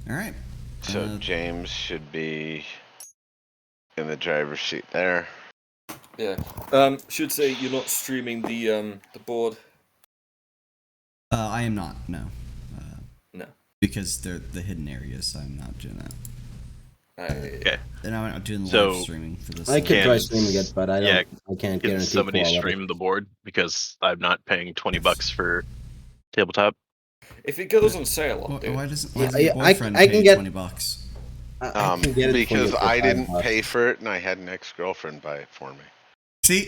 All right. So James should be in the driver's seat there. Yeah. Should say you're not streaming the board. I am not. No. No. Because they're the hidden areas, so I'm not doing that. Okay. And I'm not doing So, live streaming for this. I could Can- try streaming it, but I yeah, can't Can guarantee somebody quality. stream the board? Because I'm not paying $20 for tabletop. If it goes on sale, I'll do Why it. doesn't Yeah, your I boyfriend can pay get- $20? I can get it for Because you for I didn't $5. pay for it, and I had an ex-girlfriend buy it for me. See,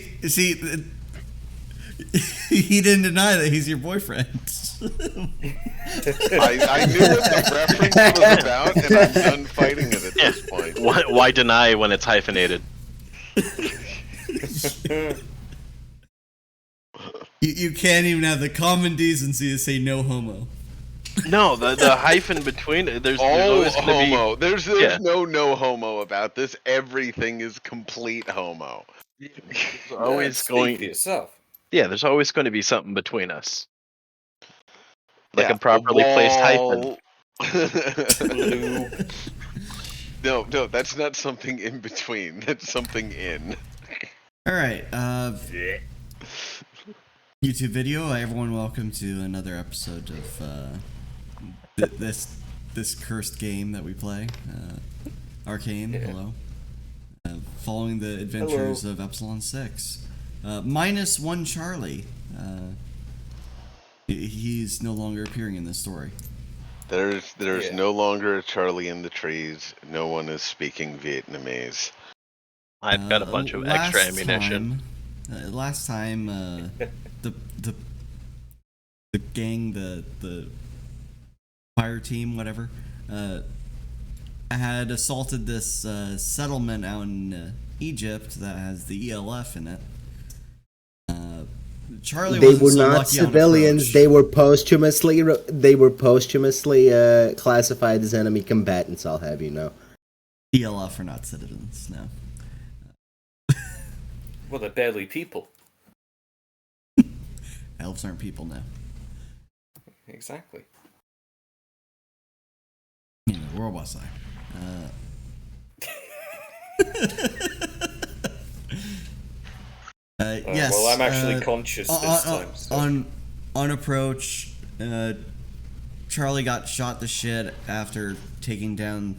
he didn't deny that he's your boyfriend. I knew what the reference was about, and I'm done fighting it at this point. Why deny when it's hyphenated? You can't even have the common decency to say no homo. No, the hyphen between it. There's Oh, always going to be. homo. There's Yeah. no homo about this. Everything is complete homo. There's always Speak going. for yourself. Yeah, there's always going to be something between us. Like Yeah, a properly placed hyphen. wall. Lube. No, that's not something in between. That's something in. All right. YouTube video. Everyone, welcome to another episode of this cursed game that we play. Arcane. Yeah. Hello. Following the adventures of Epsilon 6. Minus one Charlie. He's no longer appearing in this story. There's Yeah. no longer a Charlie in the trees. No one is speaking Vietnamese. I've got a bunch of extra ammunition. Last time, the gang, the fire team, whatever, had assaulted this settlement out in Egypt that has the ELF in it. Charlie They wasn't were so not lucky on civilians. approach. They were posthumously classified as enemy combatants. I'll have you know. ELF are not citizens. No. Well, they're barely people. Elves aren't people now. Exactly. Anyway, where was I? Yes. Well, I'm actually conscious this time. So. On approach, Charlie got shot to shit after taking down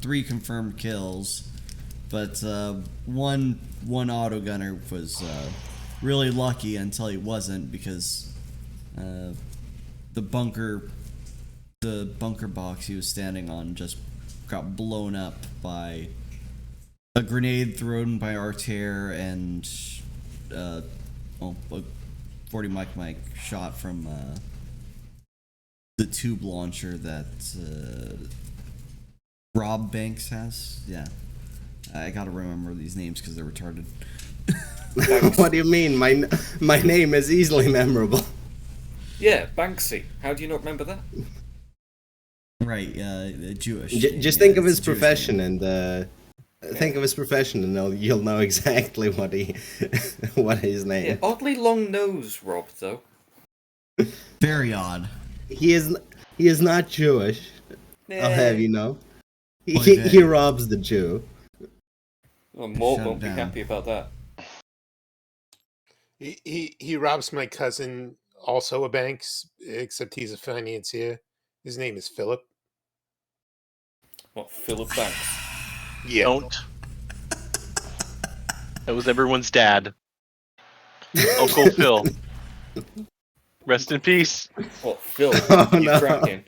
3 confirmed kills, but one autogunner was really lucky until he wasn't, because the bunker box he was standing on just got blown up by a grenade thrown by Artair and a 40 mic shot from the tube launcher that Rob Banks has. Yeah, I gotta remember these names because they're retarded. What do you mean? My name is easily memorable. Yeah, Banksy. How do you not remember that? Right, Jewish. Just Yeah, think of it's his a Jewish profession name. and think of his profession, and you'll know exactly what his name. Yeah, oddly long nose, Rob. Though. Very odd. He is not Jewish. I'll have you know. He Oy vey. robs the Jew. Well, Mort Shut won't be down. happy about that. He robs my cousin, also a Banks, except he's a financier. His name is Philip. What, Philip Banks? Yeah. Don't. That was everyone's dad. Uncle Phil. Rest in peace. What, Phil? Oh, you no. cracking?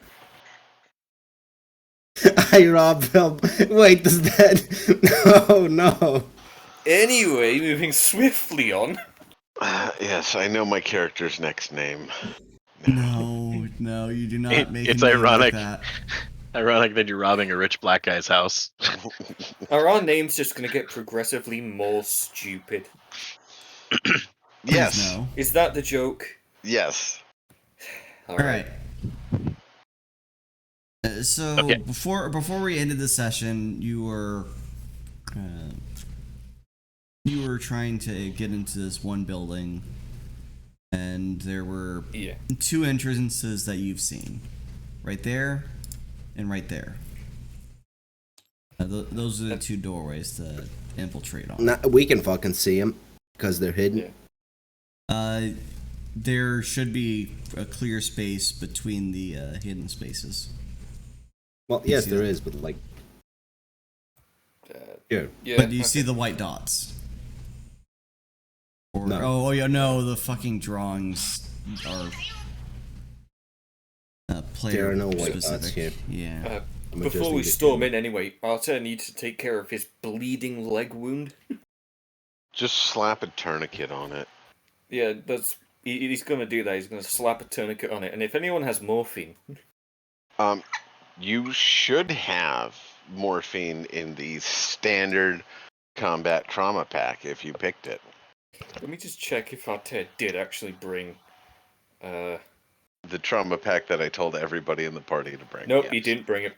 I rob Phil. Wait, does that? No. Anyway, moving swiftly on. Yes, I know my character's next name. No, you do not make It's a name ironic. like that. Ironic that you're robbing a rich black guy's house. Are our names just going to get progressively more stupid? Yes. No. Is that the joke? Yes. All right. So Okay. before we ended the session, you were trying to get into this one building, and there were Yeah. 2 entrances that you've seen. Right there, and right there. Those are the two doorways to infiltrate on. We can fucking see them because they're hidden. Yeah. There should be a clear space between the hidden spaces. Well, yes, there is, but like, here. Yeah. But do you see the white dots? Or, No. Oh yeah, no, the fucking drawings are player There are no white specific. dots here. Yeah. Before we storm in, anyway, Arthur needs to take care of his bleeding leg wound. Just slap a tourniquet on it. Yeah, he's gonna do that. He's gonna slap a tourniquet on it, and if anyone has morphine, You should have morphine in the standard combat trauma pack if you picked it. let me just check if Arthur did actually bring. The trauma pack that I told everybody in the party to bring. Nope, yes. he didn't bring it.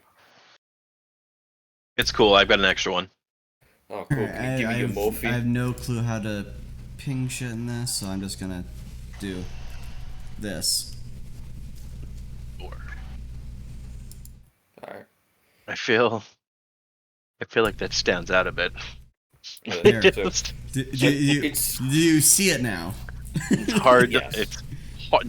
It's cool. I've got an extra one. Oh, cool. Alright, Can you give me your morphine? I have no clue how to ping shit in this, so I'm just gonna do this. Alright. I feel like that stands out a bit. There. Just- Do you see it now? it's hard. Yes. It's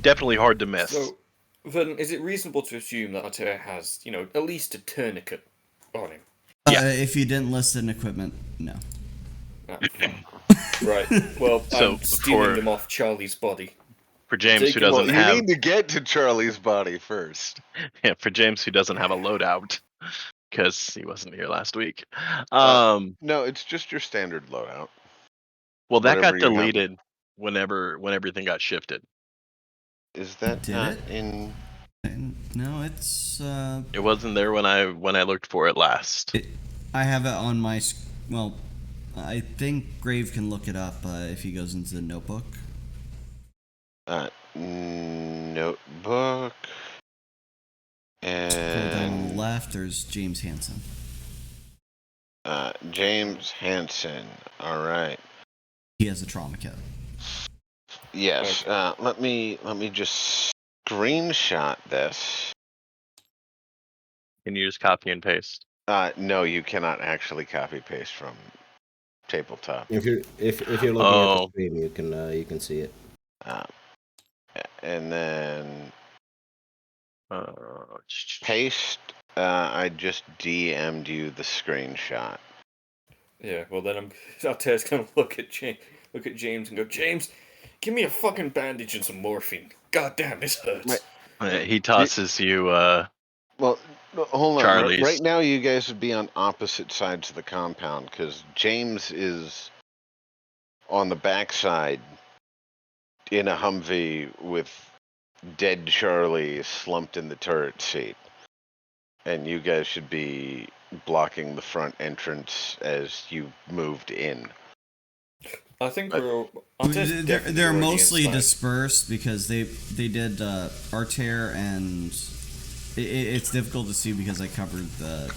definitely hard to miss. So, then, is it reasonable to assume that Arthur has, at least a tourniquet on him? Yeah. If you didn't list in equipment, no. Ah, right. Well, So, I'm stealing for- them off Charlie's body. For James, Take who him doesn't on. You have need to get to Charlie's body first. yeah, for James who doesn't have a loadout because he wasn't here last week. No, it's just your standard loadout. Well, that got whatever you have. deleted when everything got shifted. Is that Did not it? in? No, it's It wasn't there when I looked for it last. I have it on my well. I think Grave can look it up if he goes into the notebook. Notebook. Scroll down on the And left. There's James Hansen. James Hansen. All right. He has a trauma kit. Yes. Let me just screenshot this. Can you just copy and paste? No, you cannot actually copy paste from tabletop. If you're looking at the Oh. stream, you can see it. And then Uh, paste. I just DM'd you the screenshot. Yeah, well then Arthur's gonna look at James and go, James, give me a fucking bandage and some morphine. God damn, this hurts. Right. he tosses you. Well, hold on. Charlie's. Right now, you guys would be on opposite sides of the compound because James is on the backside in a Humvee with dead Charlie slumped in the turret seat. And you guys should be blocking the front entrance as you moved in. I think Arthur's definitely They're already mostly inside. dispersed because they did Artair and it's difficult to see because I covered the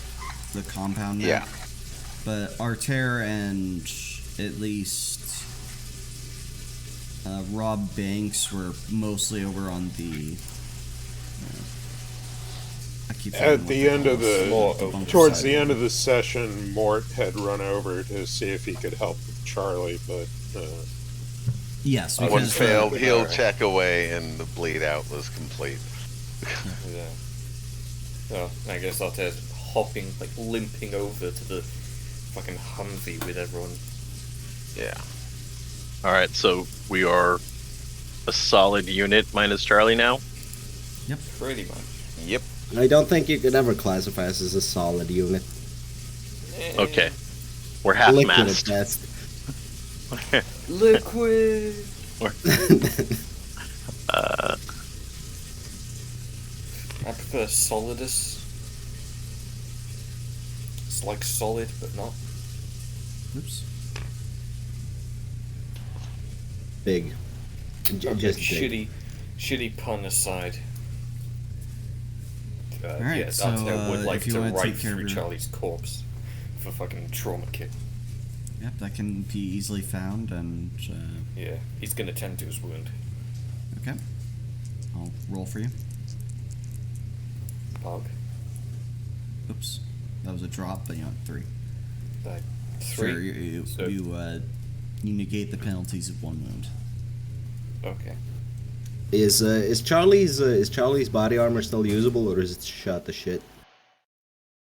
compound map. Yeah. But Artair and at least Rob Banks were mostly over on the. I keep forgetting At what the they're end of called. the bunker towards side. the end of the session, Mort had run over to see if he could help with Charlie, but Yes, One because failed, heal Alright. check away, and the bleed out was complete. Yeah. Well, I guess Arthur's hopping, like limping over to the fucking Humvee with everyone. Yeah. All right, so we are a solid unit minus Charlie now. Pretty much. Yep. I don't think you could ever classify us as a solid unit. Okay, we're half Liquid at mast. best. Liquid! I prefer Solidus. It's like solid, but not. Oops. Big. Just big. Shitty pun aside. Alright, yeah, so, Arthur would like if you to wanna ride take care of through your- Charlie's corpse for fucking trauma kit. Yep, that can be easily found, and Yeah, he's gonna tend to his wound. okay, I'll roll for you. Pog. Oops, that was a drop, but 3. Like 3. Sure, you negate the penalties of 1 wound. Okay. Is Charlie's body armor still usable, or is it shot to shit?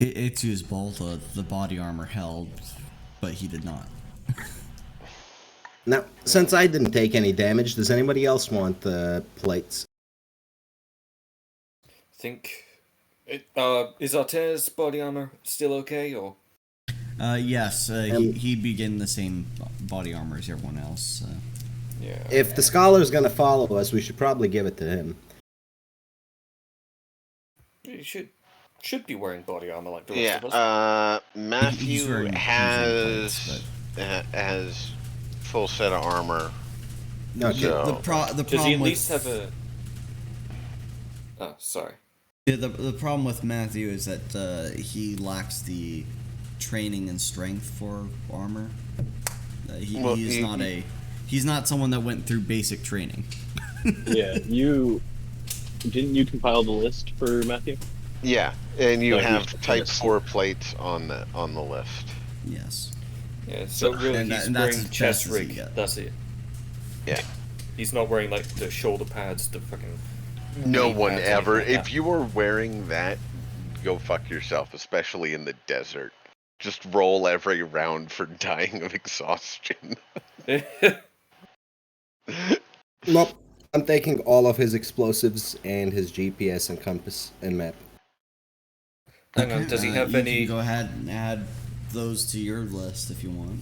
It's usable. The body armor held, but he did not. Now, since I didn't take any damage, does anybody else want plates? Think. Is Arte's body armor still okay, or? Yes, he'd be getting the same body armor as everyone else. Yeah. If the scholar's gonna follow us, we should probably give it to him. He should be wearing body armor like the rest of us. He's Matthew wearing has plates, has full set of armor. Okay. So- the Does he problem at with least have a? Oh, sorry. the problem with Matthew is that he lacks the training and strength for armor. He's not someone that went through basic training. Yeah, didn't you compile the list for Matthew? Yeah, and you No, have he's- type 4 plates on the list. Yes. Yeah. So really, and he's that's wearing as chest best as he rig. gets. That's it. Yeah. He's not wearing like the shoulder pads, the fucking. No knee one pads, ever. anything like If you are wearing that, go fuck yourself, especially in the desert. Just roll every round for dying of exhaustion. that. Nope. I'm taking all of his explosives and his GPS and compass and map. Hang on, does he have you any? Can go ahead and add those to your list if you want.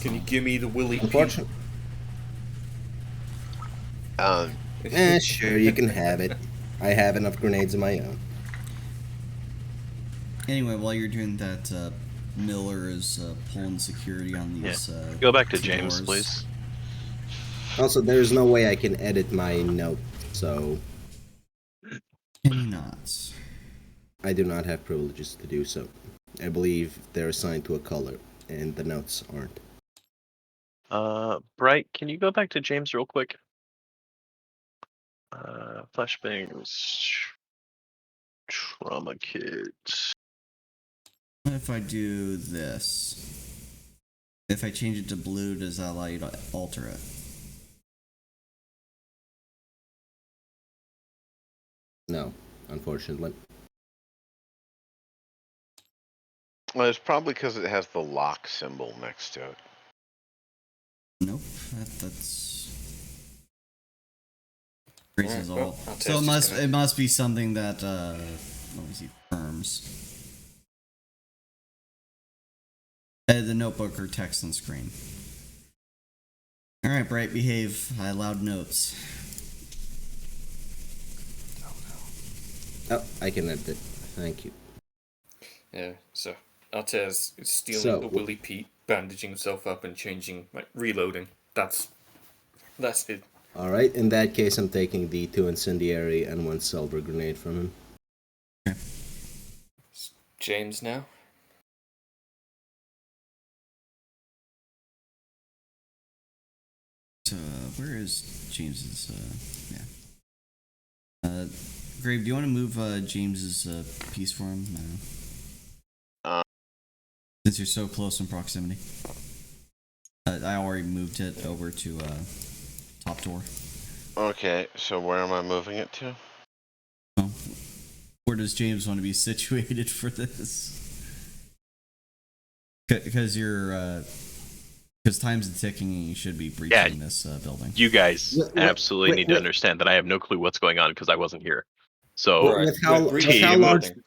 Can you give me the Willy Pete? Unfortunately, sure, you can have it. I have enough grenades of my own. Anyway, while you're doing that, Miller is pulling security on these. Go back to 2 James, doors. please. Also, there's no way I can edit my note, so Can you not? I do not have privileges to do so. I believe they're assigned to a color, and the notes aren't. Bright, can you go back to James real quick? Flashbangs. Trauma kit. If I do this, if I change it to blue, does that allow you to alter it? No, unfortunately. Well, it's probably because it has the lock symbol next to it. Nope. That's freezes Alright, all. well, I'll So test it must be something that let me see, terms. The notebook or text on screen. All right, Bright, behave. I allowed notes. Oh, I can edit it. Thank you. Yeah. So Artez is stealing So- the Willy Pete, bandaging himself up and changing, like reloading. That's it. Alright, in that case, I'm taking the 2 incendiary and 1 silver grenade from him. James now. So where is James's? Yeah. Grave, do you want to move James's piece for him? Since you're so close in proximity. I already moved it over to top door. Okay, so where am I moving it to? Oh. Where does James want to be situated for this? Because you're because time's ticking and you should be breaching this building. You guys Wait, absolutely need to wait. understand that I have no clue what's going on because I wasn't here. So, Right. With how We're large reloading.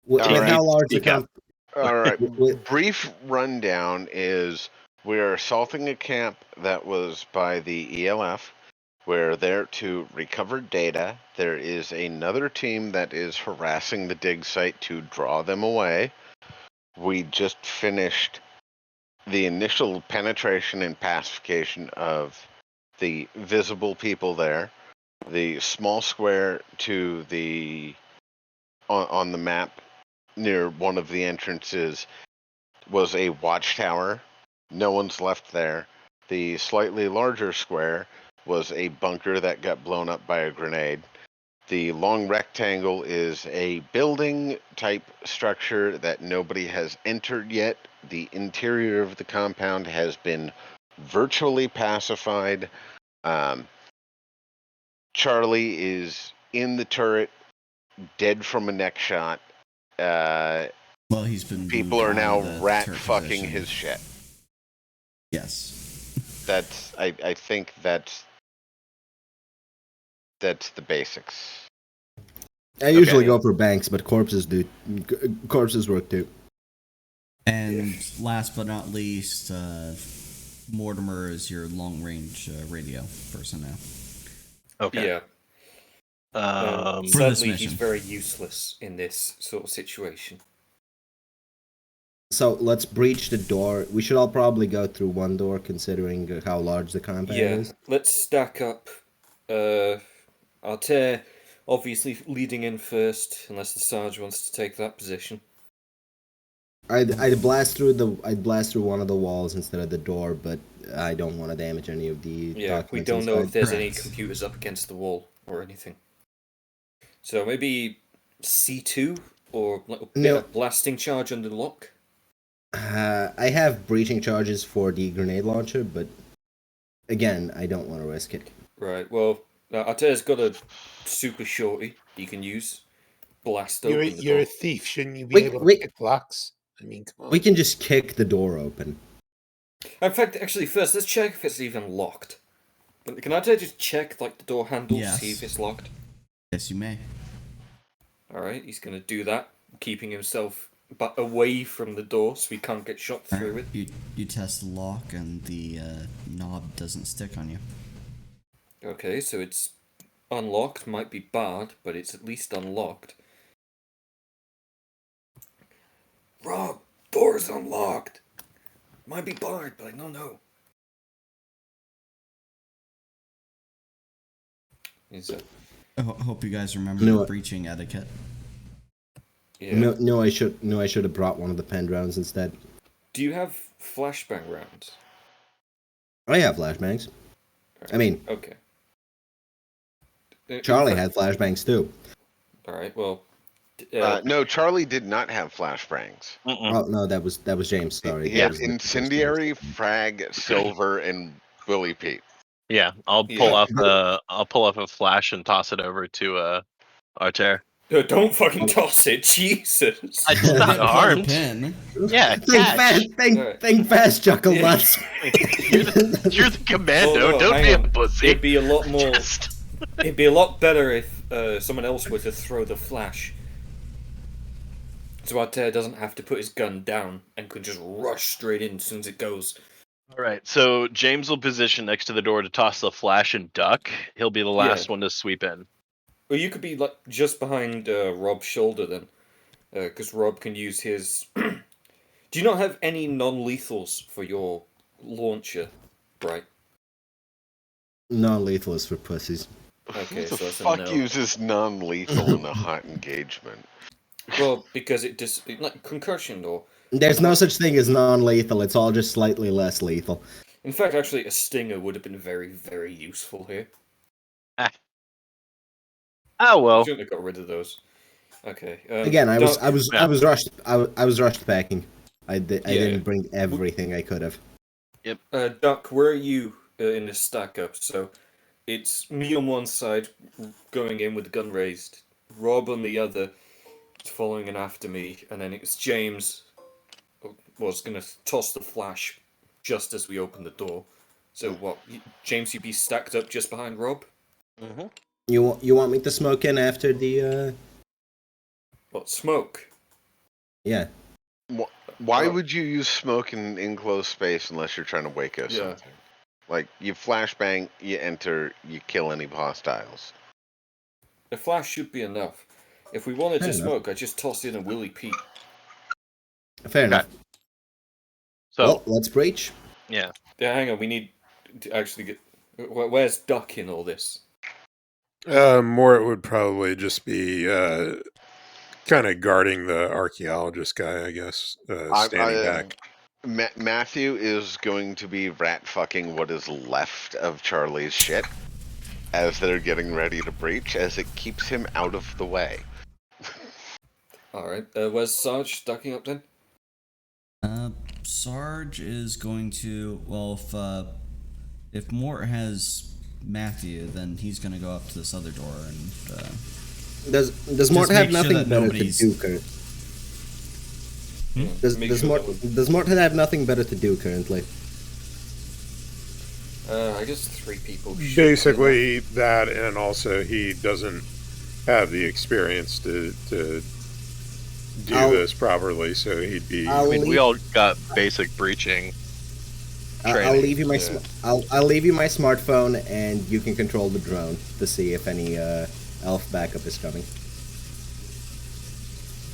with Alright. how large the Speak up. All right, With- brief rundown is we are assaulting a camp that was by the ELF. We're there to recover data. There is another team that is harassing the dig site to draw them away. We just finished the initial penetration and pacification of the visible people there. The small square to the on the map near one of the entrances was a watchtower. No one's left there. The slightly larger square was a bunker that got blown up by a grenade. The long rectangle is a building type structure that nobody has entered yet. The interior of the compound has been virtually pacified. Charlie is in the turret, dead from a neck shot. Well, he's been People moved are out now of the rat turret fucking position. his shit. Yes. That's I think that's the basics. I usually Okay. go for banks, but corpses work too. And last but not least, Mortimer is your long-range radio person now. Okay. Yeah. For this Sadly, he's mission. very useless in this sort of situation. So let's breach the door. We should all probably go through one door, considering how large the compound Yeah, is. let's stack up. Altair, obviously leading in first, unless the Sarge wants to take that position. I'd blast through one of the walls instead of the door, but I don't want to damage any of the Yeah, we documents don't know if inside. there's any Correct. computers up against the wall or anything. So maybe C2 or like a bit No. of blasting charge under lock. I have breaching charges for the grenade launcher, but again, I don't want to risk it. Right. Well, Altair's got a super shorty you can use. Blast You're open the a door. thief. Shouldn't you be Wait, able to wait. pick locks? I mean, come on. We can just kick the door open. In fact, actually, first let's check if it's even locked. Can Altair just check like the door handle to see Yes. if it's locked? Yes, you may. All right, he's gonna do that, keeping himself away from the door so he can't get shot through it. You test the lock and the knob doesn't stick on you. Okay, so it's unlocked. Might be barred, but it's at least unlocked. Rob, door's unlocked. Might be barred, but I don't know. Is it? I hope you guys remember No. the breaching etiquette. Yeah. No, I should have brought one of the pen rounds instead. Do you have flashbang rounds? I have flashbangs. I mean, Okay. Charlie had flashbangs too. All right. Well. No, Charlie did not have flashbangs. Oh no, that was James. Sorry. He That had was the- incendiary, frag, silver, and Willie Pete. Yeah, I'll pull up a flash and toss it over to Artair. Don't fucking toss it, Jesus! I just not armed. Pin. Yeah, Think catch. fast, think fast, Chuckle Yeah. Nuts. You're the commando. Oh, no, Don't hang be a on. pussy. It'd be a lot more. Just- It'd be a lot better if someone else were to throw the flash. So Artair doesn't have to put his gun down and could just rush straight in as soon as it goes. All right, so James will position next to the door to toss the flash and duck. He'll be the last one to sweep in. Well, you could be like just behind Rob's shoulder then, because Rob can use his. Do you not have any non-lethals for your launcher, right? Non-lethal is for pussies. Okay, Who so the that's a fuck no. uses non-lethal in a hot engagement? Well, because it just like concussion or. There's no such thing as non-lethal. It's all just slightly less lethal. In fact, actually, a stinger would have been very, very useful here. Oh well. Shouldn't have got rid of those. Okay. Again, I Doc, was rushed. I was rushed packing. I didn't bring everything I could have. Duck, where are you in this stack up? So, it's me on one side, going in with the gun raised. Rob on the other, following in after me, and then it's James. Was gonna toss the flash just as we open the door. So what, James? You'd be stacked up just behind Rob. Mm-hmm. You want me to smoke in after the? What, smoke? Yeah. Why would you use smoke in enclosed space unless you're trying to wake us? Yeah. Something? Like, you flashbang, you enter, you kill any hostiles. A flash should be enough. If we wanted Fair to enough. smoke, I just tossed in a Willie Pete. Fair enough. So Well, let's breach. Yeah, hang on. We need to actually get. Where's Duck in all this? More, it would probably just be kind of guarding the archaeologist guy, I guess, standing back. Matthew is going to be rat fucking what is left of Charlie's shit as they're getting ready to breach, as it keeps him out of the way. Alright, where's Sarge stacking up then? Sarge is going to, well, if Mort has Matthew, then he's going to go up to this other door and Does Mort have make sure nothing that better nobody's- to do currently? Does Mort have nothing better to do currently? I guess 3 people should Basically, that, and also he doesn't have the experience to do this properly, so he'd be. I mean, we all got basic breaching. I'll leave you my I'll leave you my smartphone, and you can control the drone to see if any elf backup is coming.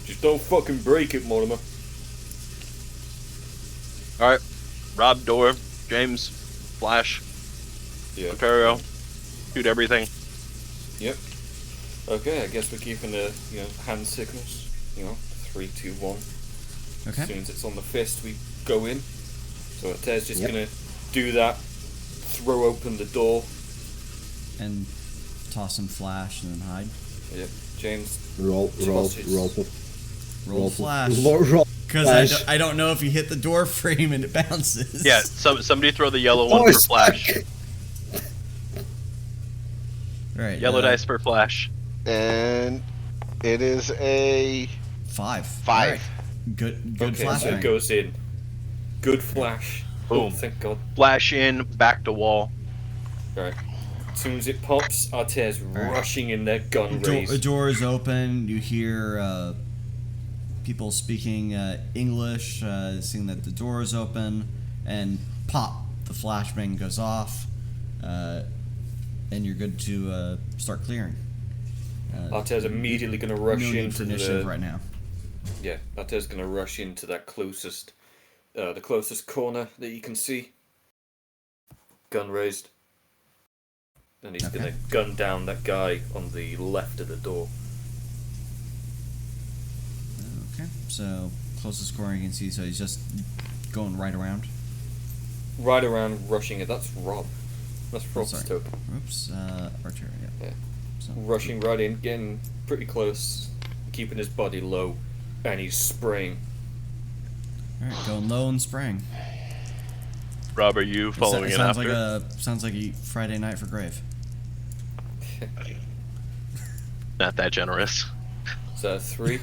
Just don't fucking break it, Mortimer. Alright. Rob door. James. Flash. Yeah. Ontario. Shoot everything. Yep. Okay, I guess we're keeping the hand signals. 3, 2, 1. Okay. As soon as it's on the fist, we go in. So Ted's just Yep. gonna do that. Throw open the door. and toss and flash and then hide. Yep. James. Roll Roll flash. Roll. Because I don't know if you hit the door frame and it bounces. Yeah, somebody throw the yellow one for flash. Right. Yellow dice for flash. And it is a 5. 5. All right. Good Okay, flash. so it bang. goes in. Good flash. Oh, Boom. thank God. Flash in, back to wall. Alright. As soon as it pops, Artez right. rushing in there, gun A raised. door is open. You hear people speaking English, seeing that the door is open, and pop, the flashbang goes off, and you're good to start clearing. Artez immediately going to rush no need into for initiative the right now. yeah. Artez going to rush into that closest, the closest corner that you can see. Gun raised, and he's going to gun down that guy on the left of the door. Okay, so closest corner you can see, so he's just going right around. Right around, rushing it. That's Rob. That's Rob's sorry. token. Oops, Archer, yeah. Yeah. So, Rushing right in, getting pretty close, keeping his body low, and he's spraying. Alright, going low and spraying. Rob, are you following it sounds after? Sounds like a Friday night for Grave. Not that generous. Is that a 3?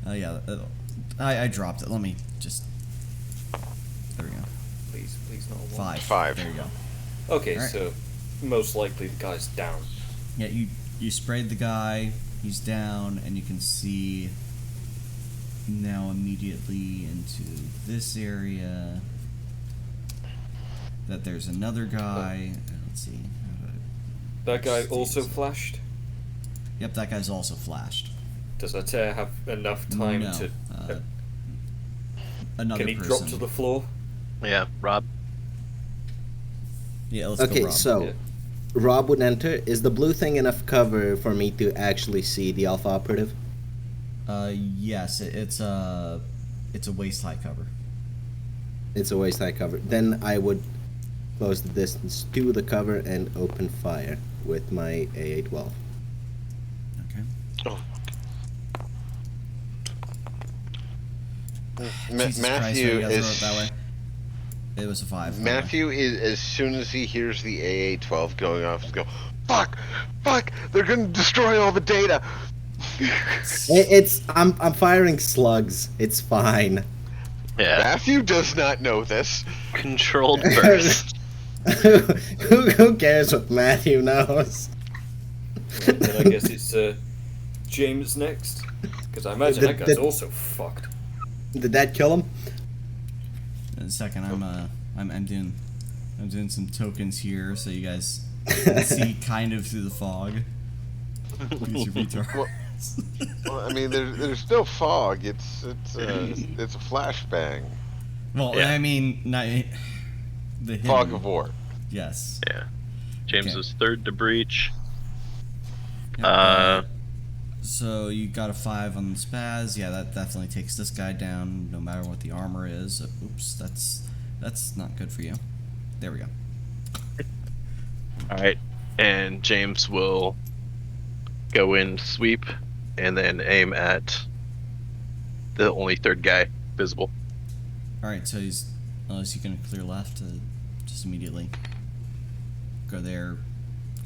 Yeah, I dropped it. Let me just. There we go. Please not a 1. 5. 5. There you go. Okay, Alright. so most likely the guy's down. Yeah, you sprayed the guy. He's down, and you can see now immediately into this area that there's another guy. Let's see. That guy also flashed. Yep, that guy's also flashed. Does Ater have enough time No, to? Another Can he person. drop to the floor? Yeah, Rob. Yeah, let's go, Okay, Rob. so Yeah. Rob would enter. Is the blue thing enough cover for me to actually see the Alpha operative? Yes, it's a waist high cover. It's a waist high cover. Then I would close the distance to the cover and open fire with my AA-12. Okay. Oh. Jesus Matthew Christ, why you gotta throw it is that way? It was a 5. Matthew is, as soon as he hears the AA-12 going off, he's go, fuck, they're gonna destroy all the data. I'm firing slugs. It's fine. Yeah. Matthew does not know this. Controlled burst. Who cares what Matthew knows? Then I guess it's James next, because I imagine that guy's also fucked. Did that kill him? In a second, I'm doing some tokens here so you guys can see kind of through the fog. Use your retards. Well, I mean, there's no fog. It's a flashbang. Well, Yeah. I mean, not the hidden, Fog of war. Yes. Yeah. James Okay. was third to breach. Yep, so you got a 5 on the spaz. Yeah, that definitely takes this guy down, no matter what the armor is. Oops, that's not good for you. There we go. Alright. and James will go in, sweep, and then aim at the only third guy visible. All right, so he's gonna clear left, just immediately go there,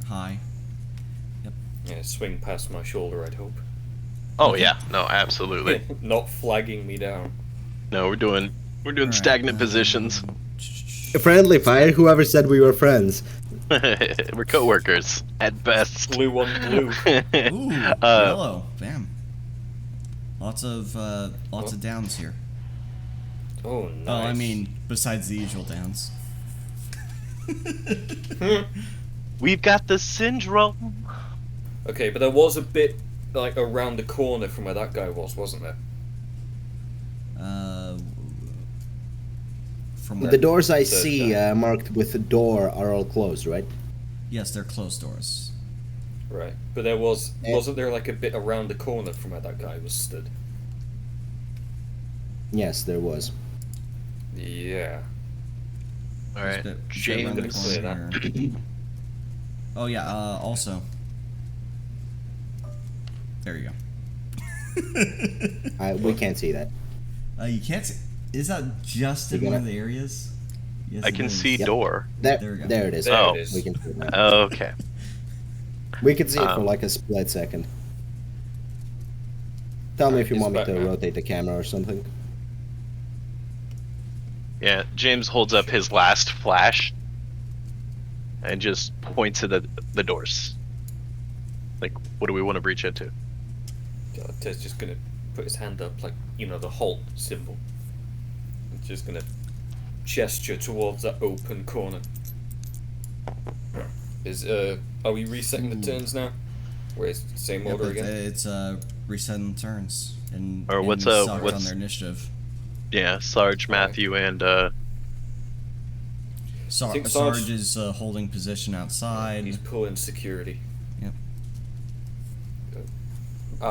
high. Yep. Yeah, swing past my shoulder, I'd hope. Oh yeah, no, absolutely. Not flagging me down. No, we're doing All right, stagnant positions. Friendly fire. Whoever said we were friends? We're coworkers at best. Blue on blue. Ooh, yellow. Bam. Lots of downs here. Oh, nice. Oh, I mean, besides the usual downs. We've got the syndrome. Okay, but there was a bit like around the corner from where that guy was, wasn't there? From where? The doors I The see marked with a door are all closed, right? Yes, they're closed doors. Right. But there wasn't there like a bit around the corner from where that guy was stood? Yes, there was. Yeah. All right, Bit- James. around the clear corner here. Oh yeah. Also. There you go. We can't see that. You can't see. Is that just in You're one of gonna- the areas? Yes, I it can is. see Yep. door. There, There we go. there it is. There Oh. it is. We can see it now. Okay. We can see it for Um, like a split second. Tell me if you It's want me back to now. rotate the camera or something. Yeah, James holds up his last flash and just points at the doors. Like, what do we want to breach into? Ted's just gonna put his hand up, like, you know, the halt symbol. He's just gonna gesture towards that open corner. Are we resetting the turns now? Where it's the same Yep, order again? it's resetting turns and Or what's, enemies sucked what's- on their initiative. Yeah, Sarge, Matthew, and think Sarge- Sarge is holding position outside. He's pulling security. Yep.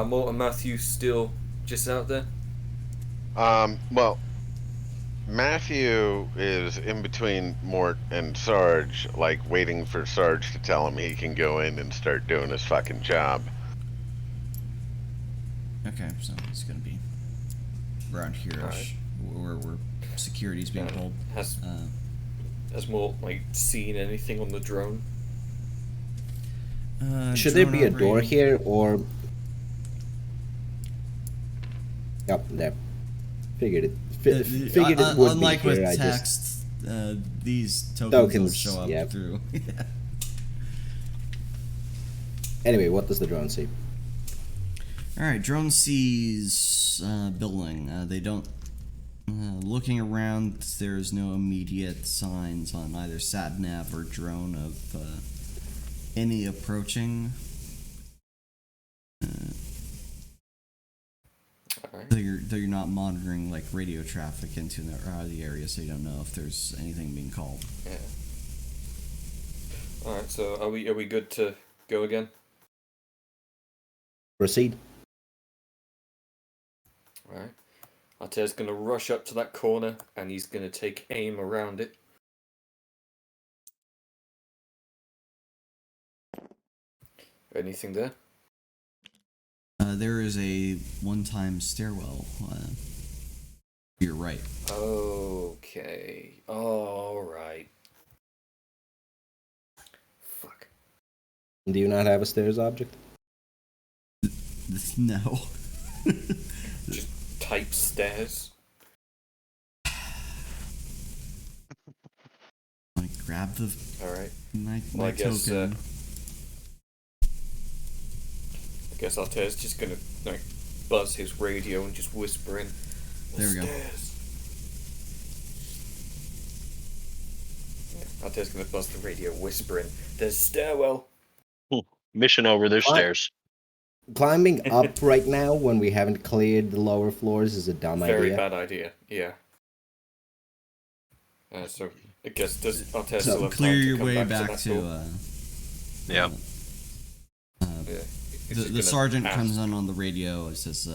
Mort and Matthew still just out there? Well, Matthew is in between Mort and Sarge, like waiting for Sarge to tell him he can go in and start doing his fucking job. Okay, so it's gonna be around here-ish, Alright. where security's being Yeah. pulled. Has Mort, like, seen anything on the drone? Should there drone be a door operating- here or? Yep, there. Figured it. Figured it would unlike be here. with I just text, these tokens, Tokens, don't show up yeah. through. anyway. What does the drone see? All right, drone sees building. They don't. Looking around, there's no immediate signs on either sat nav or drone of any approaching. Alright. Though you're not monitoring like radio traffic into the area, so you don't know if there's anything being called. Yeah. Alright, so are we good to go again? Proceed. Alright. Arte's gonna rush up to that corner and he's gonna take aim around it. Anything there? There is a one-time stairwell. To your right. Okay. Alright. Fuck. Do you not have a stairs object? No. Just type stairs. Like grab the Alright. my Well, I guess, token. I guess Arte's just gonna like buzz his radio and just whisper in. There we go. Stairs. Yeah, Arte's gonna buzz the radio, whispering, "There's stairwell." mission over. There's What? stairs. Climbing up right now when we haven't cleared the lower floors is a dumb Very idea. bad idea. Yeah. So I guess does Artes So still have Clear time to your come way back back that to. door? Yeah. Yeah. He's The just gonna sergeant ask. comes on the radio. It says,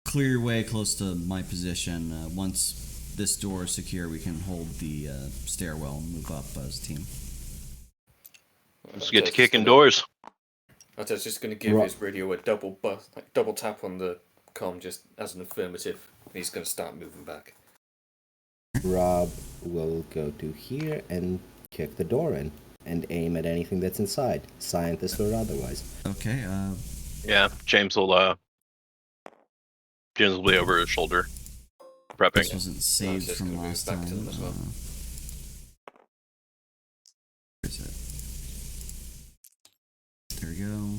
"Clear your way close to my position. Once this door is secure, we can hold the stairwell and move up as a team." Let's get to kicking doors. Arteta's just going to give his radio a double tap on the comm, just as an affirmative. And he's going to start moving back. Rob will go to here and kick the door in and aim at anything that's inside, scientist or otherwise. Okay. Yeah, James will be over his shoulder, prepping. This wasn't saved just from gonna move last back time. to them as well. Where is it? There we go.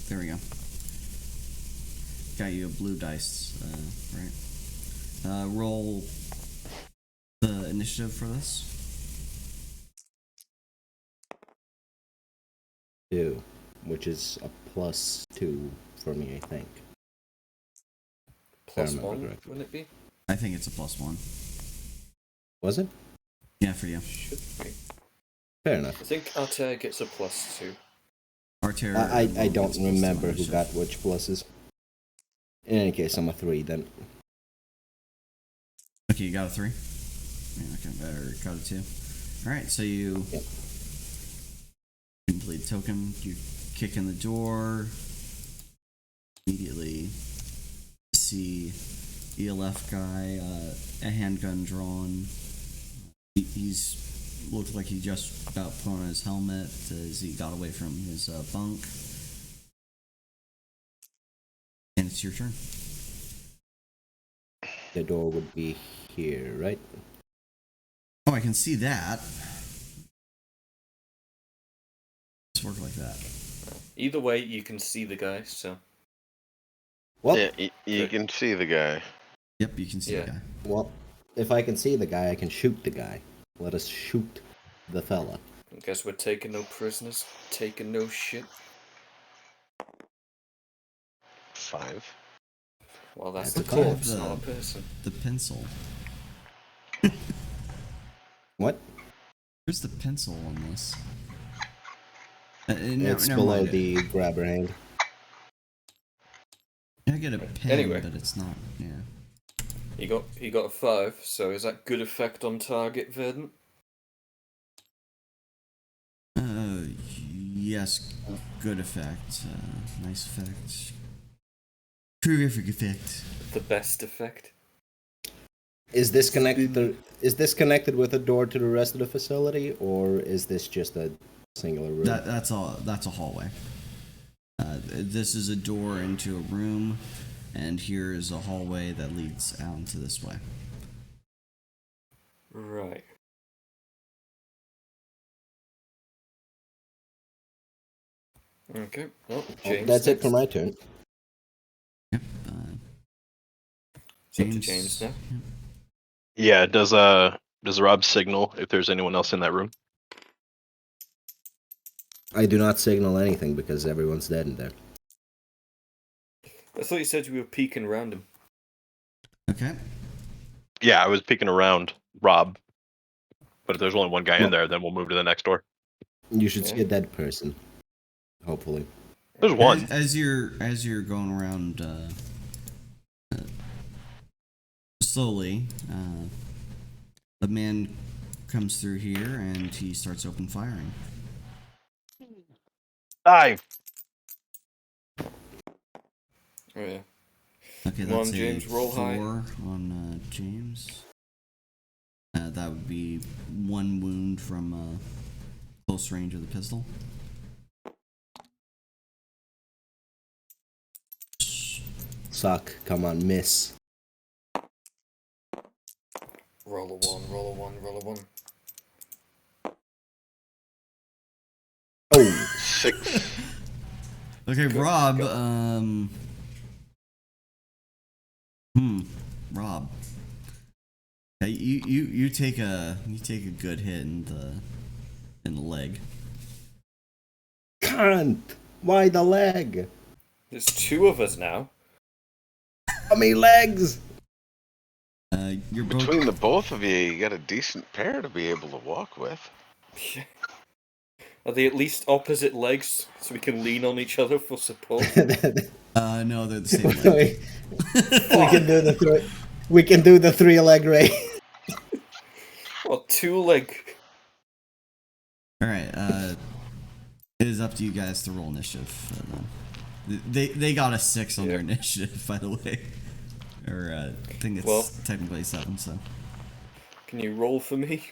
There we go. Got you a blue dice, right? Roll the initiative for this. 2, which is a +2 for me, I think. Plus remember 1, correctly. wouldn't it be? I think it's a +1. Was it? Yeah, for you. Should be. Fair enough. I think Artea gets a +2. Arter. I don't remember who got which pluses. In any case, I'm a 3 then. Okay, you got a 3. Yeah, okay, better got a 2. All right, so you complete token. You kick in the door. Immediately see ELF guy, a handgun drawn. He's looked like he just about put on his helmet as he got away from his bunk. And it's your turn. The door would be here, right? Oh, I can see that. Let's work like that. Either way, you can see the guy, so... Well, Yeah, you can see the guy. Yep, you can see the guy. well, if I can see the guy, I can shoot the guy. Let us shoot the fella. I guess we're taking no prisoners, taking no shit. 5. Well, that's That's the a corpse, five. not a person. The pencil. What? Where's the pencil on this? It's never below mind. the grabber hand. I get a pen, Anyway. but it's not. Yeah. He got a 5, so is that good effect on target, Verdant? Yes, good effect. Nice effect. Terrific effect. The best effect? Is this connected? Is this connected with a door to the rest of the facility, or is this just a singular room? That's all. That's a hallway. This is a door into a room, and here is a hallway that leads out into this way. Right. Okay. Well, James. That's it for next. my turn. Yep. It's up to James now. Yeah, does Rob signal if there's anyone else in that room? I do not signal anything because everyone's dead in there. I thought you said you were peeking around him. Okay. Yeah, I was peeking around Rob. But if there's only one guy Well- in there, then we'll move to the next door. You should see a dead person. Hopefully. There's one. As you're going around slowly, a man comes through here and he starts open firing. Die! Oh yeah. Okay, Come on, that's James, a roll 4 high. on James. That would be 1 wound from close range of the pistol. Suck. Come on, miss. Roll a 1, roll a 1, roll a 1. Oh, 6. Okay, Rob. Rob. Yeah, you take a good hit in the leg. cunt! Why the leg? There's 2 of us now. How many legs? You're both. Between the both of you, you got a decent pair to be able to walk with. Are they at least opposite legs so we can lean on each other for support? No, they're the same leg. we can do the we can do the 3-leg race. Or 2-leg? Alright, it is up to you guys to roll initiative. They got a 6 on their initiative, by the way. Or, I think it's technically 7, so. Can you roll for me?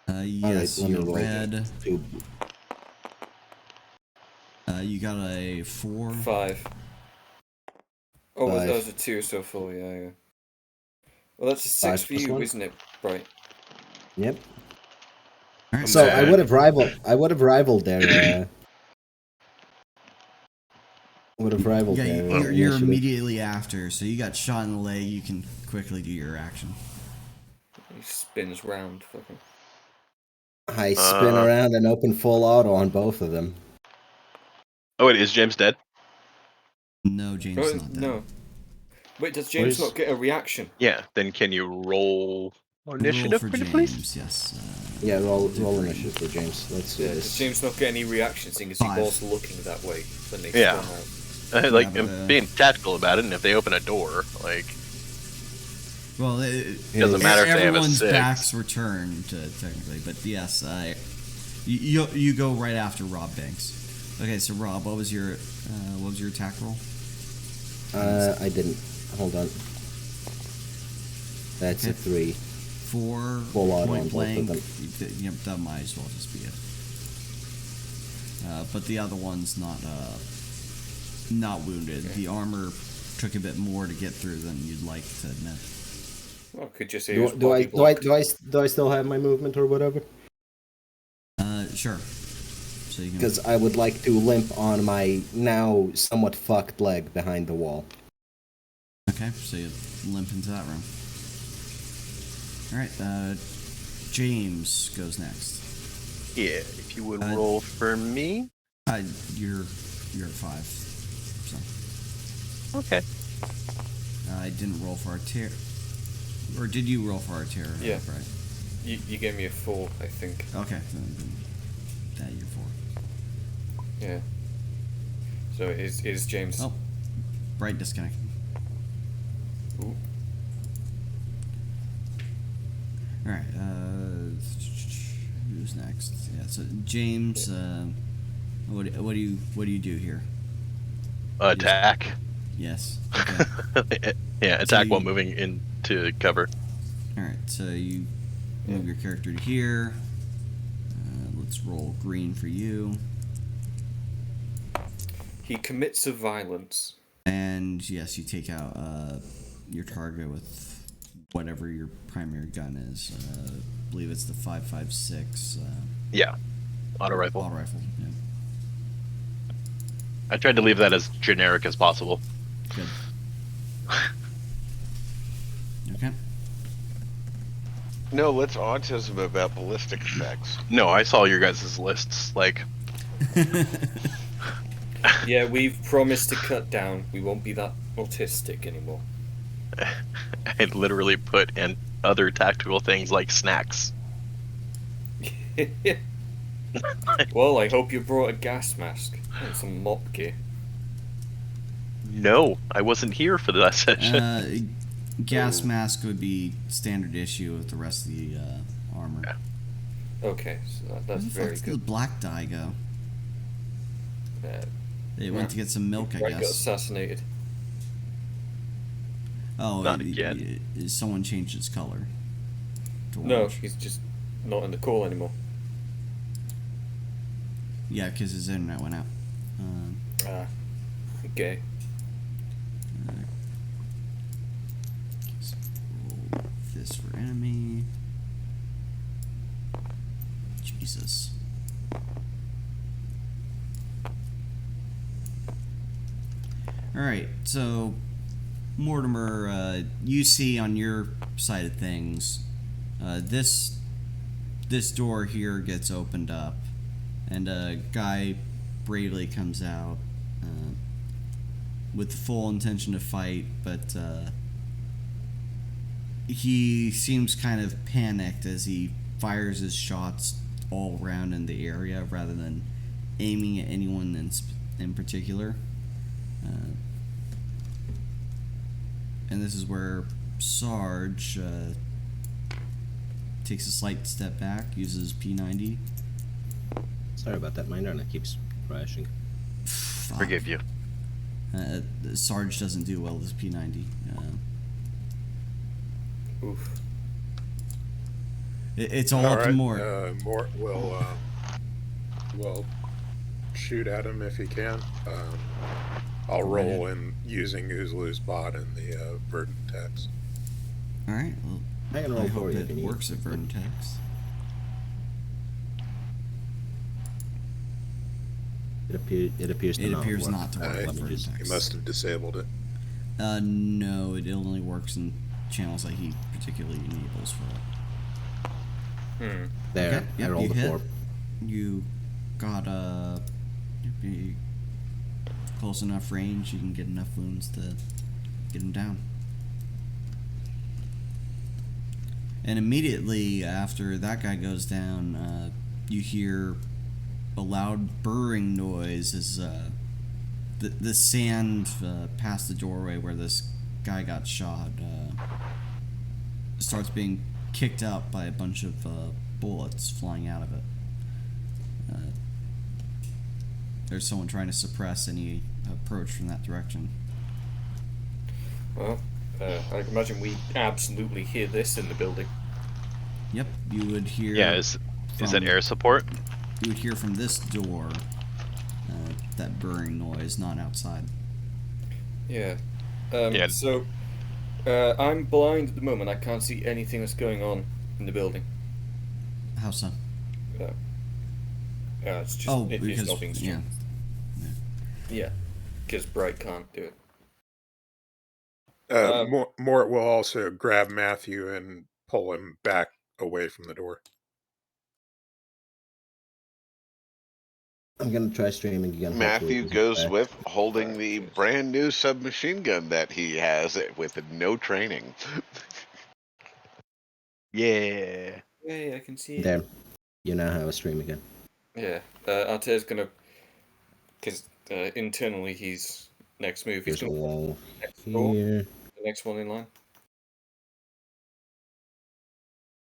Yes, Alright, you're roll red. two. You got a 4. 5. Oh, Five. that was a 2 so far, yeah. Well, that's a 6 for you, 1. isn't it? Right. Yep. Alright, So I would have rivaled their. Would have rivaled yeah, their. you're initiative. immediately after, so you got shot in the leg. You can quickly do your action. He spins round, fucking. I spin around and open full auto on both of them. Oh wait, is James dead? No, James Oh, not dead. no. Wait, does James not get a reaction? Yeah. Then can you roll initiative, Roll for pretty James, please? yes. Yeah, roll initiative for James. Let's do Does this. James not get any reaction, seeing as he 5. was looking that way when they Yeah. spun out? Like but, being tactical about it, and if they open a door, like Well, doesn't matter if they have a everyone's 6. backs were turned, technically, but yes, you go right after Rob Banks. Okay, so Rob, what was your attack roll? I didn't. Hold on. That's a 3. 4 Full auto point on both blank. of them. Yep, that might as well just be it. But the other one's not wounded. Okay. The armor took a bit more to get through than you'd like to admit. Well, could you say Do I still have my movement or whatever? Sure. So you can. Because I would like to limp on my now somewhat fucked leg behind the wall. Okay, so you limp into that room. Alright, James goes next. yeah, if you would roll for me. You're at 5. So Okay. I didn't roll for Artera. Or did you roll for Artera? Yeah. Right. You gave me a 4, I think. Okay, then that you're 4. Yeah. So it is James. Oh, bright disconnect. Ooh. Alright, who's next? Yeah, so James, what do you do here? Attack. Yes. Okay. Yeah, attack you- while moving into cover. Alright, so you move your character to here. Let's roll green for you. He commits a violence. And yes, you take out your target with whatever your primary gun is. I believe it's the 5.56 Yeah, auto rifle. auto rifle. Yeah. I tried to leave that as generic as possible. Good. Okay. No, let's autism about ballistic effects. No, I saw your guys' lists. Like, Yeah, we've promised to cut down. We won't be that autistic anymore. I literally put in other tactical things like snacks. Well, I hope you brought a gas mask and some mop gear. No, I wasn't here for that session. Gas mask would be standard issue with the rest of the armor. Yeah. Okay, so that's Where the very fuck did the good. black dye go? They went Yeah. to get some milk, I Right, got guess. assassinated. Oh, Not again. Someone changed its color. To No, orange. he's just not in the call anymore. Yeah, because his internet went out. Okay. So roll this for enemy. Jesus. Alright, so Mortimer, you see on your side of things, this door here gets opened up, and a guy bravely comes out with the full intention to fight, but he seems kind of panicked as he fires his shots all around in the area rather than aiming at anyone in particular. And this is where Sarge takes a slight step back, uses P90. Sorry about that. My internet keeps crashing. Forgive you. Sarge doesn't do well with P90. Oof. It's all up to Mort. Mort will shoot at him if he can. I'll roll in using Oozlu's bot in the Verdant Text. All right. Well, I can roll I for hope you it if you works at need. Vertex. It appears to It not appears work. not to work Let at me just- Vertex. You must have disabled it. No, it only works in channels that he particularly enables for it. There, Okay, yep, I rolled you a hit. 4. You got be close enough range. You can get enough wounds to get him down. And immediately after that guy goes down, you hear a loud burring noise as the sand past the doorway where this guy got shot starts being kicked up by a bunch of bullets flying out of it. There's someone trying to suppress any approach from that direction. Well, I imagine we absolutely hear this in the building. Yep, you would hear. Yeah, is that from- air support? You would hear from this door that burring noise, not outside. Yeah. Yeah. So, I'm blind at the moment. I can't see anything that's going on in the building. How so? It's just Oh, it's because not being yeah. Yeah, because Bright can't do it. Mort will also grab Matthew and pull him back away from the door. I'm gonna try streaming again. Matthew hopefully goes back. with holding the brand new submachine gun that he has with no training. Yeah. Yeah, I can see it. There, you know how to stream again. Yeah, Arte's gonna, because internally he's next move. He's There's a gonna wall next door, here. the next one in line.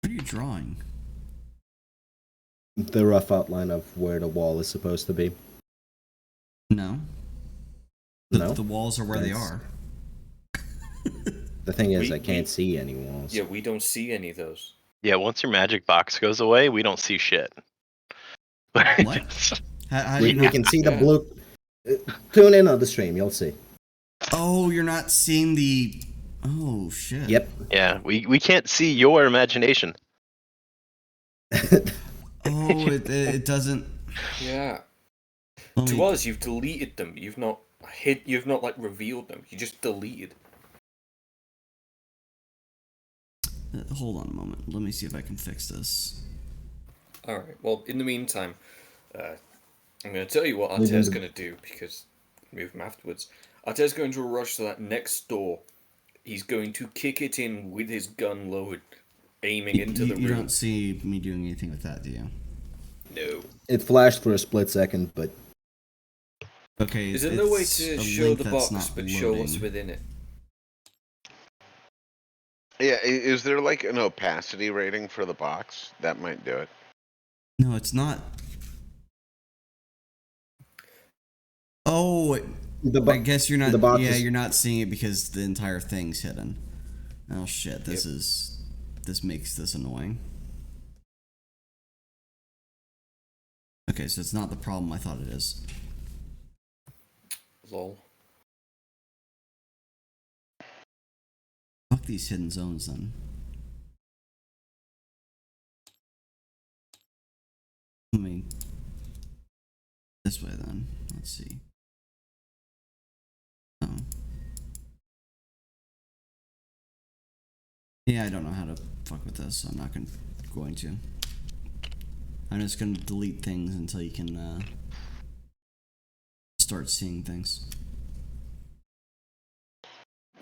What are you drawing? The rough outline of where the wall is supposed to be. No. No? The walls are where they That's- are. The thing is, We- I can't we- see any walls. Yeah, we don't see any of those. Yeah, once your magic box goes away, we don't see shit. What? How do We you not? can see the Yeah. blue. Tune in on the stream, you'll see. Oh, you're not seeing the. Oh shit. Yep. Yeah, we can't see your imagination. Oh, it doesn't. Yeah. Let me- To us, you've deleted them. You've not like revealed them. You just deleted. Hold on a moment. Let me see if I can fix this. All right. Well, in the meantime, I'm going to tell you what Maybe Arte's the- going to do because move him afterwards. Arte's going to rush to that next door. He's going to kick it in with his gun lowered, aiming into the You room. don't see me doing anything with that, do you? No. It flashed for a split second, but Okay. Is there no way it's to a show link the that's box not but show what's loading. within it? Yeah, is there like an opacity rating for the box? That might do it. No, it's not. Oh, I guess you're not. the box Yeah, is- you're not seeing it because the entire thing's hidden. Oh shit! This makes this annoying. Okay, so it's not the problem I thought it is. Lol. Fuck these hidden zones then. Let me this way then. Let's see. Oh. Yeah, I don't know how to fuck with this, so I'm not going to. I'm just gonna delete things until you can start seeing things.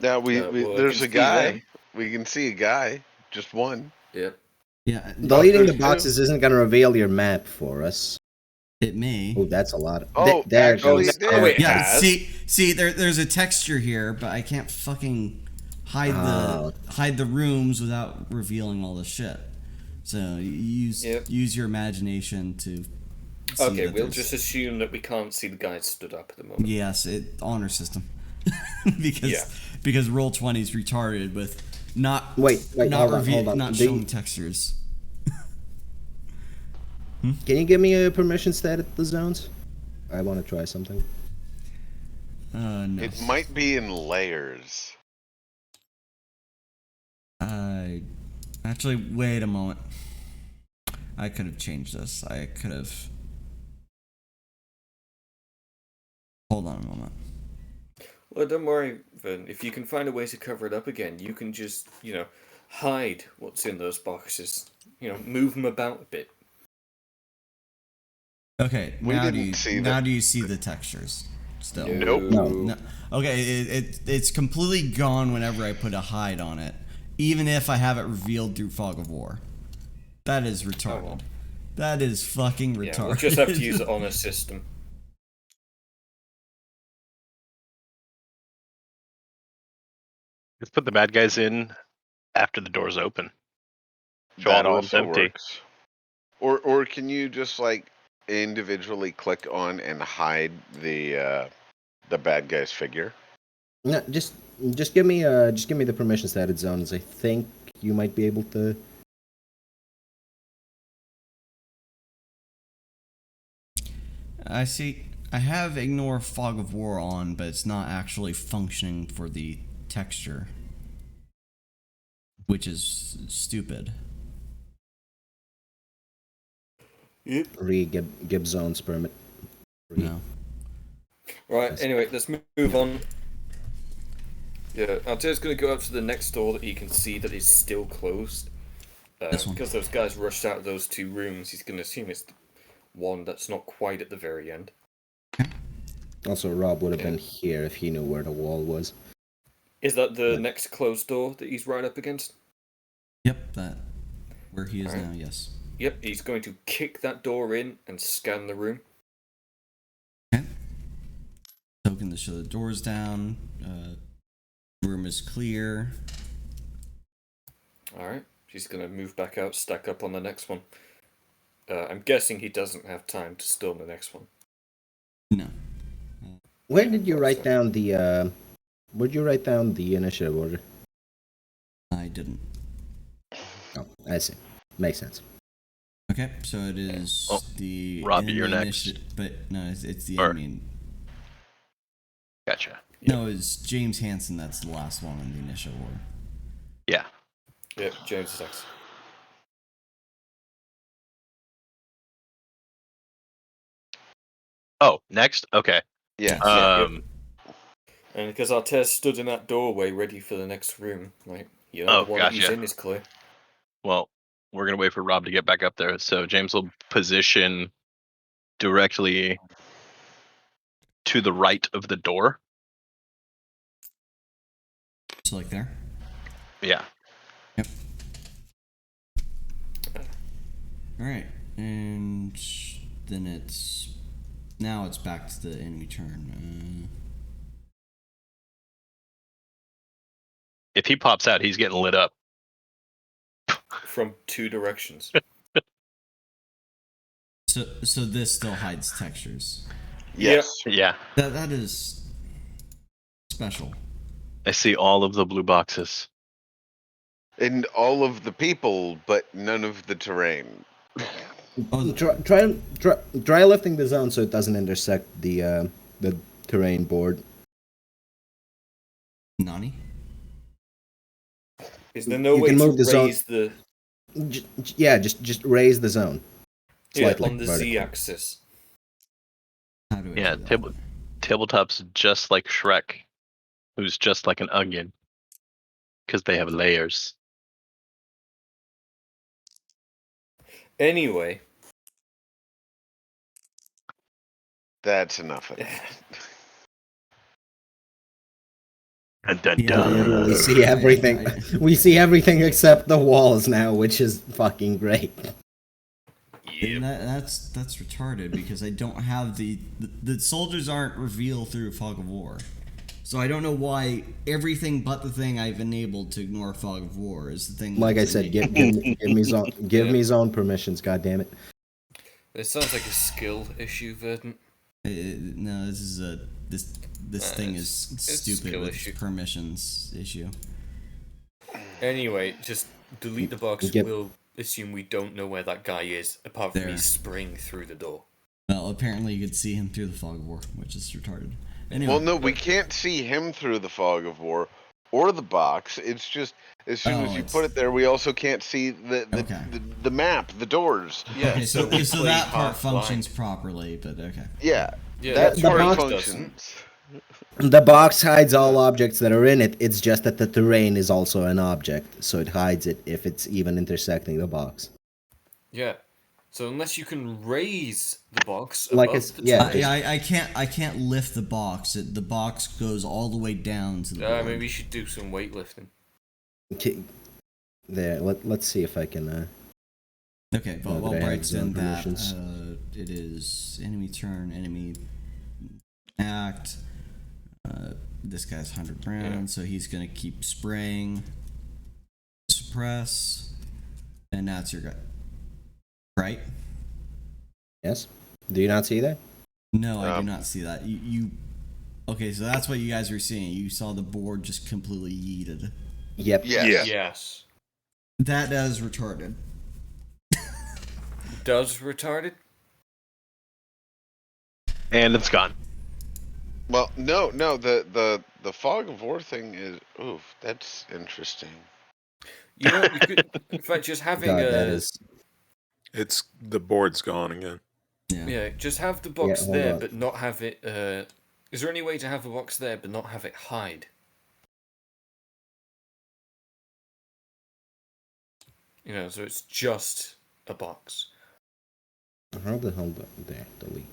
Now well, I there's can a see guy. them. We can see a guy, just one. Yep. Yeah, Deleting the there's two. boxes isn't going to reveal your map for us. it may. Oh, that's a lot. Oh, there actually goes. it did. Oh, it Yeah, has. see, there's a texture here, but I can't fucking hide Oh. the rooms without revealing all the shit. So use Yep. use your imagination to. See Okay, that we'll there's- just assume that we can't see the guys stood up at the moment. Yes, honor system. because Yeah. because Roll20 is retarded with not Wait, not hold on. not Do showing you- textures. Can you give me a permission stat at the zones? I want to try something. No. It might be in layers. Actually, wait a moment. I could have changed this. I could have. Hold on a moment. Well, don't worry, Vin. If you can find a way to cover it up again, you can just, hide what's in those boxes. Move them about a bit. Okay, We now didn't see now that. do you see the textures? Still. Nope. No. Okay, it's completely gone whenever I put a hide on it, even if I have it revealed through Fog of War. That is retarded. well. That is fucking retarded. Yeah, we'll just have to use it on a system. Let's put the bad guys in after the doors open. Show all That the rooms also empty. works. Or can you just like individually click on and hide the bad guy's figure? No, just give me the permission stat at zones. I think you might be able to. I see. I have ignore Fog of War on, but it's not actually functioning for the texture, which is stupid. Gib zones permit. No. Right, anyway, let's move on. Yeah, Altair's going to go up to the next door that you can see that is still closed. This one. Because those guys rushed out of those two rooms, he's going to assume it's the one that's not quite at the very end. Also, Rob would have been here if he knew where the wall was. Is that the next closed door that he's right up against? Yep, that. Where he is Alright. now, yes. Yep, he's going to kick that door in and scan the room. Okay. Token to show the doors down. Room is clear. Alright, she's going to move back out, stack up on the next one. I'm guessing he doesn't have time to storm the next one. No. Where did you write down the? Where'd you write down the initiative order? I didn't. Oh, I see. Makes sense. Okay, so it is the Rob, enemy you're next. but no, it's the Or- enemy. Gotcha. No, it's James Hansen. That's the last one in the initial order. Yeah. Yep, James is next. Oh, next? Okay. Yeah. Um, And because Artez stood in that doorway ready for the next room, like, the one that he's gotcha. in is clear. Well, we're going to wait for Rob to get back up there. So James will position directly to the right of the door. So like there. Yeah. Yep. All right, and then it's back to the enemy turn. If he pops out, he's getting lit up. From two directions. So this still hides textures. Yes. Yeah. That is special. I see all of the blue boxes. And all of the people, but none of the terrain. Oh, Try lifting the zone so it doesn't intersect the terrain board. Nani? Is there no You way can to move the zone- raise the Just raise the zone slightly. on the vertically. Z-axis? How do I Yeah, do that? tabletop's just like Shrek, who's just like an onion. Because they have layers. Anyway, That's enough of that. Dun, dun, Yeah, dun. We literally see everything. We see everything except the walls now, which is fucking great. And that's retarded because I don't have the soldiers aren't revealed through Fog of War, so I don't know why everything but the thing I've enabled to ignore Fog of War is the thing. Like I that's said, enabled. give me zone permissions. God damn it! It sounds like a skill issue, Verdant. No, this is this thing is it's stupid skill with issue. permissions issue. Anyway, just delete the box. Yep. We'll assume we don't know where that guy is, apart from There. he's spring through the door. Well, apparently you could see him through the Fog of War, which is retarded. Anyway, Well, no, we can't see him through the fog of war or the box. It's just as soon as you put it there, we also can't see the map, the doors. Yeah, okay, so we so play that part half blind. functions properly, but okay. Yeah, Yeah, that's the where it box functions. The box hides all objects that are in it. It's just that the terrain is also an object, so it hides it if it's even intersecting the box. Yeah. So unless you can raise the box, Like above it's- the yeah, terrain- I can't lift the box. The box goes all the way down to the board. maybe we should do some weightlifting. Okay, there. Let's see if I can. Okay, but that while I have Bright's zone in that, permissions. it is enemy turn, enemy act. This guy's 100 rounds, so he's gonna keep spraying. Suppress, and now it's your guy. Right? Yes. Do you not see that? No, I do not see that. You. Okay, so that's what you guys were seeing. You saw the board just completely yeeted. Yep. Yeah. Yes. That is retarded. Does retarded? And it's gone. Well, no, the fog of war thing is. Oof, that's interesting. You know, you could, in fact, just having God, a that is. It's the board's gone again. Yeah. just have the box Yeah, hold there, on. but not have it. Is there any way to have the box there but not have it hide? You know, so it's just a box. How the hell there? Delete.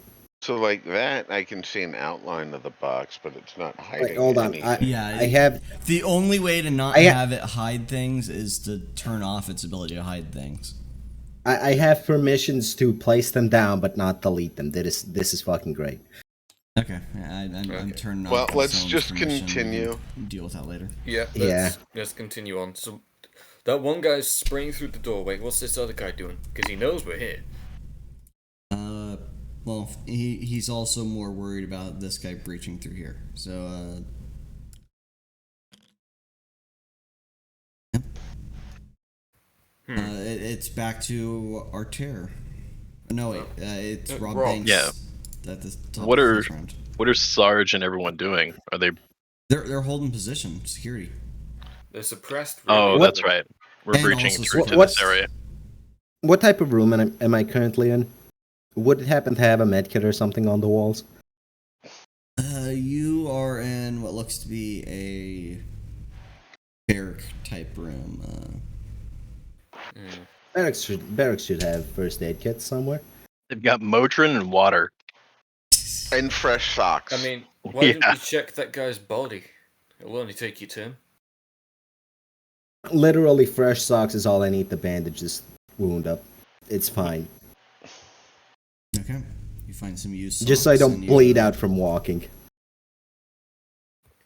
So like that, I can see an outline of the box, but it's not hiding. Wait, hold on. anything. Yeah, I have. The only way to not I ha- have it hide things is to turn off its ability to hide things. I have permissions to place them down, but not delete them. This is fucking great. Okay, I'm turning off. Well, the let's zone's just permission. We continue. can deal with that later. Yeah. Yeah. Let's continue on. So that one guy's spraying through the doorway. What's this other guy doing? Because he knows we're here. Well, he's also more worried about this guy breaching through here. So, yep. It's back to Arter. No, wait, it's Rob Rob. Banks. Yeah. At the top What of the are first round. what are Sarge and everyone doing? Are they? They're holding position, security. They're suppressed. Oh, really. that's right. We're And breaching also through to what's- this area. What type of room am I currently in? Would it happen to have a medkit or something on the walls? You are in what looks to be a barrack type room. Barracks should have first aid kits somewhere. They've got Motrin and water. And fresh socks. I mean, why didn't Yeah. we check that guy's body? It'll only take your turn. Literally, fresh socks is all I need to bandage this wound up. It's fine. Okay. You find some use. Just so I don't bleed out from walking.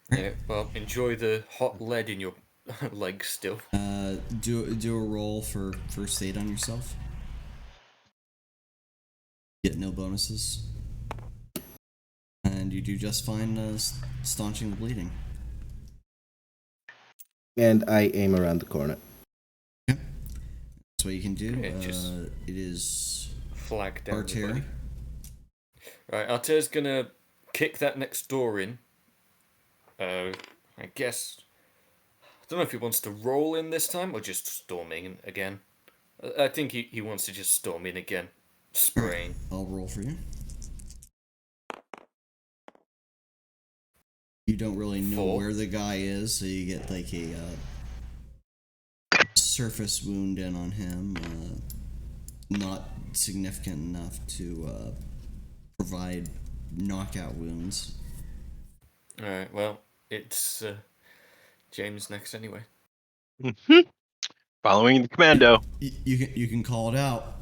Yeah, well, enjoy the hot lead in your legs still. Do a roll for first aid on yourself. Get no bonuses. And you do just fine staunching the bleeding. And I aim around the corner. Okay. That's what you can do. Yeah, just- It is Flag down the Arter. body. Right, Arter's gonna kick that next door in. I guess. I don't know if he wants to roll in this time or just storm in again. I think he wants to just storm in again. Spraying. I'll roll for you. You don't really know 4. where the guy is, so you get like a surface wound in on him. Not significant enough to provide knockout wounds. Alright, well, it's James next anyway. Following the commando. You can call it out.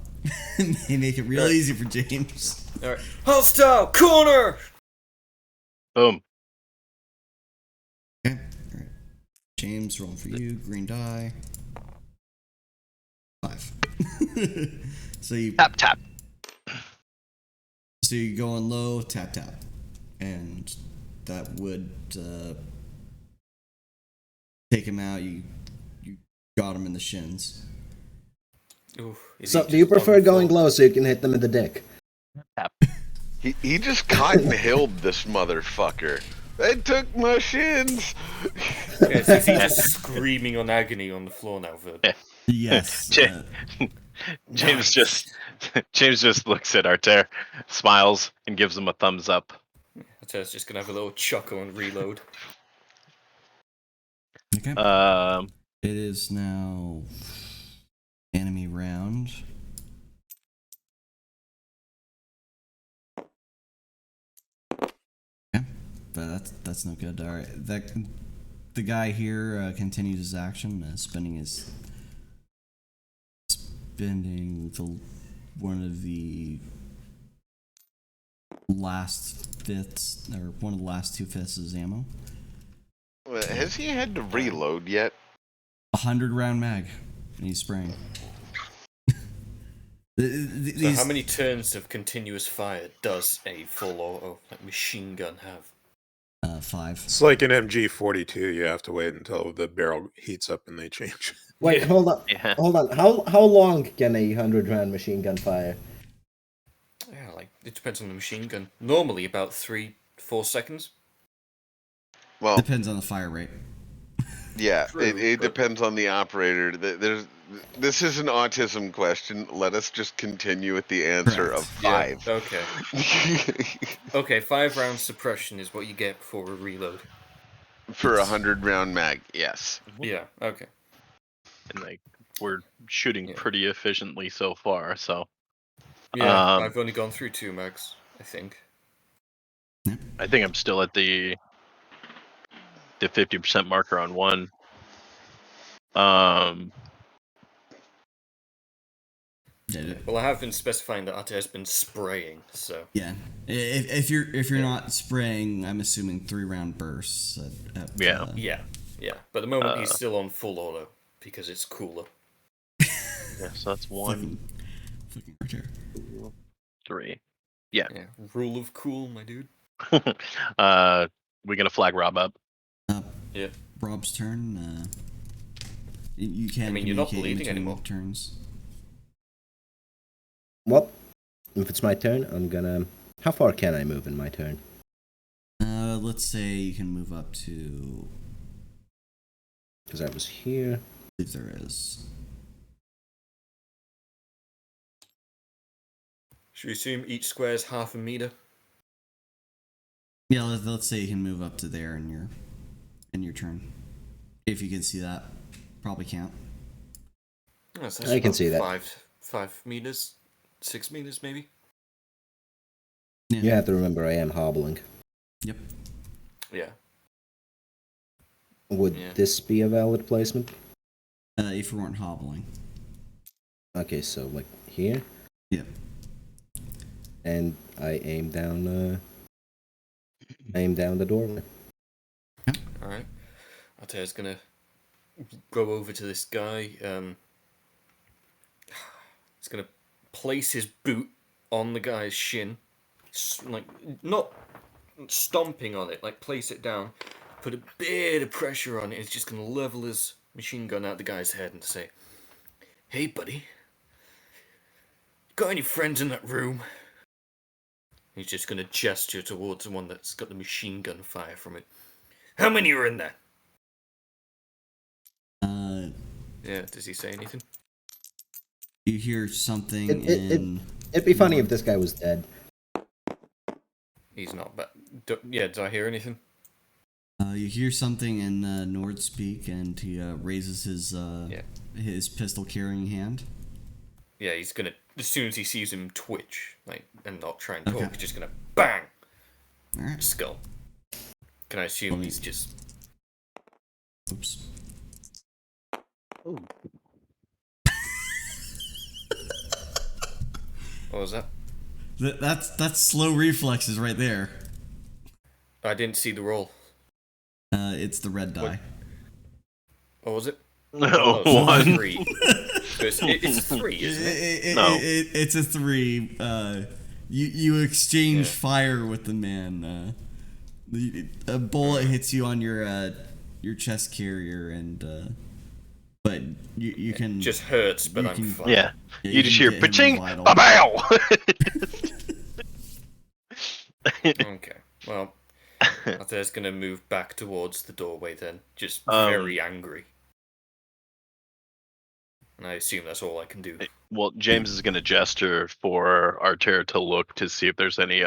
They make it real easy for James. All right, hostile corner. Boom. Okay. All right. James, rolling for you. Green die. 5. So you Tap. So you go on low, tap, and that would take him out. You got him in the shins. Ooh, So, do you prefer going low so you can hit them in the dick? Tap. He just cotton hilled this motherfucker. They took my shins. Yeah, so he's just screaming on agony on the floor now, Verd. Yes. James just looks at Arter, smiles, and gives him a thumbs up. Arter's just gonna have a little chuckle and reload. Okay. It is now enemy round. Yeah, but that's no good. All right, the guy here continues his action, spending one of the last fifths, or one of the last 2 fifths of his ammo. Has he had to reload yet? 100-round mag, and he's spraying. So how many turns of continuous fire does a full auto machine gun have? 5. It's like an MG42. You have to wait until the barrel heats up and they change. Wait, Yeah. hold on. Yeah. Hold on. How long can a 100-round machine gun fire? Yeah, like it depends on the machine gun. Normally about 3-4 seconds. Well, Depends on the fire rate. yeah, True, it but- depends on the operator. This is an autism question. Let us just continue with the answer Correct. of 5. Yeah, okay. Okay, 5 round suppression is what you get for a reload. For a 100-round mag, yes. Yeah, okay. And we're shooting Yeah. pretty efficiently so far, so Yeah, I've only gone through 2 mags, I think. I think I'm still at the 50% marker on 1. Yeah. Well, I have been specifying that Ate has been spraying, so Yeah. If you're not spraying, I'm assuming 3-round bursts. Yeah. yeah. But at the moment he's still on full auto because it's cooler. Yeah, so that's 1, Fucking Archer. 3. Yeah. Yeah, rule of cool, my dude. We gonna flag Rob up. Yeah. Rob's turn. You can't. I mean, you're not communicate in bleeding between anymore. Turns. Well, if it's my turn, I'm gonna... How far can I move in my turn? Let's say you can move up to. Because I was here. If there is. Should we assume each square is half a meter? Yeah, let's say you can move up to there in your turn. If you can see that, probably can't. Oh, so I can see that. 5 meters, 6 meters maybe. You have to remember I am hobbling. Yep. Yeah. Would Yeah. this be a valid placement? If you weren't hobbling. Okay, so like here, Yep. and I aim down the doorway. All right. Altair's gonna go over to this guy. He's gonna place his boot on the guy's shin, like not stomping on it, like place it down, put a bit of pressure on it. He's just gonna level his machine gun at the guy's head and say, "Hey, buddy, got any friends in that room?" He's just gonna gesture towards the one that's got the machine gun fire from it. "How many are in there?" Yeah, does he say anything? You hear something It'd be funny if this guy was dead. He's not, but yeah, do I hear anything? You hear something in Nord speak, and he raises his pistol carrying hand. Yeah, he's gonna, as soon as he sees him twitch, like, and not try and talk, Okay. he's just gonna bang! All right. Skull. Can I assume he's just... Oops. Oh, What was that? That's slow reflexes right there. I didn't see the roll. It's the red die. What was it? No, Oh, one. 3. So it's a 3, isn't it? No. It's a 3. You exchange Yeah. fire with the man. A bullet hits you on your chest carrier, and but you can Just hurts, but you I'm can- fine. Yeah. Yeah, You just can hear get him paching, vital. ba-bow! Okay. Well, Arthur's gonna move back towards the doorway then, just very angry. And I assume that's all I can do. Well, James is going to gesture for Arter to look to see if there's any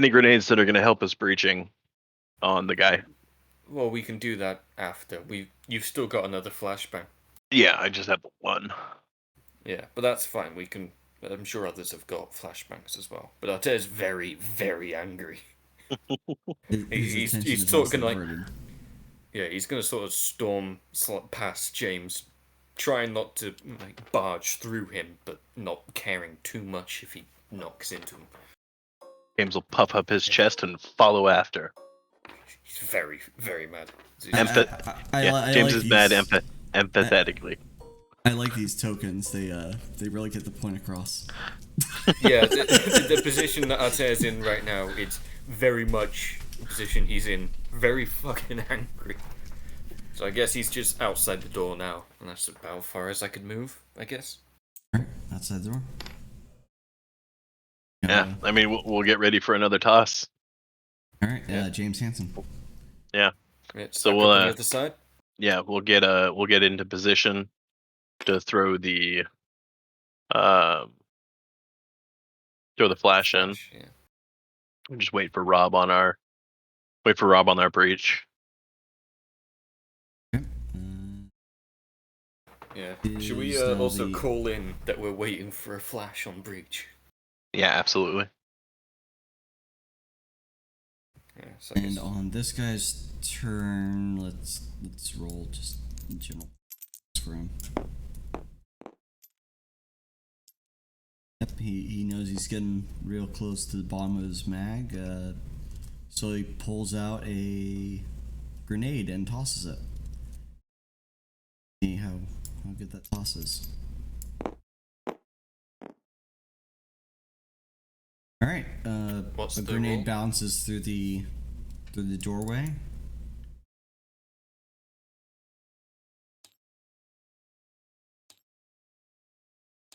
grenades that are going to help us breaching on the guy. Well, we can do that after. You've still got another flashbang. Yeah, I just have one. Yeah, but that's fine. We can. I'm sure others have got flashbangs as well. But Arthur's very, very angry. He's attention is talking also like- diverted. Yeah, he's gonna sort of storm past James, trying not to like barge through him, but not caring too much if he knocks into him. James will puff up his chest and follow after. He's very, very mad. James like is mad these- empathetically. I like these tokens. They really get the point across. Yeah, the position that Arte's in right now, it's very much the position he's in. Very fucking angry. So I guess he's just outside the door now, and that's about as far as I could move, I guess. Alright, outside the door. Yeah, I mean, we'll get ready for another toss. Alright, Yeah. James Hansen. Yeah, So so we'll, on the other side. Yeah, we'll get into position to throw the flash in. Yeah. We'll just wait for Rob on our breach. Okay. Yeah. Should we Is, also the- call in that we're waiting for a flash on breach? Yeah, absolutely. Yeah, so I And guess- on this guy's turn, let's roll just in general for him. Yep, he knows he's getting real close to the bottom of his mag, so he pulls out a grenade and tosses it. See how good that tosses. All right, What's a the grenade roll? bounces through the doorway.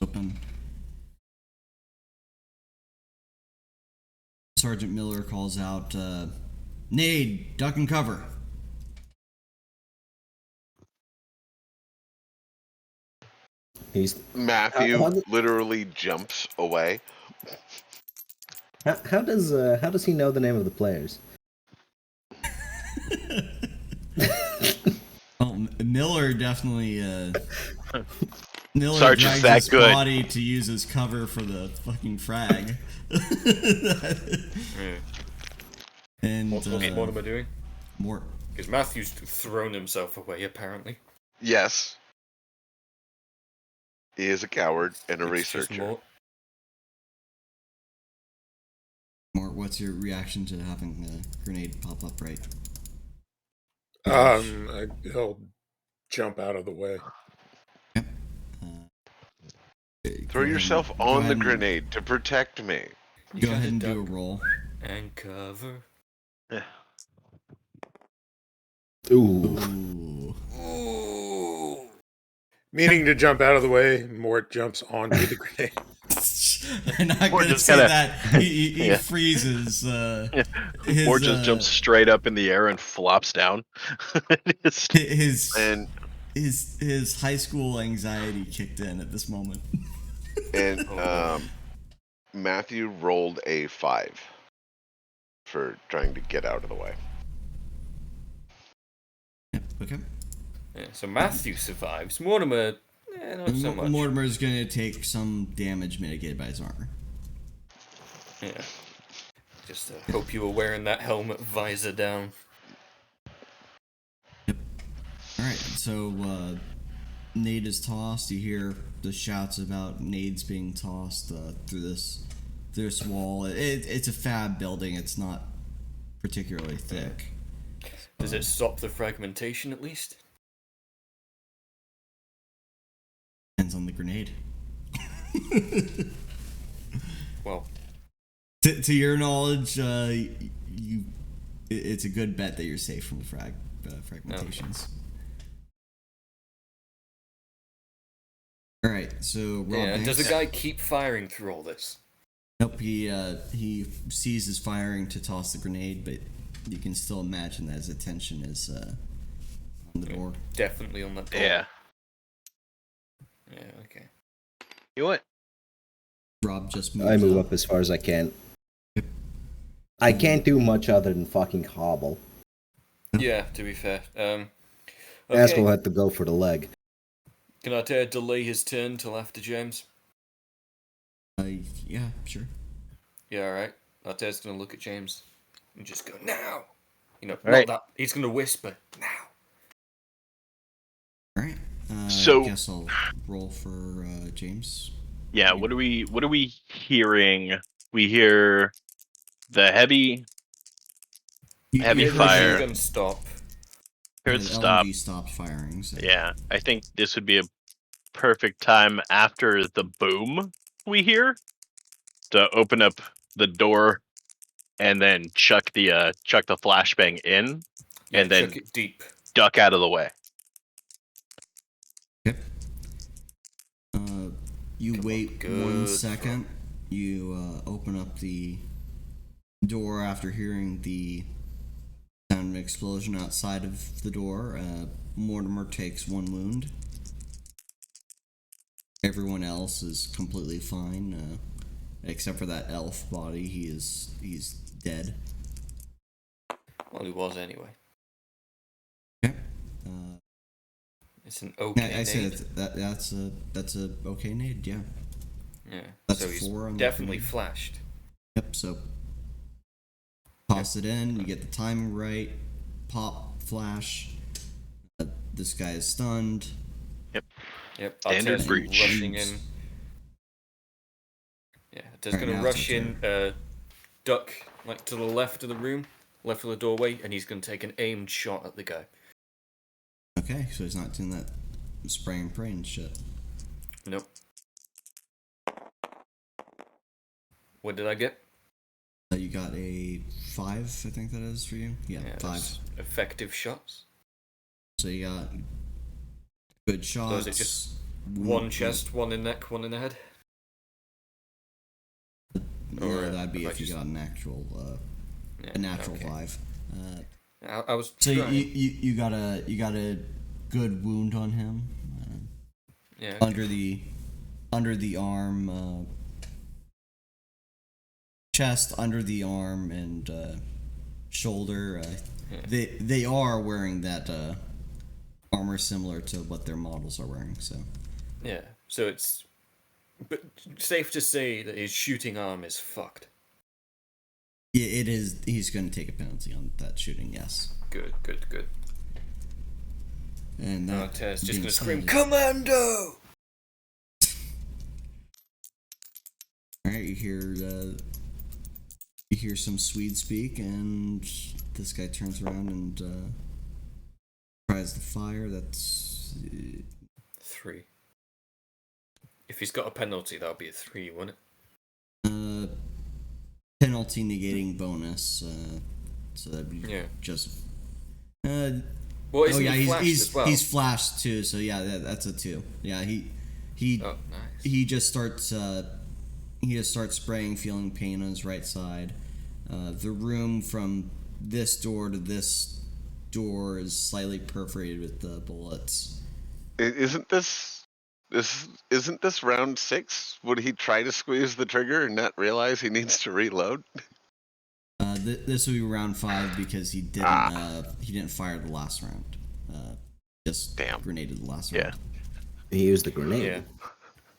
Open. Sergeant Miller calls out, "Nade, duck and cover." He's Matthew How did- literally jumps away. how does he know the name of the players? Oh, Miller definitely. Miller Sergeant's drags that his good. body to use as cover for the fucking frag. Yeah. And What am I doing? Mort. Because Matthew's thrown himself away, apparently. Yes. He is a coward and a It's just researcher. more- Mort, what's your reaction to having a grenade pop up right? He'll jump out of the way. Yep. Throw yourself on the grenade to protect me. Go ahead and do a duck roll. and cover. Ooh. Ooh. Meaning to jump out of the way, Mort jumps onto the grenade. I'm not Or gonna just say kinda- that. He Yeah. freezes. His, Or just jumps straight up in the air and flops down. Just- His And his high school anxiety kicked in at this moment. and Oh, Matthew rolled a 5 for trying to get out of the way. Okay. Yeah, so Matthew survives. Mortimer, not so much. Mortimer's gonna take some damage mitigated by his armor. Yeah. Just hope you were wearing that helmet visor down. So, nade is tossed. You hear the shouts about nades being tossed through this wall. It's a fab building. It's not particularly thick. Does it stop the fragmentation at least? Depends on the grenade. Well, to your knowledge, it's a good bet that you're safe from the fragmentations. All right, so Rob Banks. Does the guy keep firing through all this? Nope, he ceases firing to toss the grenade, but you can still imagine that his attention is on the door. Definitely on that door. Yeah. Yeah, okay. You what? Rob just moved I move up as far as I can. I can't do much other than fucking hobble. Yeah, to be fair. Okay. Asshole had to go for the leg. Can I delay his turn till after James? Yeah, sure. Yeah, alright. Arte's gonna look at James and just go, now! You know, All right. not that. He's gonna whisper, now! All right. So- I guess I'll roll for James. Yeah, what are we hearing? We hear the heavy Heavy You The fire. machine gun stop. heard the stop. LMG stopped firing. So. Yeah, I think this would be a perfect time after the boom we hear to open up the door and then chuck the flashbang in Yeah, and then chuck it deep. duck out of the way. Okay. You wait good 1 second. You open up the door after hearing the sound of an explosion outside of the door. Mortimer takes 1 wound. Everyone else is completely fine, except for that elf body. He's dead. Well, he was anyway. Okay. It's an okay I said nade. that's a okay nade. Yeah. Yeah. That's So a he's 4 on the definitely grenade. flashed. Yep. So toss it in. You get the timing right. Pop, flash. This guy is stunned. Yep. Standard Arte's breach. rushing in. Yeah, Arte's Right, gonna now rush it's in, duck like to the left of the room, left of the doorway, and he's gonna take an aimed shot at the guy. Okay, so he's not doing that spray and pray and shit. Nope. What did I get? You got a 5, I think that is for you. Yeah, 5. that's effective shots. So you got good shots. So is it just one chest, one in neck, one in the head? Yeah, or that'd be if I if you just- got a natural Yeah, a natural okay. 5. I was So trying. you got a good wound on him Yeah. under the arm, chest, under the arm, and shoulder. Yeah. They are wearing that armor similar to what their models are wearing. So Yeah. So it's, but safe to say that his shooting arm is fucked. yeah, it is. He's going to take a penalty on that shooting. Yes, Good. and that Arte's just being gonna scream, said- "Commando!" All right, you hear some Swede speak, and this guy turns around and tries to fire. That's 3. If he's got a penalty, that'll be a 3, wouldn't it? penalty negating bonus. So that'd be Yeah. just. Well, Oh isn't yeah, he flashed he's as well? he's flashed too. So yeah, that's a 2. Yeah, he Oh, nice. he just starts spraying, feeling pain on his right side. The room from this door to this door is slightly perforated with the bullets. Isn't this round 6? Would he try to squeeze the trigger and not realize he needs to reload? This will be round 5 because he didn't fire the last round. Just Damn. grenaded the last Yeah. round. He used the grenade. Yeah.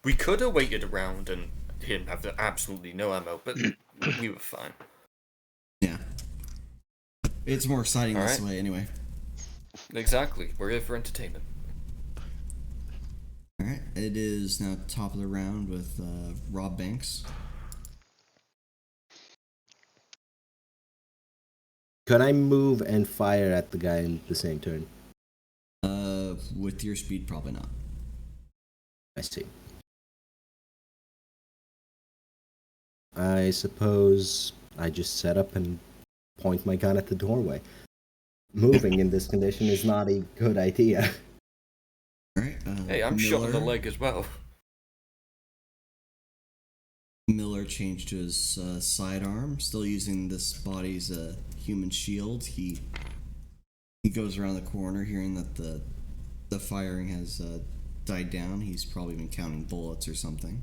We could have waited around and him have absolutely no ammo, but we were fine. Yeah. It's more exciting this Alright. way anyway. Exactly. We're here for entertainment. All right, it is now top of the round with Rob Banks. Could I move and fire at the guy in the same turn? With your speed, probably not. I see. I suppose I just set up and point my gun at the doorway. Moving in this condition is not a good idea. All right. Hey, I'm shot in the leg as well. Miller changed to his sidearm, still using this body's human shield. He goes around the corner, hearing that the firing has died down. He's probably been counting bullets or something.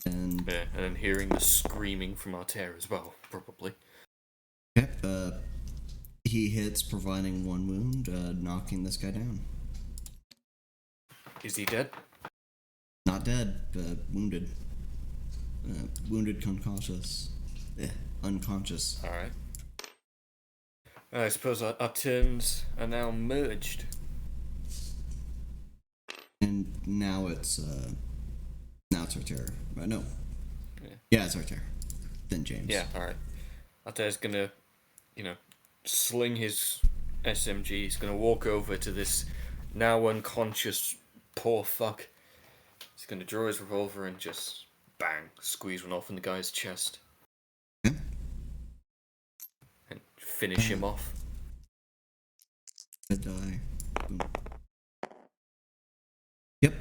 And Yeah, and then hearing the screaming from Altair as well, probably. yep, he hits, providing one wound, knocking this guy down. Is he dead? Not dead, wounded. Wounded, unconscious. Unconscious. Alright. I suppose our turns are now merged. And now it's Artair. No. Yeah, it's Artair. Then James. Yeah, alright. Altair's gonna, sling his SMG. He's gonna walk over to this now unconscious poor fuck. He's gonna draw his revolver and just bang, squeeze one off in the guy's chest. Yeah. And finish him off. Die. Boom. Yep.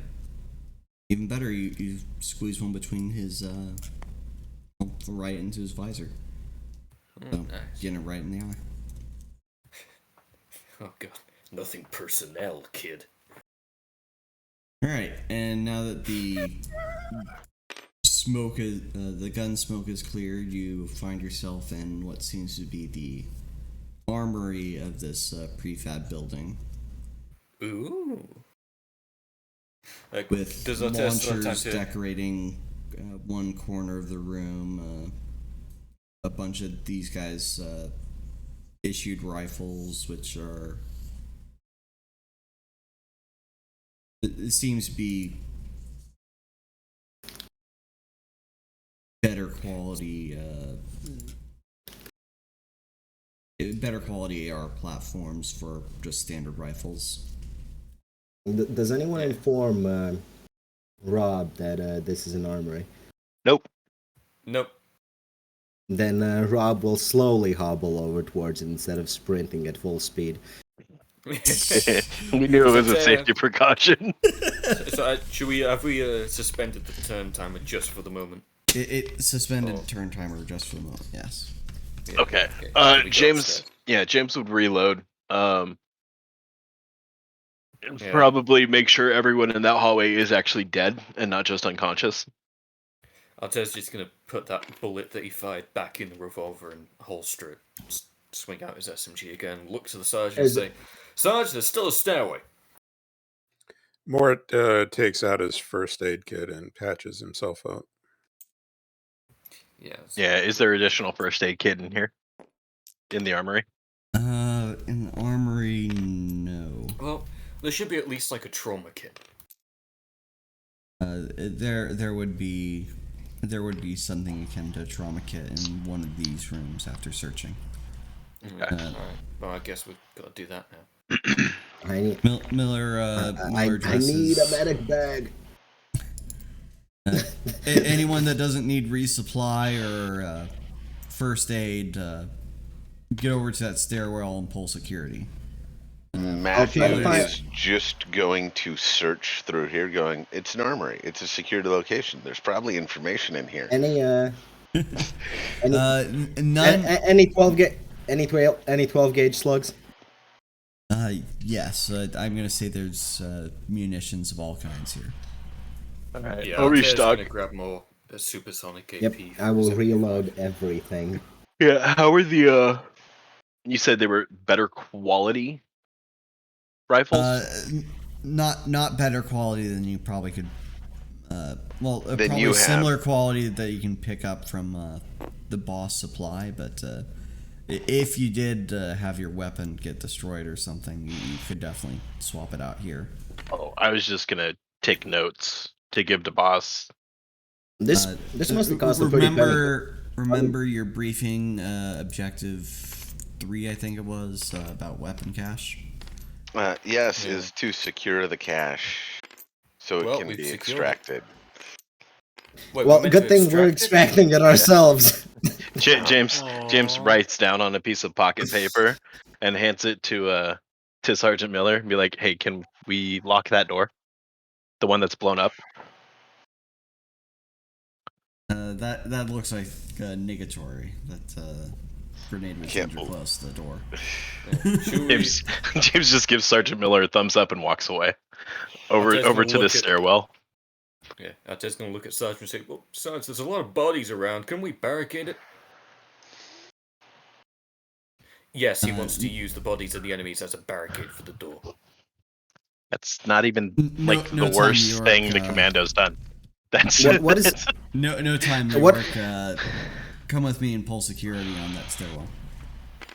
Even better, you squeeze one between his right into his visor. So, Nice. getting it right in the eye. Oh god, nothing personnel, kid. Alright, and now that the smoke is, the gun smoke is cleared, you find yourself in what seems to be the armory of this prefab building. Ooh. Like, With does Altair still have time launchers to... decorating one corner of the room. A bunch of these guys issued rifles, which are... It seems to be better quality AR platforms for just standard rifles. Does anyone inform Rob that this is an armory? Nope. Nope. Then Rob will slowly hobble over towards it instead of sprinting at full speed. We knew it was a safety precaution. Have we suspended the turn timer just for the moment? It suspended turn timer just for the moment, yes. Yeah, Okay. We got James. upstairs. Yeah, James would reload. And Yeah. probably make sure everyone in that hallway is actually dead and not just unconscious. Altair's just gonna put that bullet that he fired back in the revolver and holster it. Swing out his SMG again, look to the sergeant and say, "Sarge, there's still a stairway." Mort takes out his first aid kit and patches himself up. Yeah. Yeah, is there additional first aid kit in here? In the armory? In the armory, no. Well, there should be at least like a trauma kit. There would be something akin to a trauma kit in one of these rooms after searching. Alright. Well, I guess we've got to do that now. I need, Miller I need a medic bag. Anyone that doesn't need resupply or first aid, get over to that stairwell and pull security. Matthew Okay. is just going to search through here, going, it's an armory. It's a security location. There's probably information in here. Any None. any 12 gauge any 12 gauge slugs? Yes. I'm gonna say there's munitions of all kinds here. Alright, Yeah, I'll Altair's restock. gonna grab more supersonic AP. Yep, for I will his reload everything. Yeah, how are the, you said they were better quality rifles? Not better quality than you probably could. Than probably you have. similar quality that you can pick up from the boss supply, but if you did have your weapon get destroyed or something, you could definitely swap it out here. Oh, I was just gonna take notes to give to boss. This must have cost a pretty penny. Remember your briefing objective 3, I think it was, about weapon cache? Yes, Yeah. is to secure the cache so Well, it can we've be secured it. extracted. Wait, Well, we're meant good to thing we're extract extracting it ourselves. James Aw. writes down on a piece of pocket paper and hands it to Sergeant Miller and be like, "Hey, can we lock that door? The one that's blown up?" That looks like negatory. That grenade was Can't aimed believe- close to the door. Should we- James just gives Sergeant Miller a thumbs up and walks away over just to gonna the look at- stairwell. Yeah, I'm just gonna look at Sarge and say, "Well, Sarge, there's a lot of bodies around. Can we barricade it?" Yes, he wants to use the bodies of the enemies as a barricade for the door. That's not even No- like no the time, worst York, thing the commando's done. That's What is? No time, New What- York. Come with me and pull security on that stairwell.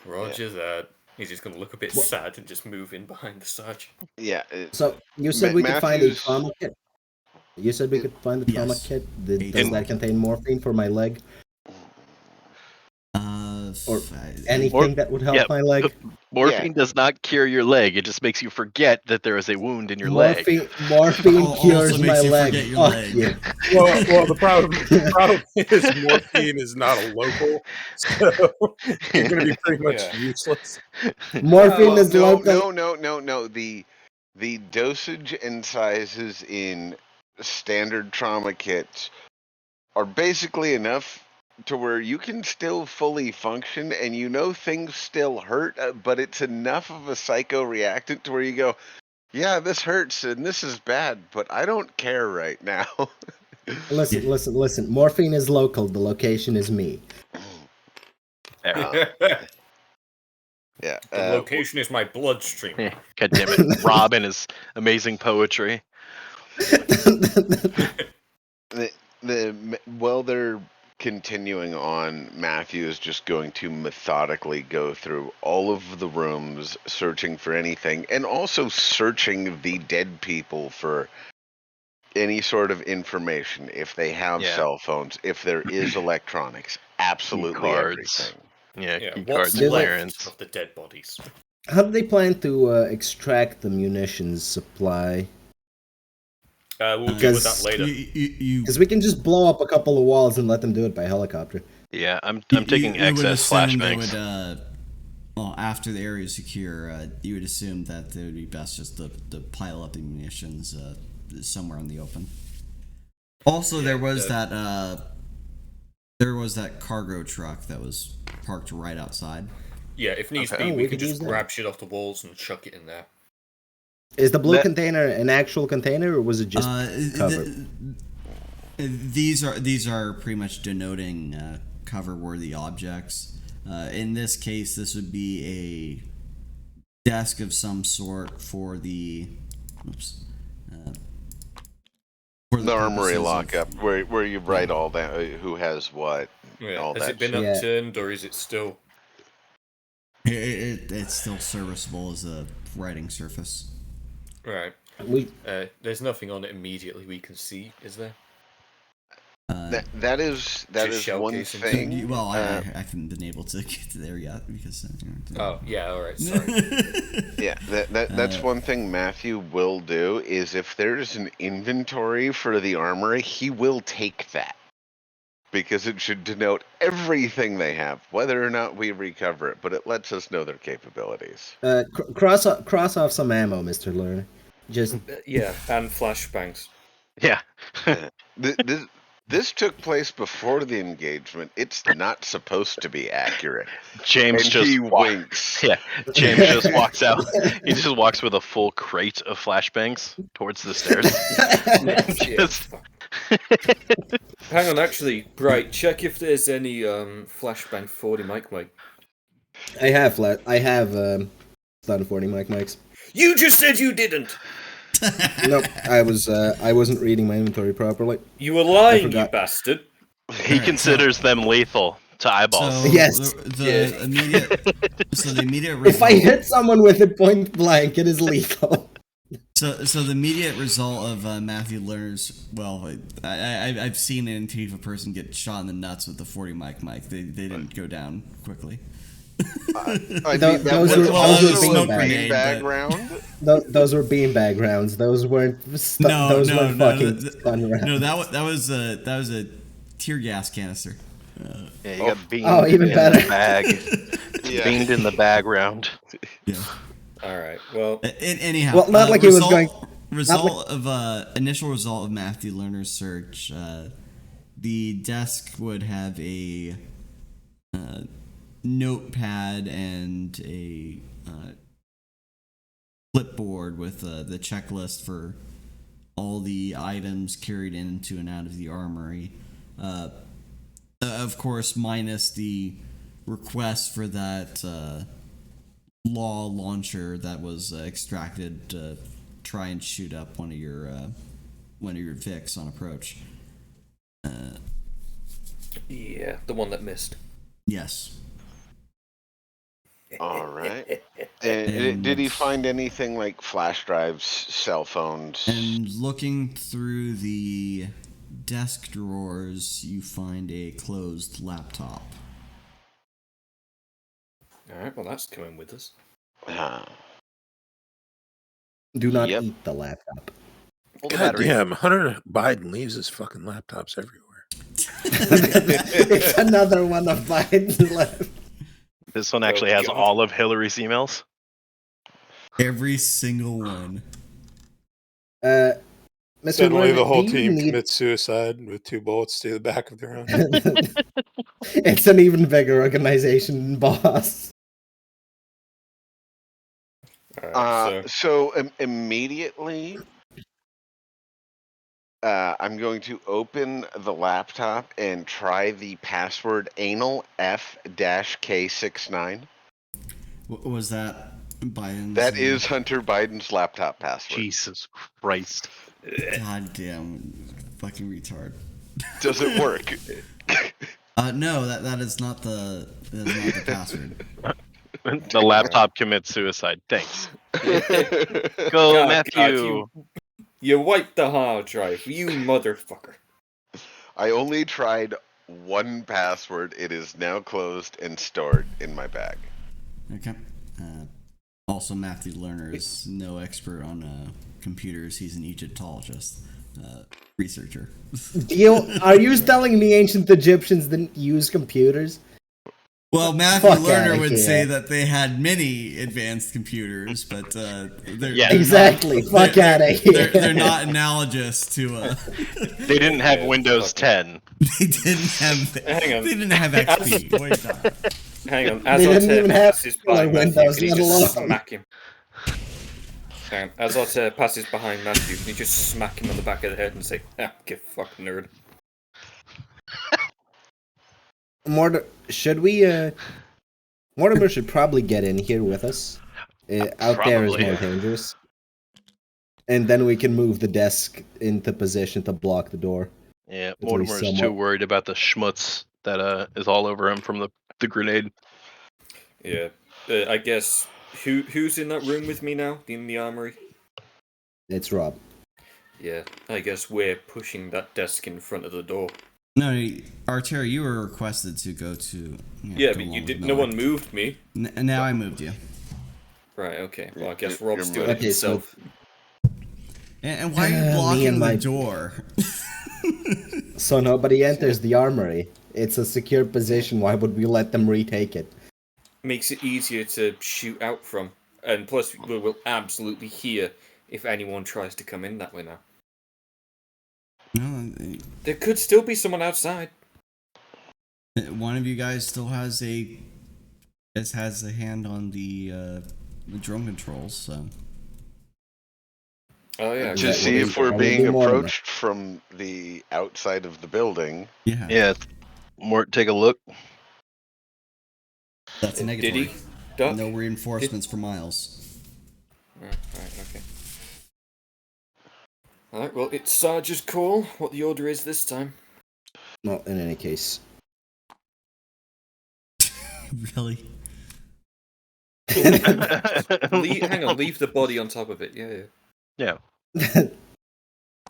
Roger that. He's just gonna look a bit sad and just move in behind the Sarge. Yeah. So you said we could find a Matthews- trauma kit. You said we could find the trauma Yes. kit. Does In- that contain morphine for my leg? Or I- anything that would help yeah, my leg? Morphine does not cure your leg. It just makes you forget that there is a wound in your leg. Morphine Also cures makes my you leg. forget your Fuck leg. you. Well, the problem is morphine is not a local, so you're going to be pretty much Yeah. useless. Morphine is no, local. no. The dosage and sizes in standard trauma kits are basically enough to where you can still fully function and you know things still hurt, but it's enough of a psychoreactant to where you go, yeah, this hurts and this is bad, but I don't care right now. Listen. Morphine is local. The location is me. Yeah. Yeah. The location is my bloodstream. God damn it. Rob and his amazing poetry. While they're continuing on, Matthew is just going to methodically go through all of the rooms, searching for anything, and also searching the dead people for any sort of information. If they have Yeah. cell phones, if there is electronics, absolutely cards. everything. Yeah, Yeah, key what's cards Did and they- clearance. of the dead bodies? How do they plan to extract the munitions supply? We'll deal with Because that later. Because we can just blow up a couple of walls and let them do it by helicopter. Yeah, I'm taking you would excess assume they flashbangs. would, well, after the area is secure, you would assume that it would be best just to pile up the munitions somewhere in the open. Also, there was that cargo truck that was parked right outside. Yeah, if needs Okay. be, Oh, we we can could use just that. grab shit off the walls and chuck it in there. Is the blue That- container an actual container, or was it just covered? These are pretty much denoting cover-worthy objects. In this case, this would be a desk of some sort for the. Oops. For The armory purposes of- lockup, where you write all that, who has what, Yeah. all Has that it been shit. Yeah. upturned, or is it still? It's still serviceable as a writing surface. Right. We There's nothing on it immediately we can see, is there? That is Just shell one casings. thing. Well, I haven't been able to get to there yet because. Oh, yeah, alright, sorry. Yeah, that's one thing Matthew will do is if there's an inventory for the armory, he will take that. Because it should denote everything they have, whether or not we recover it, but it lets us know their capabilities. cross off some ammo, Mr. Lerner. Just Yeah, and flashbangs. Yeah. This took place before the engagement. It's not supposed to be accurate. James And just he wa- winks. Yeah, James just walks out. He just walks with a full crate of flashbangs towards the stairs. Just- Hang on, actually, Bright, check if there's any flashbang 40 mic. I have stun 40 mics. You just said you didn't! Nope, I wasn't reading my inventory properly. You were lying, you forgot. bastard. he considers them lethal to eyeballs. So Yes. the immediate. So the immediate. If I result- hit someone with it point blank, it is lethal. So the immediate result of Matthew Lerner's, well, I've seen an Antifa person get shot in the nuts with the 40 mic. They didn't go down quickly. I mean, Those that was were- also those were a smoke grenade, beanbag but- round. Those were beanbag rounds. Those weren't. Those weren't fucking stun rounds. No, that was a tear gas canister. Yeah, you got beamed Oh, even in better. the bag. Yeah. Beamed in the bag round. Yeah. All right. Well, Anyhow, Well, not like he was going- Initial result of Matthew Lerner's search. The desk would have a notepad and a clipboard with the checklist for all the items carried into and out of the armory. Of course, minus the request for that law launcher that was extracted to try and shoot up one of your Vics on approach. yeah, the one that missed. Yes. All right. And did he find anything like flash drives, cell phones? And looking through the desk drawers, you find a closed laptop. All right. Well, that's coming with us. Do not Yep. eat the laptop. God damn, Hunter Biden leaves his fucking laptops everywhere. It's another one of Biden's left. This one actually has God. all of Hillary's emails. Every single one. Mr. Suddenly, Lerner, the whole do you team need- commits suicide with 2 bullets to the back of their own. It's an even bigger organization, boss. All right. So, Immediately, I'm going to open the laptop and try the password anal F-K69. Was that Biden's? That is Hunter Biden's laptop password. Jesus Christ. Goddamn fucking retard. Does it work? No, that is not the password. The laptop commits suicide. Thanks. Go, God, Matthew. you wiped the hard drive, you motherfucker. I only tried one password. It is now closed and stored in my bag. Okay. Also, Matthew Lerner is no expert on computers. He's an Egyptologist, researcher. Are you telling me ancient Egyptians didn't use computers? Well, Matthew Fuck Lerner outta would here. say that they had many advanced computers, but Yeah. Exactly. Fuck out of here. They're not analogous to. They didn't have Windows 10. They didn't have. Hang on. They didn't have XP. What are you talking about? Hang on. They As didn't Altair even have passes by Windows, Matthew, can you let just alone- smack him? Hang on. As Altair passes behind Matthew, can you just smack him on the back of the head and say, "Ah, get fucked, nerd." Mortimer should probably get in here with us. Out there is Probably. more dangerous. And then we can move the desk into position to block the door. Yeah, It's Mortimer's somewhat- too worried about the schmutz that is all over him from the grenade. Yeah. I guess who's in that room with me now? In the armory? It's Rob. Yeah. I guess we're pushing that desk in front of the door. No, Artera, you were requested to go to. Yeah, go but along you with did. No Miller. one moved me. And now I moved you. Right. Okay. Well, I guess You're Rob's doing moved. it Okay, so- himself. And why are you Me blocking and my- the door? So nobody enters the armory. It's a secure position. Why would we let them retake it? Makes it easier to shoot out from, and plus we'll absolutely hear if anyone tries to come in that way now. No, There could still be someone outside. one of you guys still has a hand on the drone controls. So Oh yeah. To that see would if be- we're that would be being Mortimer. approached from the outside of the building. yeah, Yeah, Mort, take a look. that's a negative. Did he? Duck? No reinforcements for miles. Right, okay. Alright, well, it's Sarge's call. What the order is this time. Well, in any case. Really? Hang on, leave the body on top of it. Yeah. Yeah.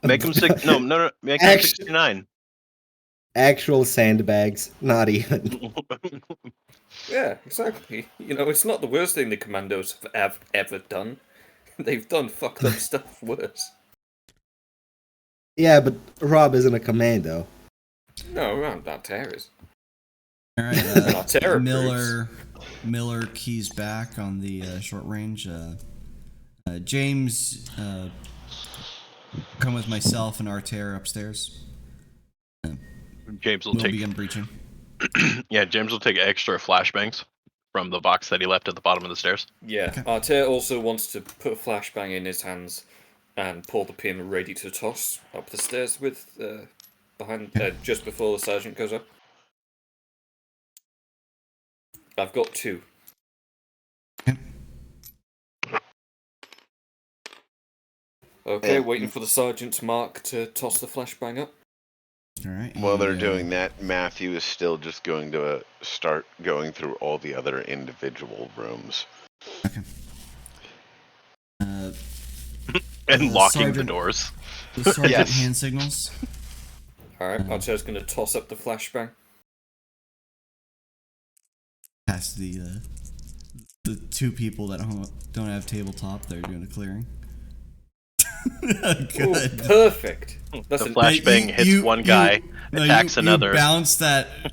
Make him six. No. Make him Actu- 69. Actual sandbags, not even. Yeah, exactly. You know, it's not the worst thing the Commandos have ever done. They've done fucked up stuff worse. Yeah, but Rob isn't a commando. No, I'm not terrorist. All right, Not terror Miller keys back on the short range. James, come with myself and Arter upstairs. James will We'll take. begin breaching. Yeah, James will take extra flashbangs from the box that he left at the bottom of the stairs. Yeah, Okay. Arter also wants to put a flashbang in his hands and pull the pin ready to toss up the stairs with just before the sergeant goes up. I've got 2. Okay, waiting for the sergeant's mark to toss the flashbang up. All right. While they're doing that, Matthew is still just going to start going through all the other individual rooms. Okay. And locking the Sergeant- doors. The sergeant Yes. hand signals. Alright, Arter's going to toss up the flashbang. Past the 2 people that don't have tabletop. They're doing a clearing. Ooh, Good. perfect. That's The an flashbang hits one guy, attacks another.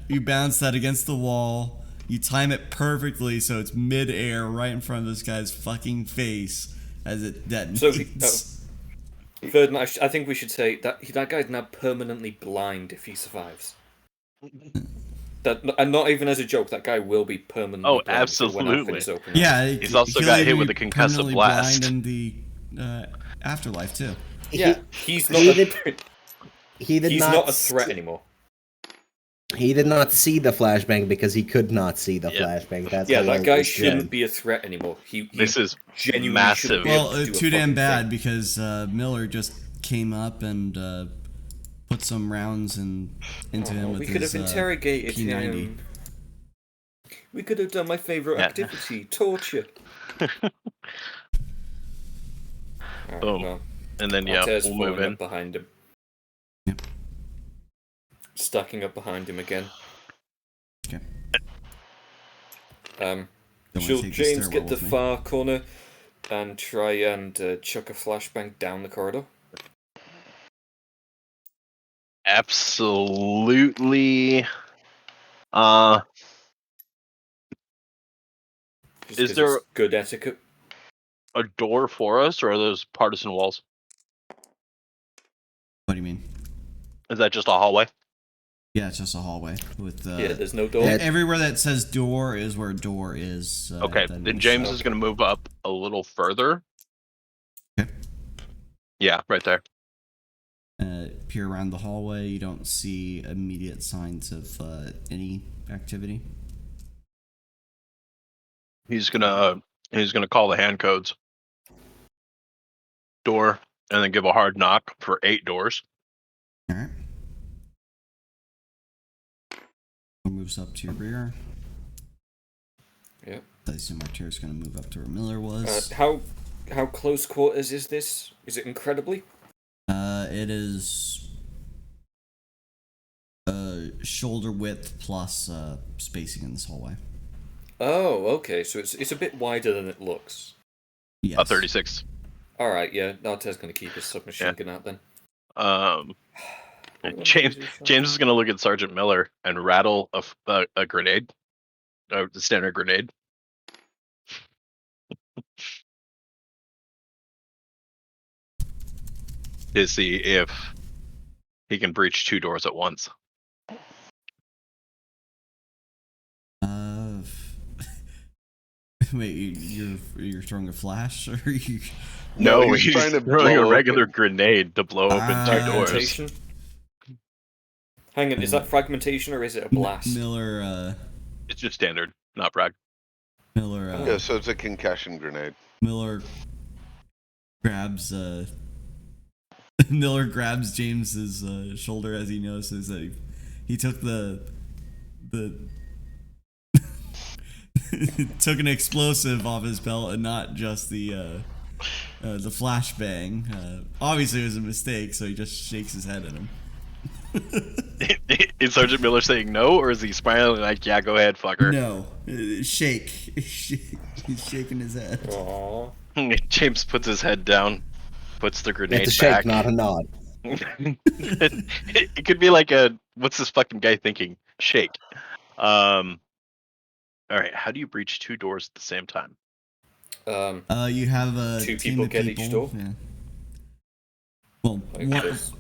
You bounce that against the wall. You time it perfectly so it's mid-air right in front of this guy's fucking face as it detonates. Verdon, I think we should say that guy's now permanently blind if he survives. And not even as a joke, that guy will be permanently blind. Absolutely. Yeah, He's also he'll got hit either with be a concussive permanently blast. blind in the afterlife too. Yeah, he's not. He did He's not. not a threat anymore. He did not see the flashbang because he could not see the Yeah. flashbang. That's Yeah, how that it guy was shouldn't done. be a threat anymore. He This is genuinely massive. shouldn't be able Well, to do a too damn fucking bad thing. because Miller just came up and put some rounds into him with We could his have interrogated P90. him. We could have done my favorite Yeah. activity, torture. Alright, Boom. well, And then, yeah, Arter's we'll move falling in. up behind him. Yep. Stacking up behind him again. Okay. Don't wanna Shall take the James stairwell get the with me. far corner and try and chuck a flashbang down the corridor? Absolutely. Just Is 'cause there- it's good etiquette? A door for us, or are those partisan walls? What do you mean? Is that just a hallway? Yeah, it's just a hallway with Yeah, there's no door. everywhere that says door is where door is. Okay, that then is- James is going to move up a little further. Okay. Yeah, right there. Peer around the hallway. You don't see immediate signs of any activity. He's gonna call the hand codes. Door, and then give a hard knock for 8 doors. All right. Moves up to your rear. Yep. I assume Arter's going to move up to where Miller was. How close quarters is this? Is it incredibly? It is shoulder width plus spacing in this hallway. Oh, okay. So it's a bit wider than it looks. Yes. 36. All right, yeah. Arter's going to keep his submachine gun out then. James is gonna look at Sergeant Miller and rattle a grenade, the standard grenade. To see if he can breach 2 doors at once. Wait, you're throwing a flash, or you? No, No, he's he's trying to throwing blow a regular open- grenade to blow open 2 doors. Fragmentation? Hang on, is that fragmentation or is it a blast? Miller, It's just standard, not brag. Miller, Yeah, so it's a concussion grenade. Miller grabs Miller grabs James's shoulder as he notices that he took the took an explosive off his belt and not just the the flashbang. Obviously, it was a mistake, so he just shakes his head at him. Is Sergeant Miller saying no, or is he smiling like, yeah, go ahead, fucker? No, shake. He's shaking his head. Aww. James puts his head down, puts the grenade It's a shake, back. not a nod. It could be like a, what's this fucking guy thinking? Shake. All right, how do you breach 2 doors at the same time? You have a 2 team people of get people. each door? Yeah. Well, Like one, this.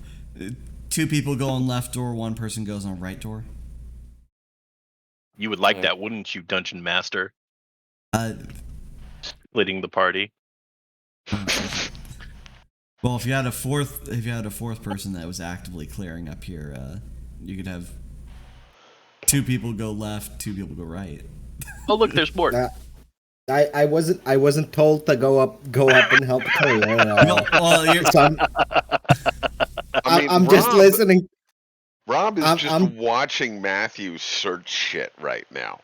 2 people go on left door, 1 person goes on right door. You would like Yeah. that, wouldn't you, Dungeon Master? Uh, Leading the party. well, if you had a fourth person that was actively clearing up here, you could have 2 people go left, 2 people go right. Oh, look, there's more. I wasn't told to go up and help clear. Well, you're, So I'm just listening. Rob is I'm- just I'm- watching Matthew search shit right now.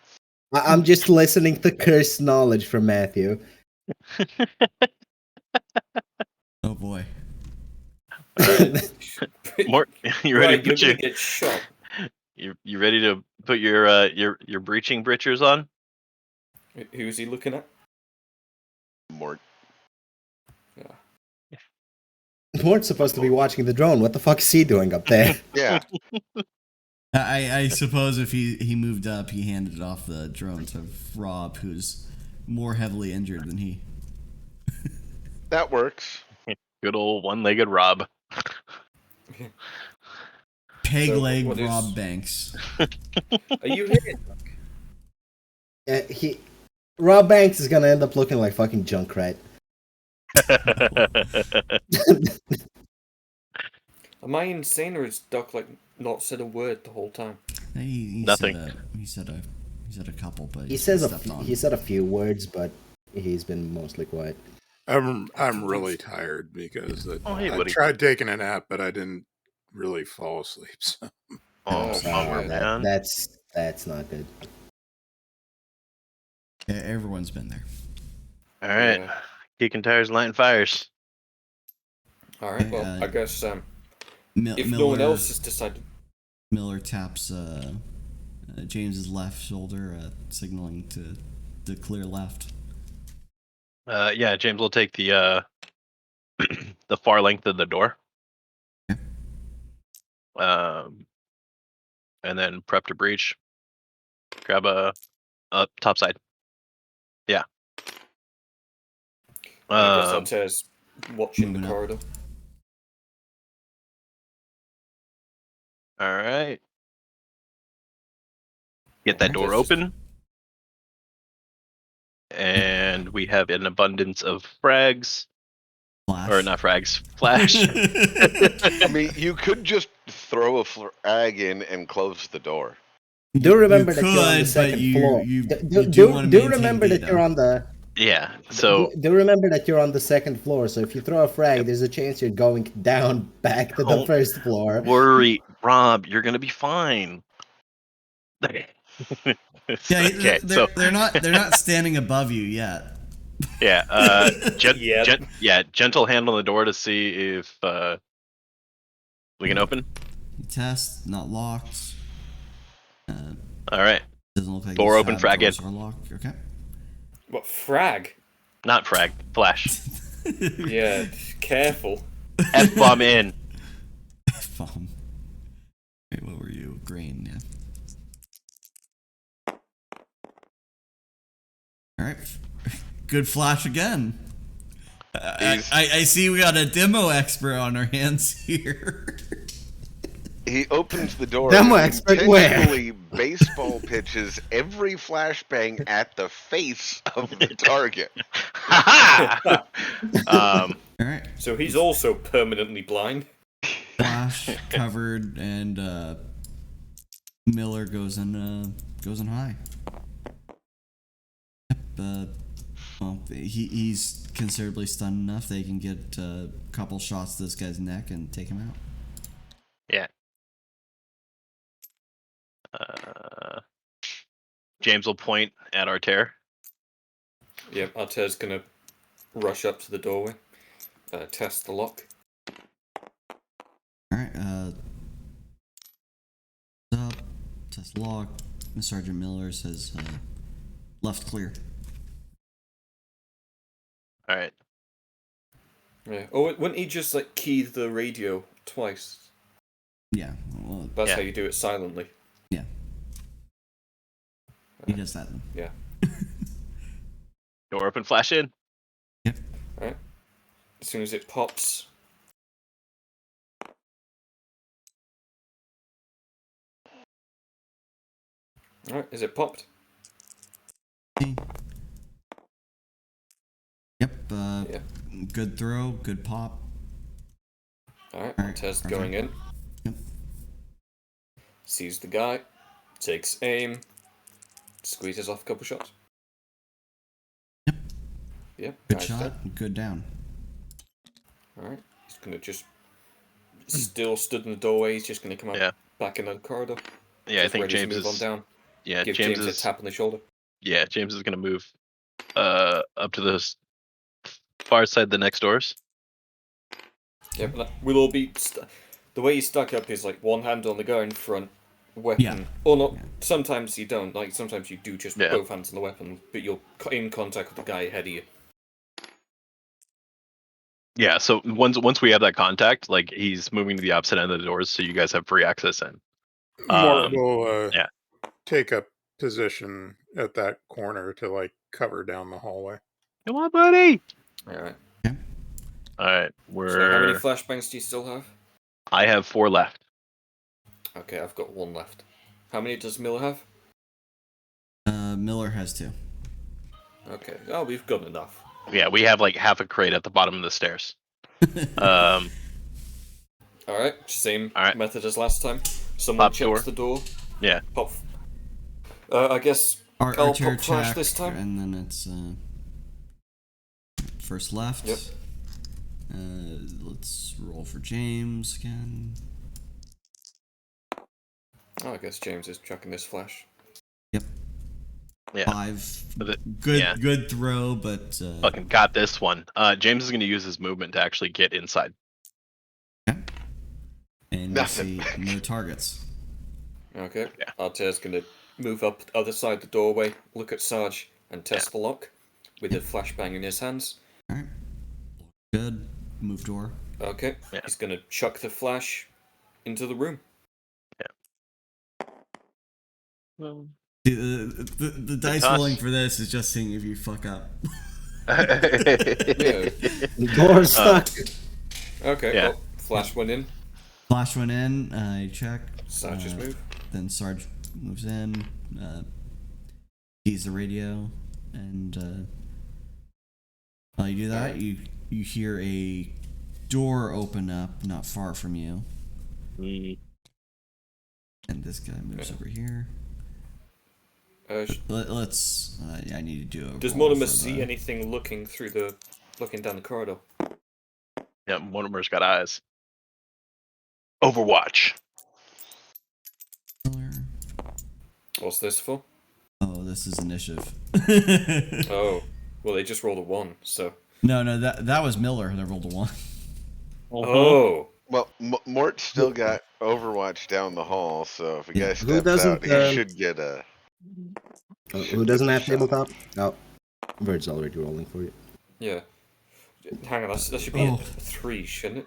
I'm just listening to cursed knowledge from Matthew. oh boy. More, you ready Right, to you're put gonna your, get shot. you ready to put your breaching breachers on? Who is he looking at? Mort. Mort's supposed to be watching the drone. What the fuck is he doing up there? Yeah. I suppose if he moved up, he handed off the drone to Rob, who's more heavily injured than he. That works. Good old one-legged Rob. Peg So, leg what is- Rob Banks. Are you here? Rob Banks is gonna end up looking like fucking Junkrat. Am I insane, or has Doc like not said a word the whole time? He Nothing. He said a couple, but He said stepped on. he said a few words, but he's been mostly quiet. I'm really tired because Oh, hey, I buddy. tried taking a nap, but I didn't really fall asleep. So. Oh, bummer, man. That's not good. Yeah, everyone's been there. All right, Yeah. kicking tires, lighting fires. All right. Well, I guess if Miller, no one else has decided, Miller taps James's left shoulder, signaling to clear left. Yeah, James will take the the far length of the door. Okay. And then prep to breach. Grab a top side. Yeah. I guess Altaire's watching the moving up. corridor. All right. Get that Alright, door let's just- open. And we have an abundance of frags. Flash. Or not frags, flash. I mean, you could just throw a frag in and close the door. Do remember You that you're on the could, second but you- floor. you do do wanna maintain remember that data. you're on the. Yeah. So Do remember that you're on the second floor. So if you throw a frag, there's a chance you're going down back to the Don't first floor. worry, Rob, you're gonna be fine. Yeah, Okay, they're not standing above you yet. yeah, Yep. gentle hand on the door to see if we can open. Test, not locked. All right, Doesn't look like Door these open, tab frag doors in. are locked. Okay. What frag? not frag, flash. Yeah, careful. F bomb in. Bomb. Wait, what were you? Green, yeah. All right. Good flash again. I see we got a demo expert on our hands here. He opens the door Demo and expert where? intentionally baseball pitches every flashbang at the face of the target. Ha All right. So he's also permanently blind. Flash covered, and Miller goes in high. Yep, well, he's considerably stunned enough they can get a couple shots to this guy's neck and take him out. Yeah. James will point at Artair. Yep, Altaire's gonna rush up to the doorway, test the lock. All right. Up. Test lock. Sergeant Miller says left clear. All right. Yeah. Oh, wouldn't he just like key the radio twice? Yeah. Well, That's Yeah. how you do it silently. yeah. He does that then. Yeah. Door open, flash in. Alright. As soon as it pops. Alright, is it popped? Yep. Yeah. Good throw. Good pop. Alright, Alright, test okay. going in. Yep. Sees the guy. Takes aim. Squeezes off a couple shots. Yep. Yep. Good guy's shot. dead. Good down. Alright. He's gonna just still stood in the doorway, he's just gonna come up Yeah. back in the corridor. Yeah, I Just think ready to James move on is. down. Yeah, Give James James is. a tap on the shoulder. Yeah, James is gonna move up to the far side of the next doors. Yeah, but we'll all be. The way he's stuck up is like one hand on the guy in front, weapon. Yeah. Or not. Yeah. Sometimes you don't. Like sometimes you do just Yeah. both hands on the weapon, but you're in contact with the guy ahead of you. Yeah, so once we have that contact, like he's moving to the opposite end of the doors, so you guys have free access in. Mort will yeah. take up position at that corner to like cover down the hallway. Come on, buddy. All right. All right, So how many flashbangs do you still have? I have 4 left. Okay, I've got 1 left. How many does Miller have? Miller has 2. Okay. Oh, we've got enough. Yeah, we have like half a crate at the bottom of the stairs. All right. Same All right. method as last time. Someone Pop checks door. the door. Yeah. Pop. I guess I'll Archer pop flash check, this time. and then it's first left. Yep. Let's roll for James again. Oh, I guess James is chucking this flash. Yep. Yeah. 5. The- Good. yeah. Good throw, but Fucking got this one. James is going to use his movement to actually get inside. and we Nothing. see no targets. Okay. Yeah. Arte's gonna move up the other side of the doorway, look at Sarge, and test the lock with the flashbang in his hands. All right. Good. Move door. Okay. Yeah. He's gonna chuck the flash into the room. The dice toss. rolling for this is just seeing if you fuck up. Yeah. The door's stuck. Okay. Yeah. Well, flash went in. Flash went in. I check. Sarge's move. Then Sarge moves in. Keys the radio, and while you do that, you hear a door open up not far from you, Mm. and this guy moves over here. Let's. I need to do a. Does roll Mortimer for see the- anything looking down the corridor? Yeah, Mortimer's got eyes. Overwatch. What's this for? Oh, this is initiative. Oh, well, they just rolled a 1, so. No, that was Miller that rolled a 1. Oh. Well, Mort still got Overwatch down the hall, so if a guy Who steps doesn't, out, he should get a. Who doesn't have tabletop? Oh, Bird's already rolling for you. Yeah. Hang on, that should be a Oh. 3, shouldn't it?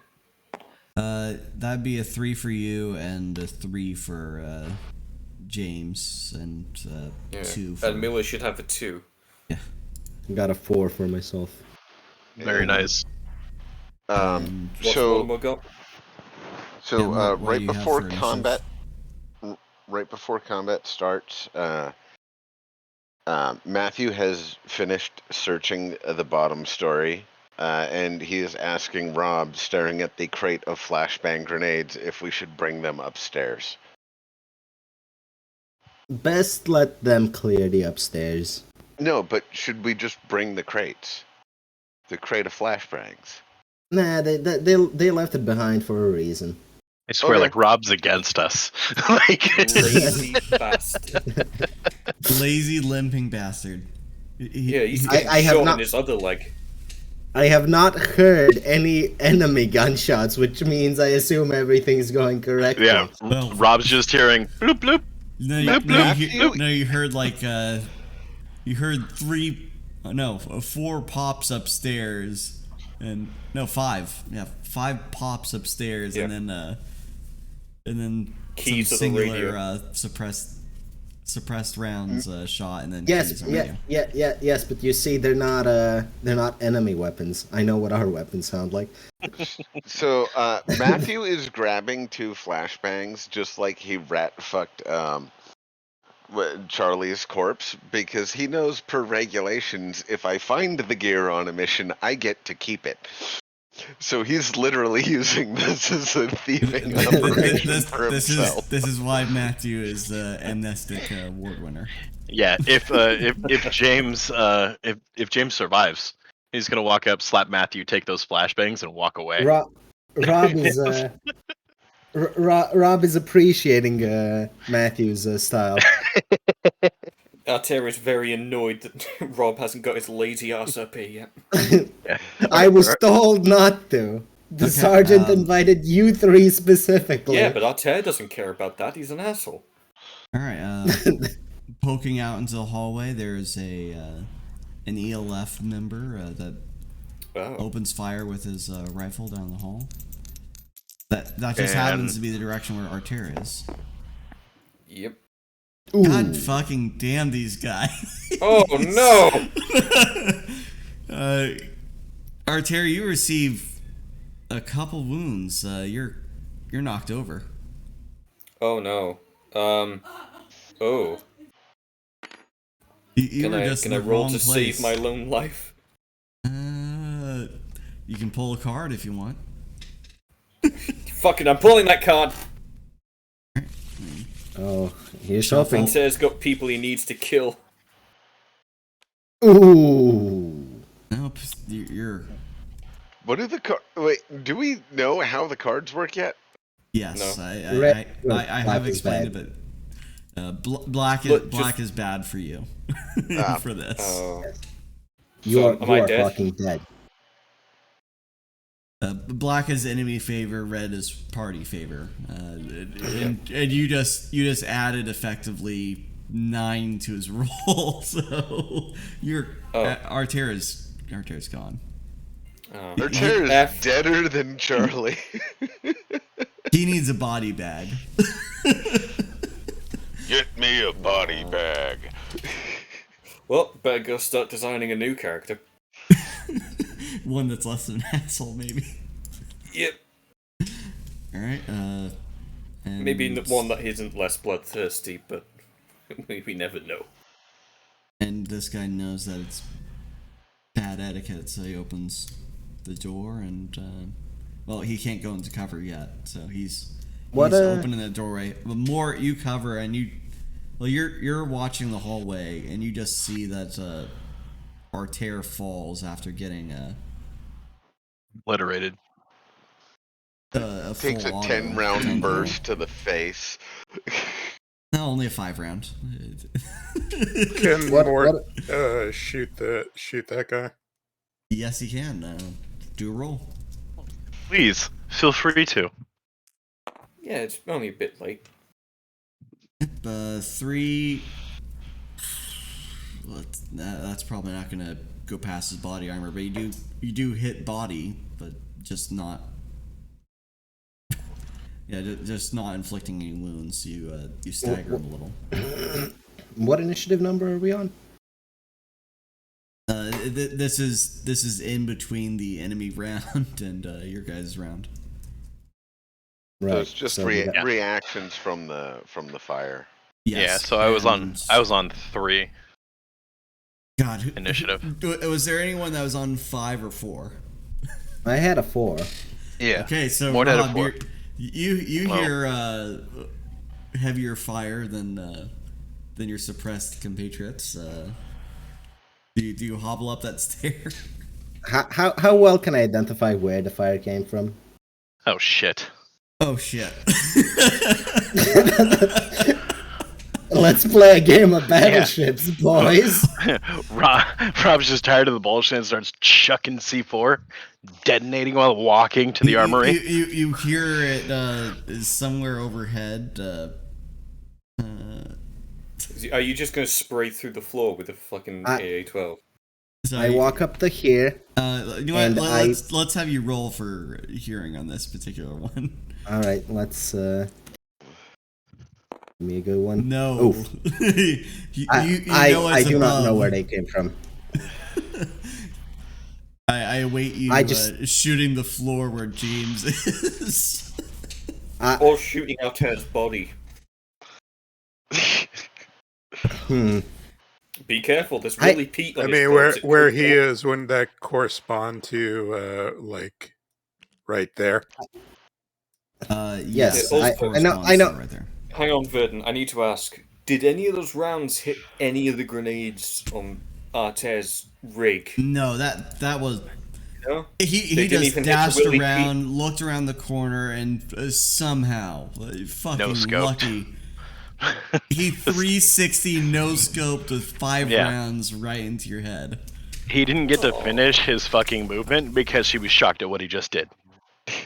That'd be a 3 for you and a 3 for James, and Yeah. 2 for. And Miller should have a 2. Got a 4 for myself. Very nice. What's So, Mortimer got? What do right you have before for initiative? combat, right before combat starts, Matthew has finished searching the bottom story, and he is asking Rob, staring at the crate of flashbang grenades, if we should bring them upstairs. Best let them clear the upstairs. No, but should we just bring the crates? The crate of flashbangs. Nah, they left it behind for a reason. I swear, Okay. like Rob's against us. Like, Lazy bastard. Lazy limping bastard. Yeah, he's I getting have shot not- in his other leg. I have not heard any enemy gunshots, which means I assume everything's going correctly. Yeah, Well- Rob's just hearing bloop bloop. No, Bloop, bloop. you heard like you heard 4 pops upstairs, and no 5. Yeah, 5 pops upstairs, Yeah. and then Keys some to the singular radio. suppressed rounds shot, and then Yes, keys on radio. yes, but you see, they're not enemy weapons. I know what our weapons sound like. So Matthew is grabbing 2 flashbangs just like he rat fucked Charlie's corpse, because he knows per regulations if I find the gear on a mission, I get to keep it. So he's literally using this as a thieving operation for himself. This is why Matthew is amnestic award winner. Yeah, if James survives, he's gonna walk up, slap Matthew, take those flashbangs, and walk away. Rob is Rob is appreciating Matthew's style. Altair is very annoyed that Rob hasn't got his lazy ass up here yet. I was told not to. The Okay, sergeant invited you 3 specifically. Yeah, but Altair doesn't care about that. He's an asshole. All right. Poking out into the hallway, there's an ELF member that Oh. opens fire with his rifle down the hall. That just And- happens to be the direction where Arter is. Yep. Ooh. God fucking damn these guys. Oh no! Arter, you receive a couple wounds. You're knocked over. Oh no. Oh. You Can were I just in can I the roll wrong to place. save my lone life? You can pull a card if you want. Fuck it, I'm pulling that card. Oh, here's Shuffle. hoping. Altair's got people he needs to kill. Ooh. Nope, you're. What do the wait? Do we know how the cards work yet? Yes, No. I have Black is explained bad. it, but black Look, black is bad for you for this. Oh. You So, are, am you I are dead? fucking dead. Black is enemy favor, red is party favor, and you just added effectively 9 to his roll, so Arter's gone. Oh. Arter is F. deader than Charlie. He needs a body bag. Get me a body bag. Well, better go start designing a new character. One that's less than an asshole, maybe. Yep. All right. And Maybe one that isn't less bloodthirsty, but we never know. And this guy knows that it's bad etiquette, so he opens the door and well, he can't go into cover yet, so he's opening the doorway. The more you cover, and you're watching the hallway, and you just see that Arter falls after getting Obliterated. a Takes a full 10-round auto. burst to the face. No, only a 5-round. Can What- Mort shoot that guy? Yes, he can. Do a roll. Please feel free to. Yeah, it's only a bit late. 3. Well, that's probably not gonna go past his body armor, but you do hit body, but just not. Yeah, just not inflicting any wounds. You stagger him a little. What initiative number are we on? This is in between the enemy round and your guys' round. Right. So it's just so we got- reactions from the fire. Yes, Yeah, so I was and- on 3 God, initiative. Was there anyone that was on 5 or 4? I had a 4. Yeah. Okay, so More than a Rob, 4. you Well- hear heavier fire than your suppressed compatriots. Do you hobble up that stair? How well can I identify where the fire came from? Oh shit. Oh shit! Let's play a game of battleships, boys. Rob's just tired of the bullshit and starts chucking C4, detonating while walking to the armory. You hear it somewhere overhead. Are you just going to spray through the floor with a fucking AA-12? So I walk up to here. You know and what? Let's have you roll for hearing on this particular one. All right, let's give me a good one. No. Oof. I do not know where they came from. I await you shooting the floor where James is. Or shooting Altair's body. Be careful, there's really peat on I his mean, corpse. where he is, wouldn't that correspond to, like, right there? Yes, I know. Right there. Hang on, Verdun, I need to ask, did any of those rounds hit any of the grenades on Artair's rig? No, that was... No? He just dashed around, looked around the corner, and somehow, fucking No-scope. lucky, he 360 no-scoped with 5 rounds right into your head. He didn't get to finish his fucking movement because she was shocked at what he just did.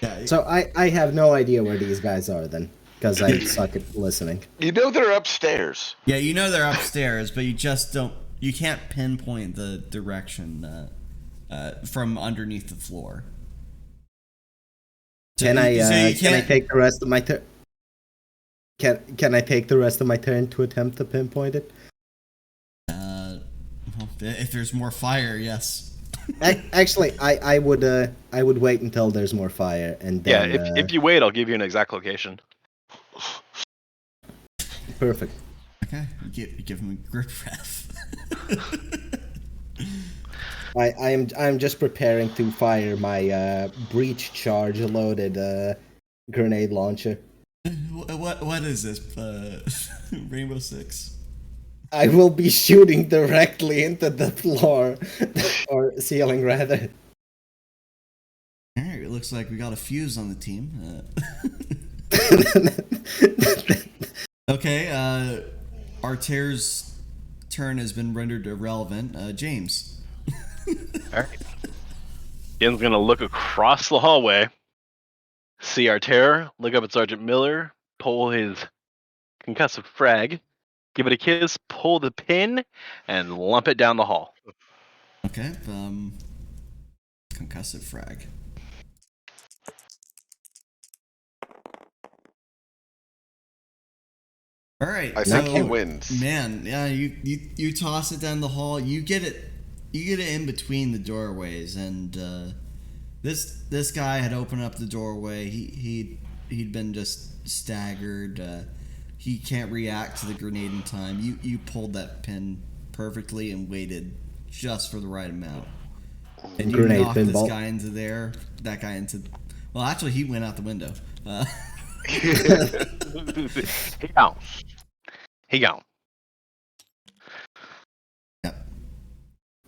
Yeah, So I have no idea where these guys are then, because I suck at listening. You know they're upstairs. yeah, you know they're upstairs, but you just don't... You can't pinpoint the direction from underneath the floor. So Can I can take the rest of my turn? Can I take the rest of my turn to attempt to pinpoint it? Well, if there's more fire, yes. Actually, I would wait until there's more fire and then. Yeah, if you wait, I'll give you an exact location. Perfect. Okay, you give him a grip breath. I'm just preparing to fire my breach charge loaded grenade launcher. What is this? Rainbow Six? I will be shooting directly into the floor or ceiling rather. All right, it looks like we got a fuse on the team. Okay, Artair's turn has been rendered irrelevant. James. Alright. Ian's gonna look across the hallway, see Artair, look up at Sergeant Miller, pull his concussive frag, give it a kiss, pull the pin, and lump it down the hall. Okay, concussive frag. All right, I think he wins. Man, yeah, you toss it down the hall. You get it in between the doorways, and this guy had opened up the doorway. He'd been just staggered. He can't react to the grenade in time. You pulled that pin perfectly and waited just for the right amount. And you Grenade knocked pinball. this guy into there. That guy into. Well, actually, he went out the window. He gone. Yep.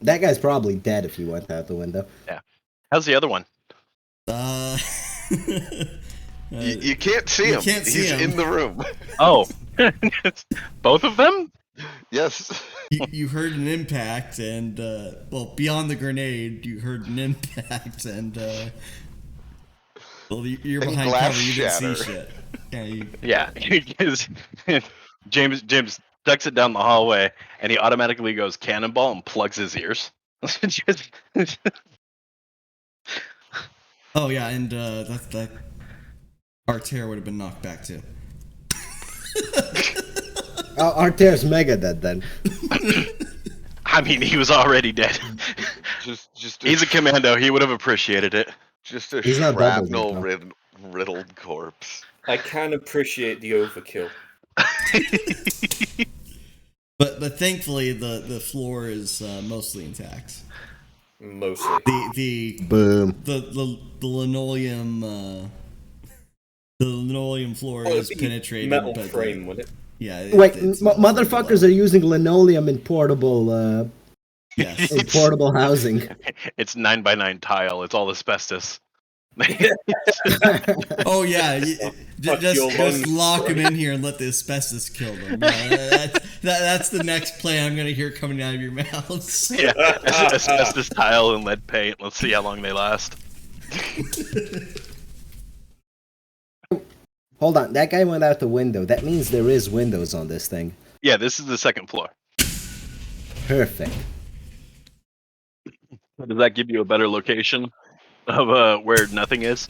That guy's probably dead if he went out the window. Yeah. How's the other one? You can't see him. can't see He's him. in the room. Oh. Both of them? Yes. You heard an impact, and beyond the grenade, you heard an impact, and you're And behind glass cover. You didn't see shatter. shit. Yeah. James ducks it down the hallway, and he automatically goes cannonball and plugs his ears. Oh yeah, and that Artair would have been knocked back too. Artair's mega dead then. I mean, he was already dead. He's a commando. He would have appreciated it. Just a He's not doubled, shrapnel though. riddled corpse. I can appreciate the overkill. But thankfully the floor is mostly intact. Mostly. The Boom. the linoleum the linoleum floor is penetrated. Metal but frame, wouldn't it? yeah. Wait, it's motherfuckers are using linoleum in portable Yes. in portable housing. It's 9x9 tile. It's all asbestos. Oh yeah, Fuck your just lungs, lock him boy. in here and let the asbestos kill them. Yeah, that's the next play I'm gonna hear coming out of your mouths. Yeah, asbestos tile and lead paint. Let's see how long they last. Hold on, that guy went out the window. That means there is windows on this thing. Yeah, this is the second floor. Perfect. Does that give you a better location of where nothing is?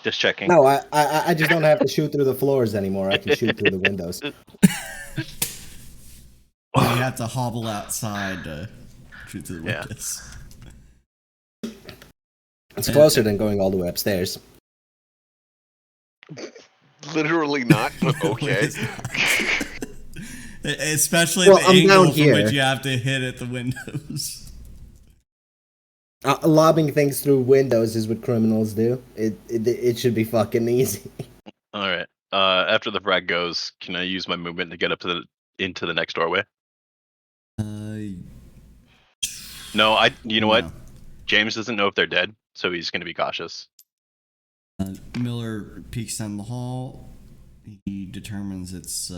Just checking. No, I just don't have to shoot through the floors anymore. I can shoot through the windows. You have to hobble outside to shoot through the Yeah. windows. It's closer than going all the way upstairs. Literally not, but okay. Especially Well, the I'm angle down from here. which you have to hit at the windows. Lobbing things through windows is what criminals do. It should be fucking easy. All right. After the frag goes, can I use my movement to get up to into the next doorway? No, you know what? No. James doesn't know if they're dead, so he's going to be cautious. Miller peeks down the hall. He determines it's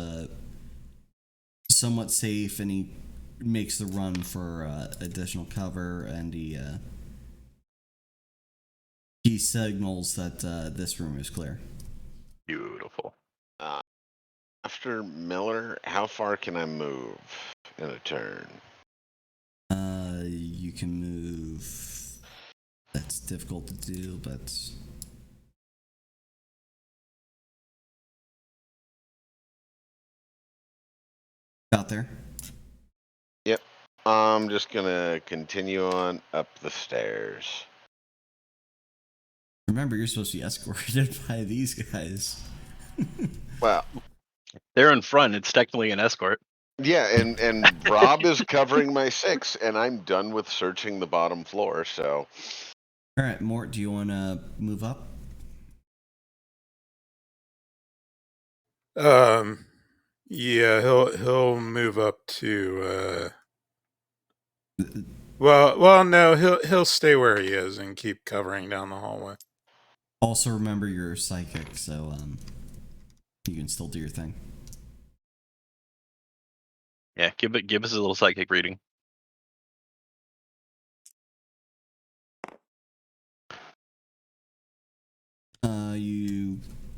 somewhat safe, and he makes the run for additional cover, and he signals that this room is clear. Beautiful. After Miller, how far can I move in a turn? You can move. That's difficult to do, but out there. Yep. I'm just gonna continue on up the stairs. Remember, you're supposed to be escorted by these guys. Well, They're in front. It's technically an escort. yeah, and Rob is covering my 6, and I'm done with searching the bottom floor, so All right, Mort, do you want to move up? Yeah, he'll move up to well no, he'll stay where he is and keep covering down the hallway. Also, remember you're psychic, so you can still do your thing. Yeah, give us a little psychic reading.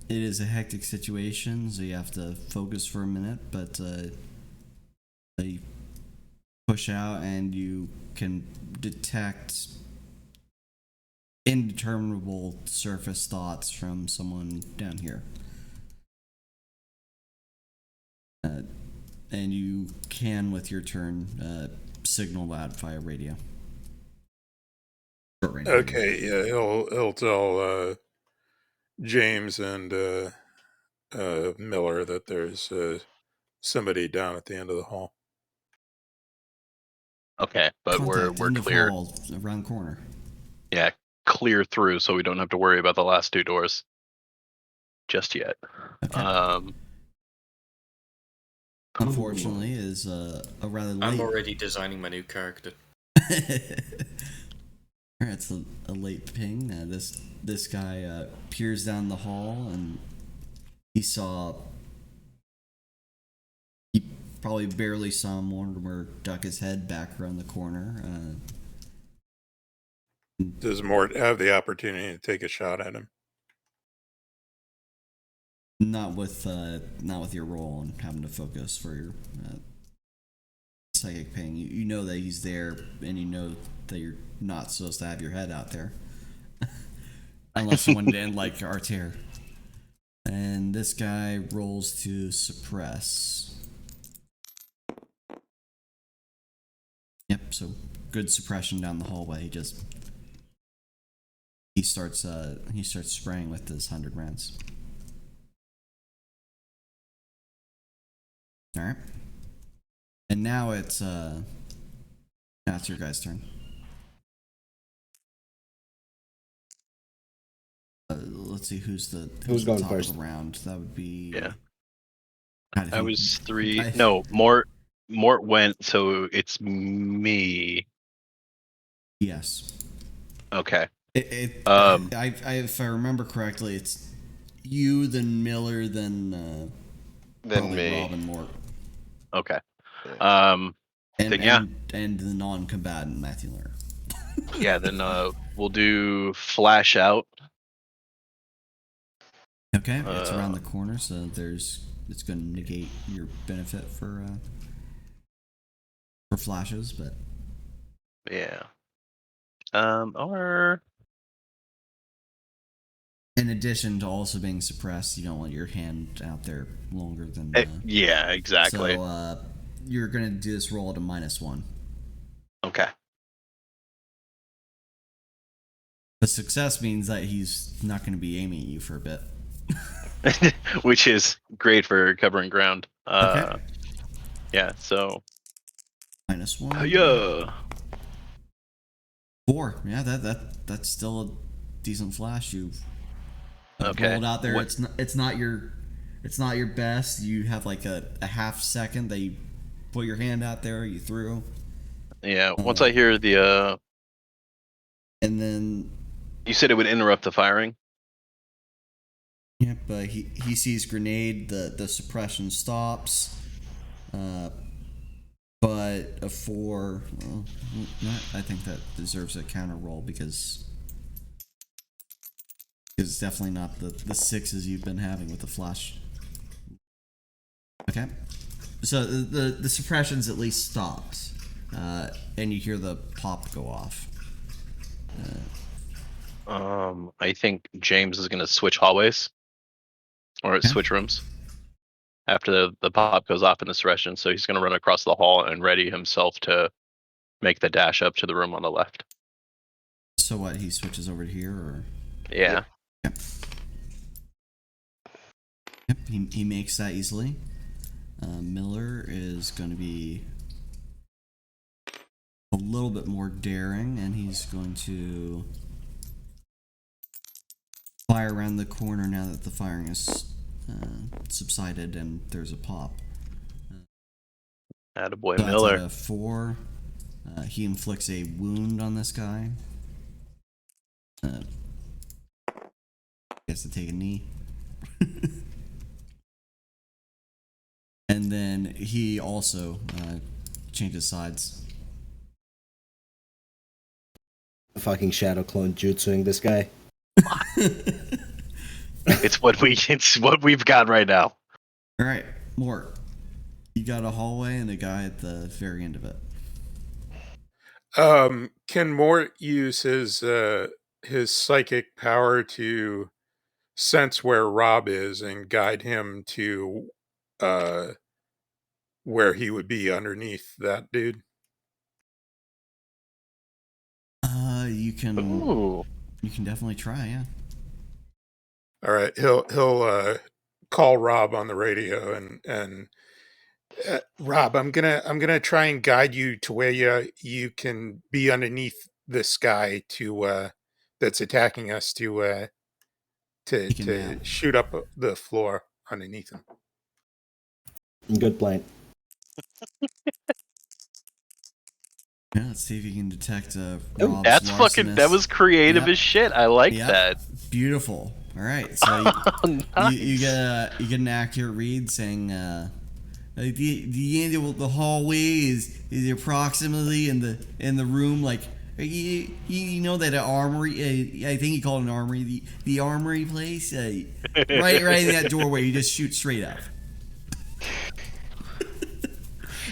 It is a hectic situation, so you have to focus for a minute, but you push out and you can detect indeterminable surface thoughts from someone down here. And you can, with your turn, signal that via radio. Okay, yeah, he'll tell James and Miller that there's somebody down at the end of the hall. Okay, but we're End of clear. hall, around the corner. Yeah, clear through, so we don't have to worry about the last 2 doors just yet. Okay. Unfortunately, is a rather late. I'm already designing my new character. Alright, it's a late ping. This guy peers down the hall, and he probably barely saw Mortimer duck his head back around the corner. Does Mort have the opportunity to take a shot at him? Not with your roll and having to focus for your psychic ping. You know that he's there, and you know that you're not supposed to have your head out there. Unless someone didn't like Artair. And this guy rolls to suppress. Yep, so good suppression down the hallway. He starts spraying with his 100 rounds. Alright. And now it's your guys' turn. Let's see who's going top first? of the round. That would be Yeah. God, I was 3. I- No, Mort went, so it's me. Yes. Okay. If I remember correctly, it's you, then Miller, then probably me. Rob and Mort. Okay. Yeah. Then yeah. And the non-combatant Matthew Lerner. Yeah, then we'll do flash out. Okay, it's around the corner, so it's going to negate your benefit for flashes, but Yeah. Or in addition to also being suppressed, you don't want your hand out there longer than. yeah, exactly. So you're going to do this roll at a -1. Okay. The success means that he's not going to be aiming at you for a bit. Which is great for covering ground. Okay. Yeah, so -1. yeah. 4. Yeah, that's still a decent flash. You've rolled out there. What? It's not your best. You have like a half second that you put your hand out there. You threw. Yeah. Once I hear the and then you said it would interrupt the firing. Yep. He sees grenade. The suppression stops. But a 4. Well, I think that deserves a counter roll because it's definitely not the 6s you've been having with the flash. Okay. So the suppression's at least stopped, and you hear the pop go off. I think James is gonna switch hallways or switch rooms after the pop goes off in the suppression. So he's gonna run across the hall and ready himself to make the dash up to the room on the left. So what? He switches over to here, or? Yeah. Yep. Yep. He makes that easily. Miller is going to be a little bit more daring, and he's going to fire around the corner now that the firing has subsided and there's a pop. Attaboy So Miller. that's at a 4. He inflicts a wound on this guy. Gets to take a knee. And then he also changes sides. Fucking shadow clone jutsuing this guy. It's what we've got right now. All right, Mort. You got a hallway and a guy at the very end of it. Can Mort use his psychic power to sense where Rob is and guide him to where he would be underneath that dude? You can. Ooh. You can definitely try, yeah. All right, he'll call Rob on the radio and Rob, I'm gonna try and guide you to where you can be underneath this guy to that's attacking us to shoot up the floor underneath him. Good plan. Yeah, let's see if you can detect Rob's That's fucking. That was creative Yep. as shit. I like Yep. that. Beautiful. All right, so Nice. you get an accurate read saying the end of the hallway is approximately in the room, like you know that an armory. I think you call it an armory. The armory place. Right in that doorway. You just shoot straight up.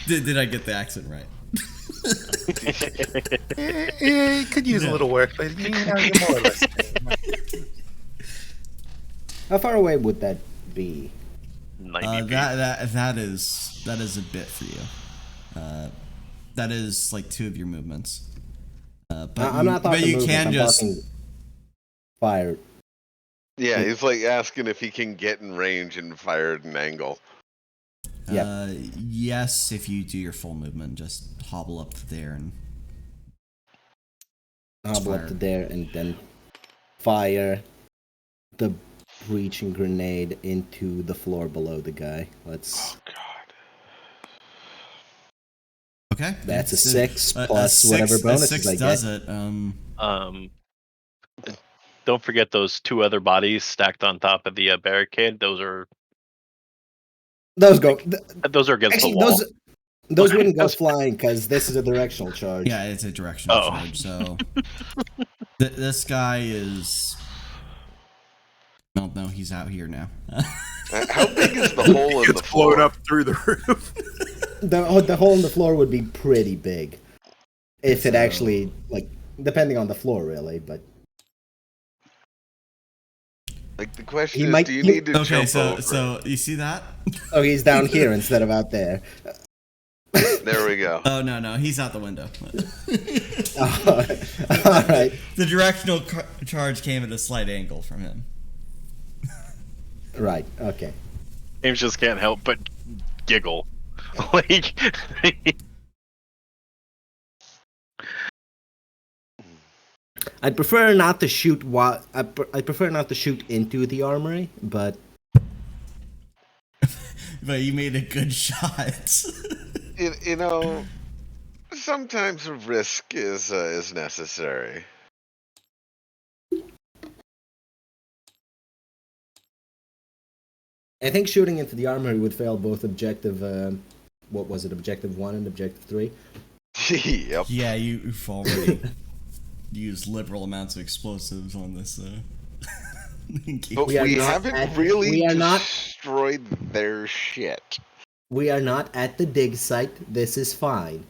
Did I get the accent right? It could use a little work, but you're more or less. How far away would that be? 90 feet. That is a bit for you. That is like 2 of your movements. But I'm not talking movement, can I'm just talking fire. Yeah, he's like asking if he can get in range and fire at an angle. Yes, if you do your full movement, just hobble up to there and Hobble up fire. to there and then fire the breaching grenade into the floor below the guy. Let's. Oh God. Okay. That's a It's 6 plus whatever a bonuses 6 I does get. it. don't forget those 2 other bodies stacked on top of the barricade. Those are Those go. against Actually, the wall. those wouldn't go flying because this is a directional charge. Yeah, it's a directional Oh. charge. So this guy is. Well, no, he's out here now. How big is the hole in the It's blown floor? up through the roof. The hole in the floor would be pretty big, if it So- actually depending on the floor, really. But Like the question He is, might- do you he- need to Okay, jump over? so you see that? oh, he's down here instead of out there. There we go. Oh no, he's out the window. All right. The directional charge came at a slight angle from him. Right. Okay. James just can't help but giggle. Like, I'd prefer not to shoot. I prefer not to shoot into the armory, but But you made a good shot. You know, sometimes a risk is necessary. I think shooting into the armory would fail both objective. What was it? Objective 1 and objective 3. Yep. Yeah, you've already used liberal amounts of explosives on this. But We are we not haven't at- really we are not- destroyed their shit. We are not at the dig site. This is fine.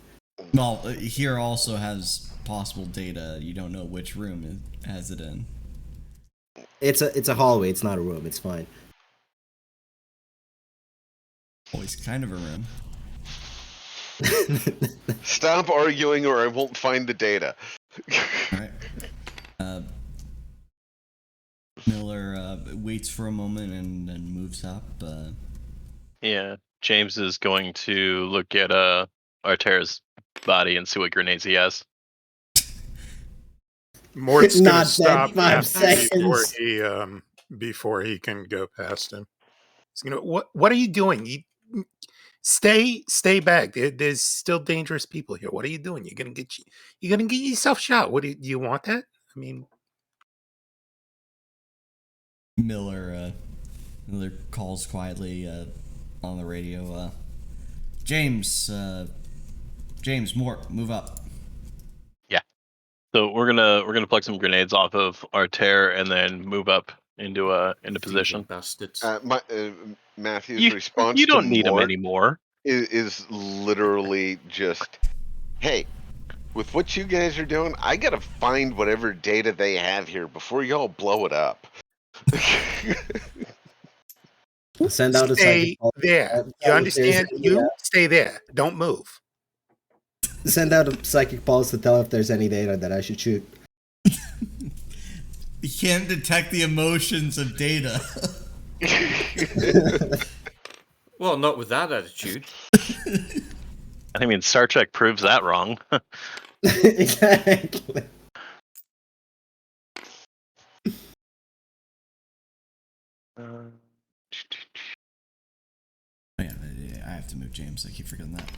Well, here also has possible data. You don't know which room it has it in. It's a hallway. It's not a room. It's fine. Always kind of a room. Stop arguing or I won't find the data. Alright. Miller waits for a moment and then moves up. yeah, James is going to look at Artera's body and see what grenades he has. Mort's Not gonna dead stop 5 after before he can go past him. He's gonna, what are you doing? You stay back. There's still dangerous people here. What are you doing? You're gonna get yourself shot. Do you want that? I mean, Miller calls quietly on the radio. James, Mort, move up. So we're gonna plug some grenades off of Arter and then move up into position. Bastards. Matthew's response You don't to need them Mort anymore. is literally just, hey, with what you guys are doing, I gotta find whatever data they have here before y'all blow it up. Send out a stay psychic pulse. there. You understand? You stay there. Don't move. Send out a psychic pulse to tell if there's any data that I should shoot. You can't detect the emotions of data. Well, not with that attitude. I mean, Star Trek proves that wrong. Exactly. Oh, yeah, I have to move James. I keep forgetting that.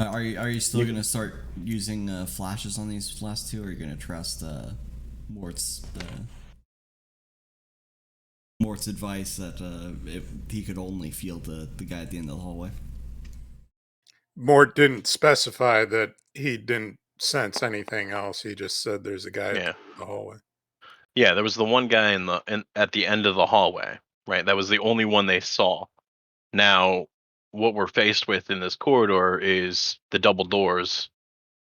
Are you still gonna start using flashes on these last two, or are you gonna trust Mort's advice that he could only feel the guy at the end of the hallway? Mort didn't specify that he didn't sense anything else. He just said there's a guy Yeah. in the hallway. Yeah, there was the one guy at the end of the hallway, right? That was the only one they saw. Now, what we're faced with in this corridor is the double doors.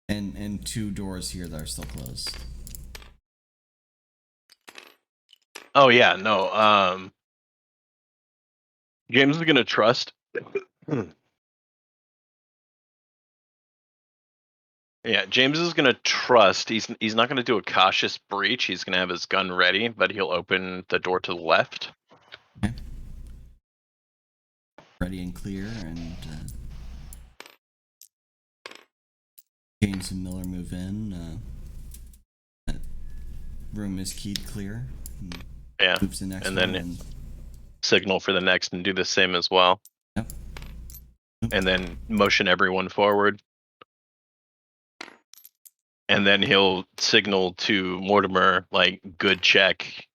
And two doors here that are still closed. Oh yeah, no. James is gonna trust. Yeah, James is gonna trust. He's not gonna do a cautious breach. He's gonna have his gun ready, but he'll open the door to the left. Okay. Ready and clear, and James and Miller move in. That room is keyed clear. Yeah, Moves to the next and one, then signal for the next and do the same as well. Yep. And then motion everyone forward. and then he'll signal to Mortimer, like, good check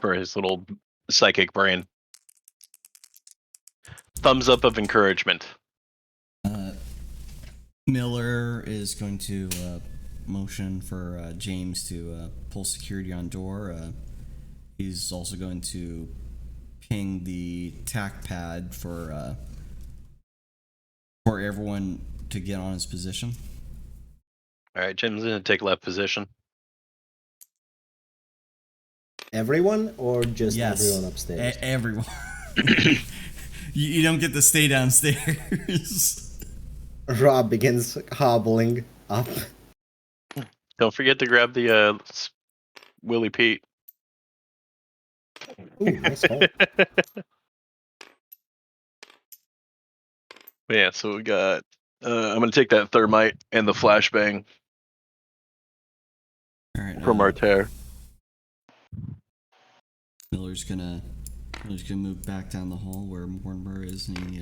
for his little psychic brain. Thumbs up of encouragement. Miller is going to motion for James to pull security on door. He's also going to ping the tac pad for everyone to get on his position. All right, Jim's gonna take left position. Everyone, or just Yes, everyone upstairs? Everyone. you don't get to stay downstairs. Rob begins hobbling up. Don't forget to grab the Willie Pete. Ooh, nice hole. Yeah, so we got. I'm gonna take that thermite and the flashbang All right, from our tear. Miller's gonna move back down the hall where Mortimer is, and he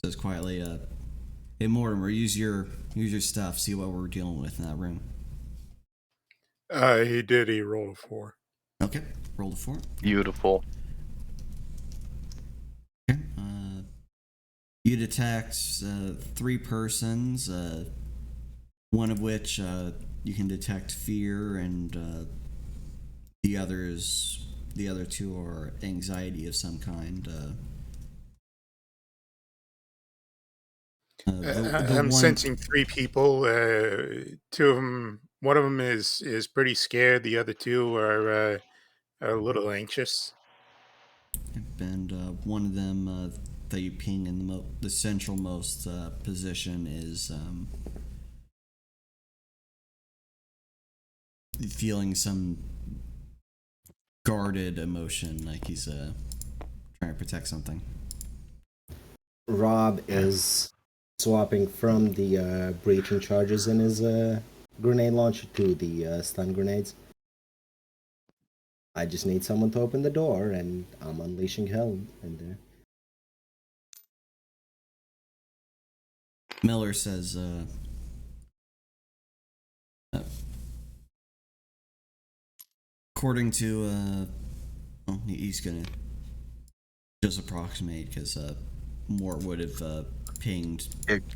says quietly, "Hey Mortimer, use your stuff. See what we're dealing with in that room." He did. He rolled a 4. Okay, roll the 4. Beautiful. Okay. You detect 3 persons, one of which you can detect fear, and the other 2 are anxiety of some kind. I'm sensing 3 people. 2 of them. One of them is pretty scared. The other 2 are a little anxious. And one of them that you ping in the centralmost position is feeling some guarded emotion, like he's trying to protect something. Rob is swapping from the breaching charges in his grenade launcher to the stun grenades. I just need someone to open the door, and I'm unleashing hell in there. Miller says, according to, well, he's gonna just approximate, because Moore would have pinged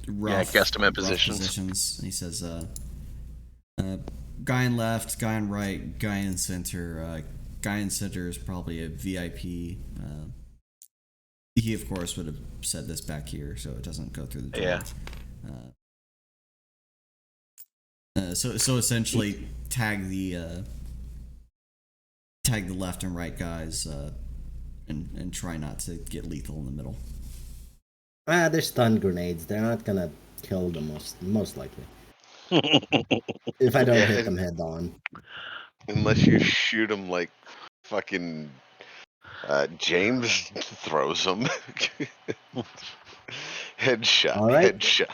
rough, guesstimate rough positions. He says, guy in left, guy in right, guy in center. Guy in center is probably a VIP. He, of course, would have said this back here, so it doesn't go through the door. Yeah. So essentially, tag the left and right guys, and try not to get lethal in the middle. They're stun grenades. They're not gonna kill them most likely. If I don't hit them head on. Unless you shoot them like fucking James throws them. Headshot. All right. Headshot.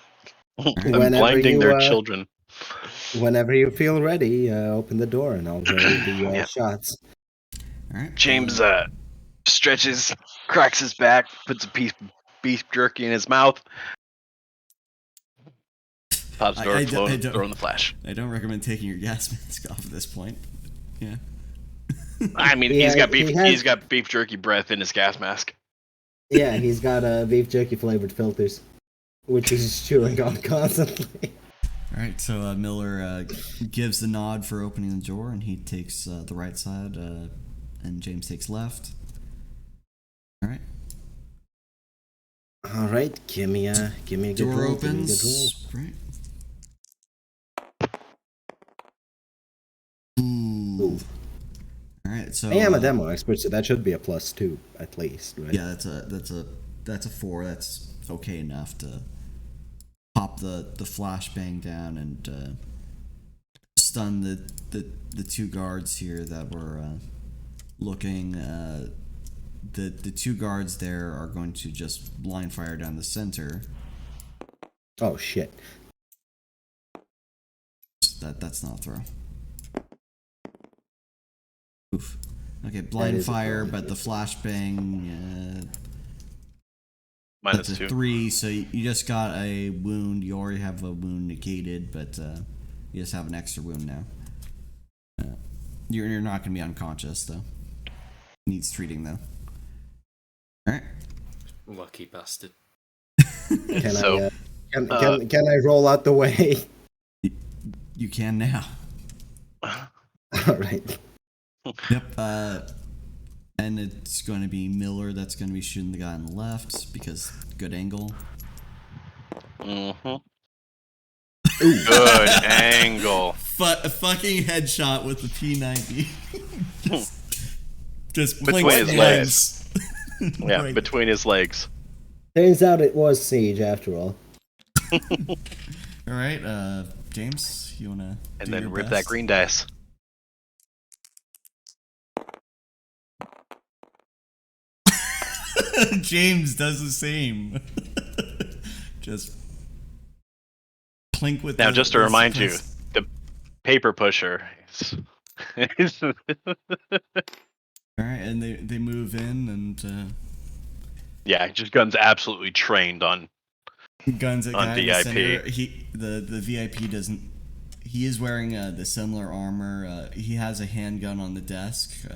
I'm Whenever blinding you, their children. Whenever you feel ready, open the door and I'll roll the Yep. shots. All right. James stretches, cracks his back, puts a piece of beef jerky in his mouth. Pops the door, throwing the flash. I don't recommend taking your gas mask off at this point. Yeah. I mean, Yeah, he's got beef jerky breath in his gas mask. Yeah, he's got beef jerky flavored filters, which he's chewing on constantly. All right, so Miller gives the nod for opening the door, and he takes the right side, and James takes left. All right. All right, give me a good Door roll. opens. Right. Ooh. All right, so I am a demo expert, so that should be a +2 at least, right? yeah, that's a 4. That's okay enough to pop the flashbang down and stun the 2 guards here that were looking. The 2 guards there are going to just blind fire down the center. Oh shit! That's not a throw. Oof. Okay, blind fire, but the flashbang That's Minus a 2. 3, so you just got a wound. You already have a wound negated, but you just have an extra wound now. You're not going to be unconscious, though. Needs treating, though. Alright. Lucky bastard. Can So, can I roll out the way? You can now. All right. Yep. And it's going to be Miller that's going to be shooting the guy on the left because good angle. mm-hmm. Good angle. Fucking headshot with the P90. just Between blinks his the legs. eyes. Yeah, Right. between his legs. Turns out it was Siege after all. All right, James, you wanna? And do then your rip best? that green dice. James does the same. Just clink with. Now, the, just to the remind you, suppressed- the paper pusher is All right, and they move in and yeah, just guns absolutely trained on guns at On guy in the VIP. center. The VIP doesn't. He is wearing the similar armor. He has a handgun on the desk,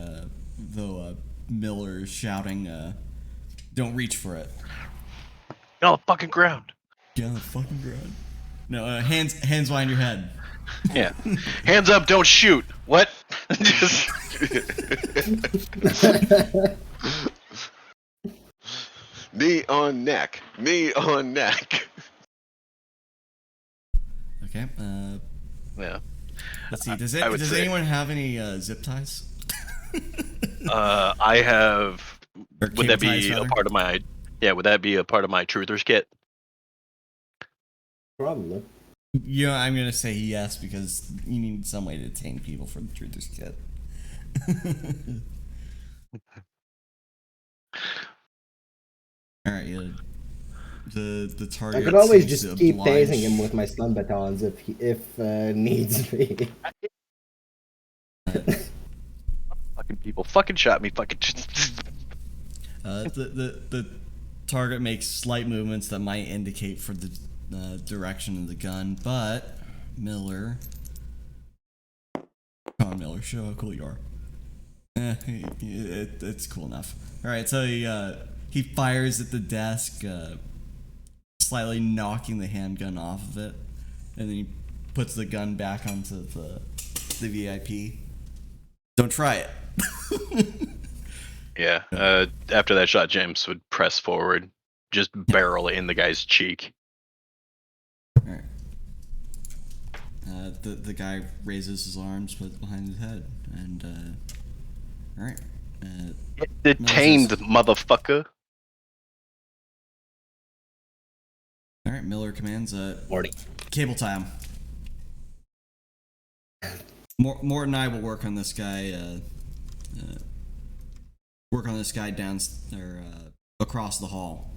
though Miller is shouting, "Don't reach for it." on the fucking ground. Get on the fucking ground. No, hands behind your head. Yeah, hands up, don't shoot. What? Just Knee on neck. Knee on neck. Okay. yeah. Let's see. I would Does say- anyone have any zip ties? I have. Or Would that cable ties, be a rather? part of my? Yeah, would that be a part of my truthers kit? Probably. Yeah, I'm gonna say yes because you need some way to detain people for the truthers kit. All right, yeah. The target. I could always seems just to keep oblige- tasing him with my stun batons if needs be. Fucking people, fucking shot me, fucking. The target makes slight movements that might indicate for the direction of the gun, but Miller. Come on, Miller, show how cool you are. It's cool enough. All right, so he fires at the desk, slightly knocking the handgun off of it, and then he puts the gun back onto the VIP. Don't try it. Yeah. After that shot, James would press forward, just barrel in the guy's cheek. All right. The guy raises his arms, puts it behind his head, and all right. Detained, Moses. motherfucker. All right. Miller commands Morty. cable time. Mort and I will work on this guy. Work on this guy down or across the hall.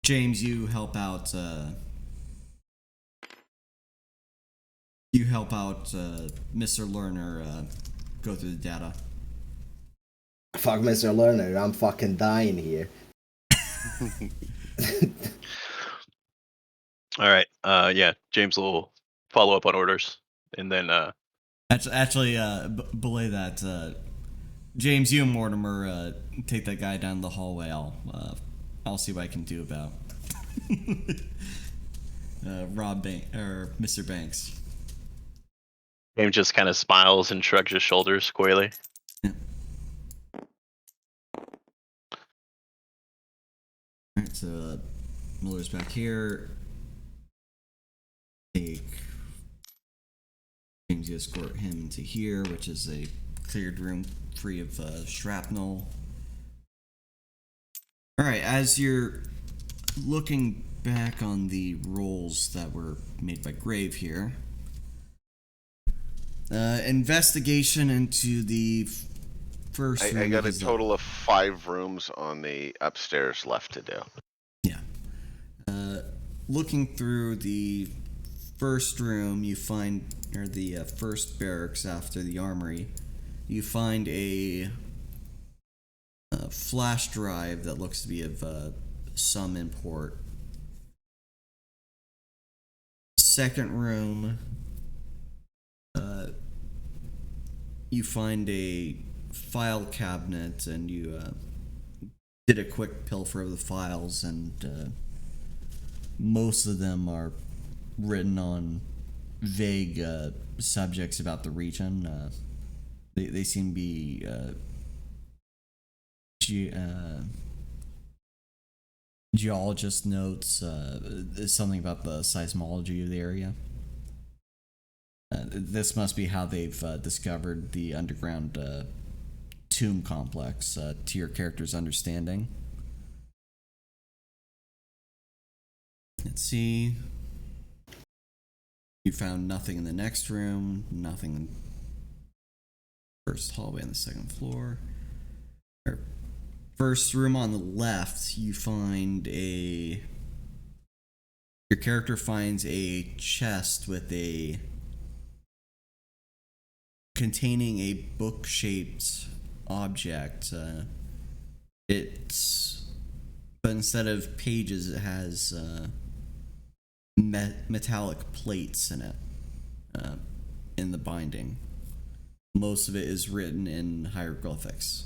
James, you help out. Mr. Lerner go through the data. Fuck Mr. Lerner, I'm fucking dying here. All right. Yeah. James will follow up on orders, and then Actually, belay that. James, you and Mortimer take that guy down the hallway. I'll see what I can do about Mr. Banks. James just kind of smiles and shrugs his shoulders coyly. Alright, so Miller's back here. Take James, you escort him to here, which is a cleared room free of shrapnel. Alright, as you're looking back on the rolls that were made by Grave here, investigation into the first room. I got a is the- total of 5 rooms on the upstairs left to do. Yeah. Looking through the first room, you find, or the first barracks after the armory, you find a flash drive that looks to be of some import. Second room, you find a file cabinet, and you did a quick pilfer of the files, and most of them are written on vague subjects about the region. They seem to be geologist notes, something about the seismology of the area. This must be how they've discovered the underground tomb complex, to your character's understanding. Let's see. You found nothing in the next room, nothing in the first hallway on the second floor. First room on the left, you find your character finds a chest with containing a book-shaped object. But instead of pages, it has metallic plates in it, in the binding. Most of it is written in hieroglyphics.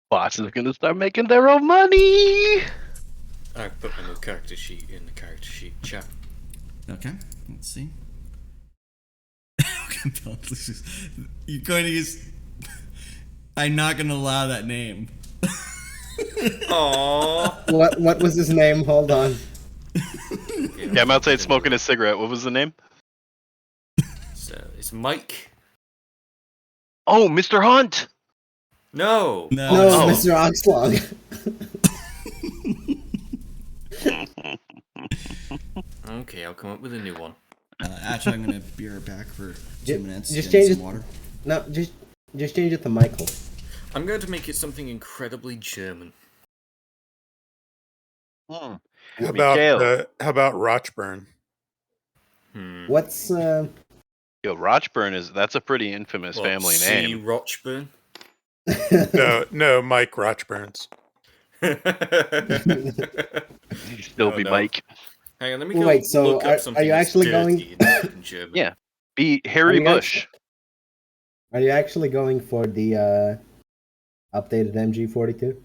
Boss is gonna start making their own money. I put my new character sheet in the character sheet chat. Okay, let's see. You're going to use... I'm not going to allow that name. Aww. What was his name? Hold on. Yeah, I'm outside smoking a cigarette. What was the name? It's Mike. Oh, Mr. Hunt. No. No, Oh. Mr. Oxlong. Okay, I'll come up with a new one. Actually, I'm going to be right back for 2 minutes. Just get change some it. water. No, just change it to Michael. I'm going to make it something incredibly German. How Mikhail. about Rochburn? What's Yo, Rochburn that's a pretty infamous What, family C. name. Rochburn? No, Mike Rochburns. Still be no. Mike. Hang on, let me go Wait, so look up are something you that's actually dirty in German. Yeah. Be Harry you Bush. Are you actually going for the updated MG42?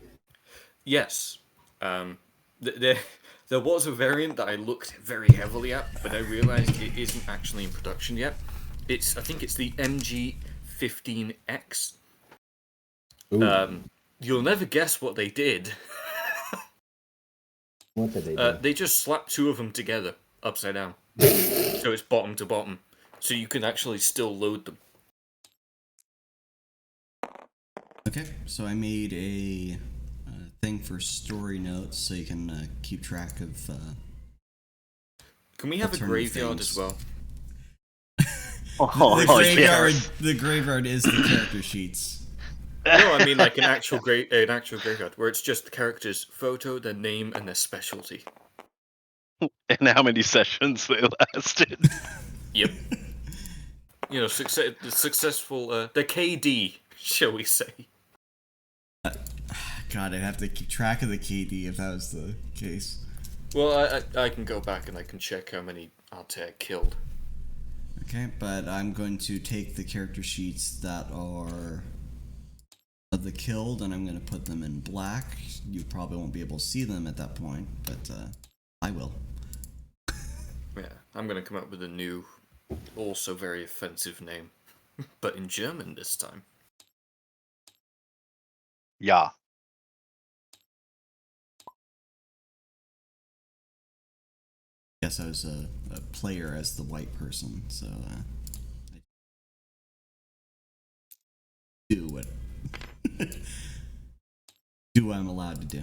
Yes. There was a variant that I looked very heavily at, but I realised it isn't actually in production yet. I think it's the MG15X. Ooh, You'll never guess what they did. what did they do? They just slapped two of them together, upside down. So it's bottom to bottom. So you can actually still load them. Okay, so I made a thing for story notes so you can keep track of... Can we have a alternative graveyard things. as well? The graveyard is the character sheets. No, I mean like an actual graveyard where it's just the character's photo, their name, and their specialty. And how many sessions they lasted. Yep. You know, successful. The KD, shall we say? God, I'd have to keep track of the KD if that was the case. Well, I can go back and I can check how many Altair killed. Okay, but I'm going to take the character sheets that are of the killed, and I'm going to put them in black. You probably won't be able to see them at that point, but I will. Yeah, I'm gonna come up with a new, also very offensive name, but in German this time. Yeah. Guess I was a player as the white person, so I do what do what I'm allowed to do.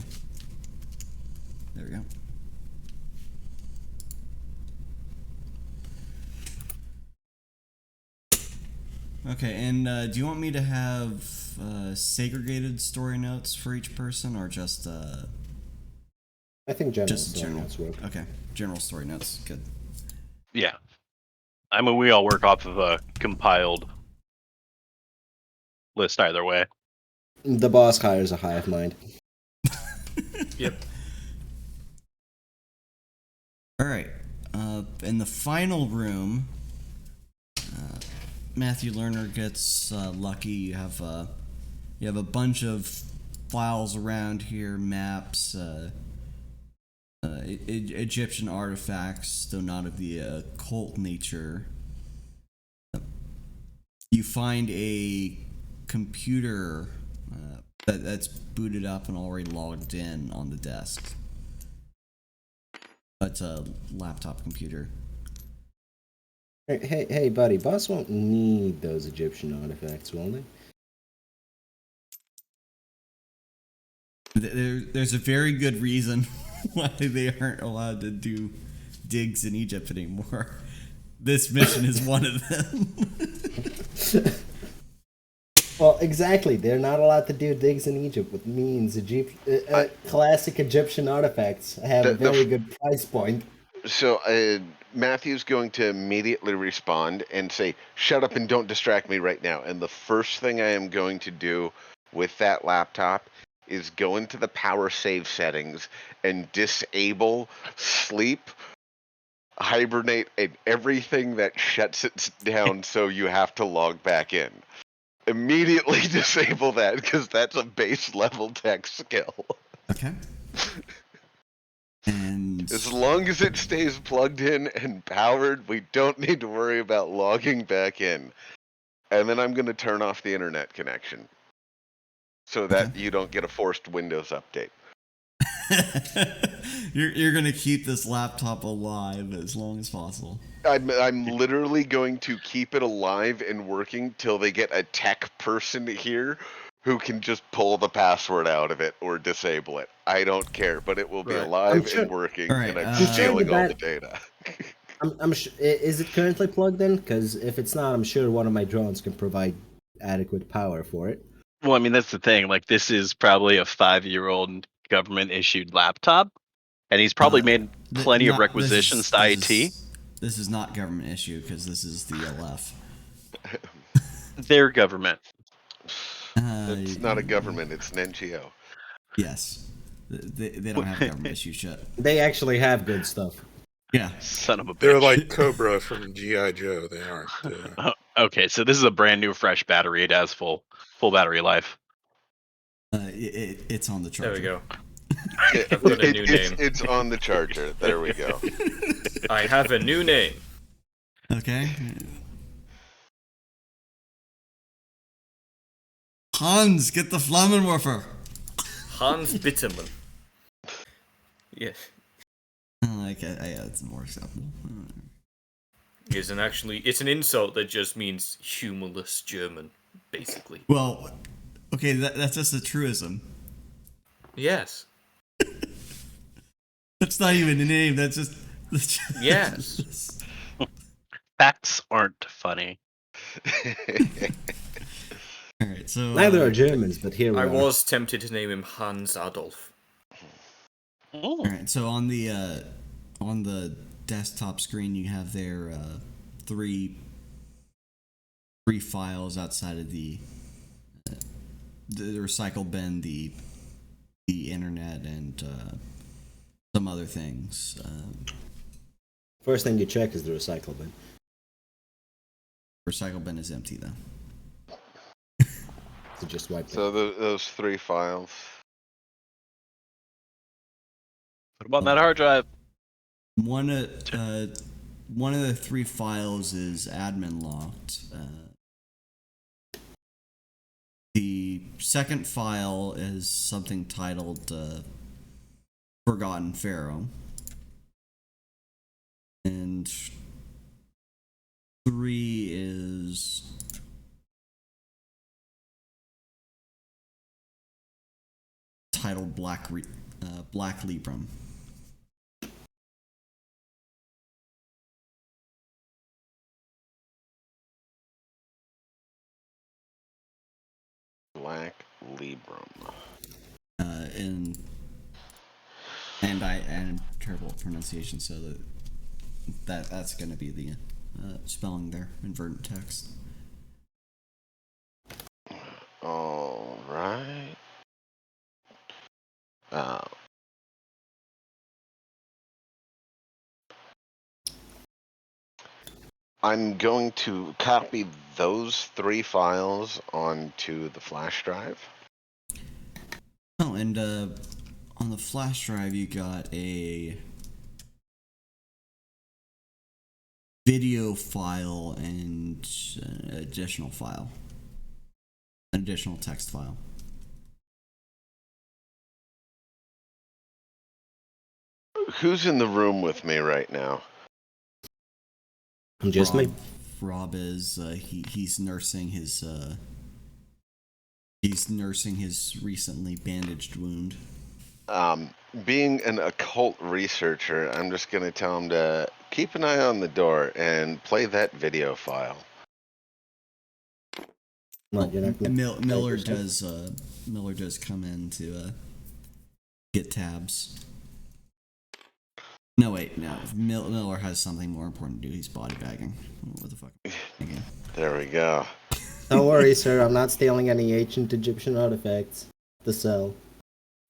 There we go. Okay, and do you want me to have segregated story notes for each person, or just I think general just story general? notes work. Okay, general story notes. Good. Yeah. I mean, we all work off of a compiled list either way. The boss hires a hive mind. Yep. All right. In the final room, Matthew Lerner gets lucky. You have a bunch of files around here, maps, Egyptian artifacts, though not of the occult nature. You find a computer that's booted up and already logged in on the desk. It's a laptop computer. Hey, buddy, boss won't need those Egyptian artifacts, will they? There's a very good reason why they aren't allowed to do digs in Egypt anymore. This mission is one of them. Well, exactly. They're not allowed to do digs in Egypt, which means classic Egyptian artifacts have a very good price point. So Matthew's going to immediately respond and say, "Shut up and don't distract me right now." And the first thing I am going to do with that laptop is go into the power save settings and disable sleep, hibernate, and everything that shuts it down so you have to log back in. Immediately disable that, because that's a base level tech skill. Okay. And As long as it stays plugged in and powered, we don't need to worry about logging back in. And then I'm going to turn off the internet connection so that you don't get a forced Windows update. You're going to keep this laptop alive as long as possible. I'm literally going to keep it alive and working till they get a tech person here who can just pull the password out of it or disable it. I don't care, but it will be alive and working, and I'm stealing all the data. I'm sure. Is it currently plugged in? Because if it's not, I'm sure one of my drones can provide adequate power for it. Well, I mean, that's the thing. Like, this is probably a 5-year-old government-issued laptop, and he's probably made plenty of requisitions to IT. This is not government issue, because this is the LF. Their government. It's not a government, it's an NGO. Yes. They don't have government issue shit. They actually have good stuff. Yeah. Son of a bitch. They're like Cobra from G.I. Joe. They aren't. Okay, so this is a brand new, fresh battery. It has full battery life. It's on the charger. There we go. I've got a new name. It's on the charger. There we go. I have a new name. Okay. Hans, get the Flammenwerfer. Hans Bitterman. Yeah. It's more acceptable. It's an insult that just means humorless German, basically. Well, okay, that's just a truism. Yes. That's not even a name. That's just. Yes. Facts aren't funny. All right, so Neither are Germans, but here we are. I was tempted to name him Hans Adolf. All right, so on the desktop screen, you have there three files outside of the recycle bin, the internet, and some other things. First thing you check is the recycle bin. Recycle bin is empty, though. So just wipe it. So those 3 files. Put them on that hard drive. One of the 3 files is admin locked. The second file is something titled Forgotten Pharaoh. And 3 is titled Black Libram. Black Libram. And terrible pronunciation, so that's going to be the spelling there, inverted text. All right. I'm going to copy those 3 files onto the flash drive. Oh, and on the flash drive, you got a video file and an additional file, an additional text file. Who's in the room with me right now? Just me. Rob is he's nursing his recently bandaged wound. Being an occult researcher, I'm just going to tell him to keep an eye on the door and play that video file. What, you're not gonna Miller take yourself? does come in to get tabs. No, wait, no. Miller has something more important to do. He's body bagging. What the fuck? Again. There we go. Don't worry, sir. I'm not stealing any ancient Egyptian artifacts. The cell.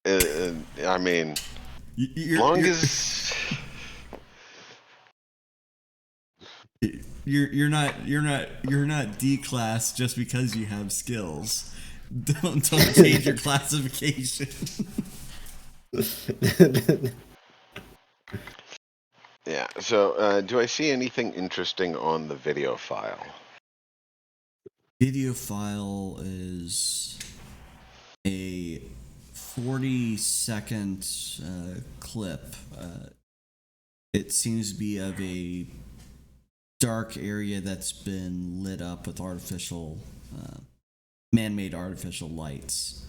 I mean, you're not D class just because you have skills. Don't change your classification. Yeah, so do I see anything interesting on the video file? Video file is a 40-second clip. It seems to be of a dark area that's been lit up with artificial, man-made artificial lights.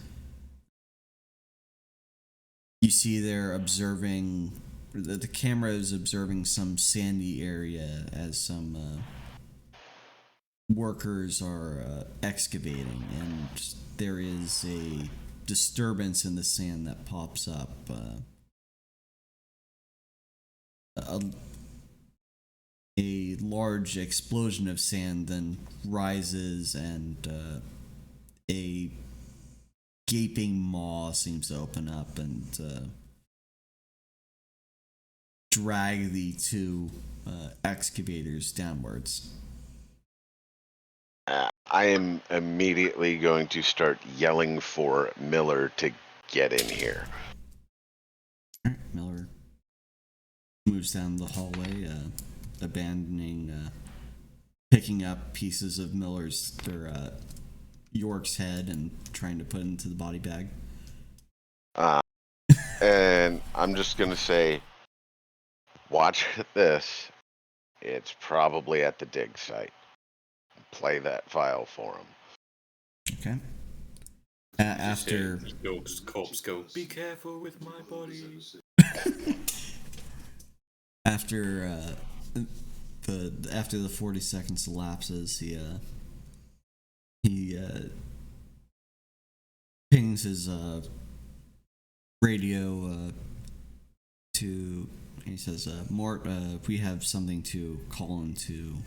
You see they're observing, the camera is observing some sandy area as some workers are excavating, and there is a disturbance in the sand that pops up. A large explosion of sand then rises, and a gaping maw seems to open up and drag the 2 excavators downwards. I am immediately going to start yelling for Miller to get in here. Miller moves down the hallway, abandoning, picking up pieces of York's head and trying to put it into the body bag. And I'm just going to say, watch this. It's probably at the dig site. Play that file for him. Okay. After York's corpse go, be careful with my body. after the 40 seconds elapses, he pings his radio to. He says, "Mort, we have something to call into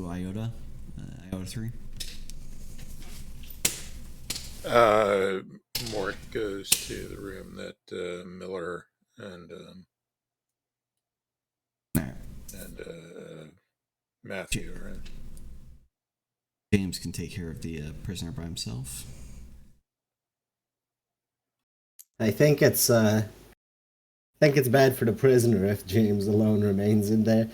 Iota, Iota 3." Mort goes to the room that Miller and Matthew are in. James can take care of the prisoner by himself. I think it's bad for the prisoner if James alone remains in there.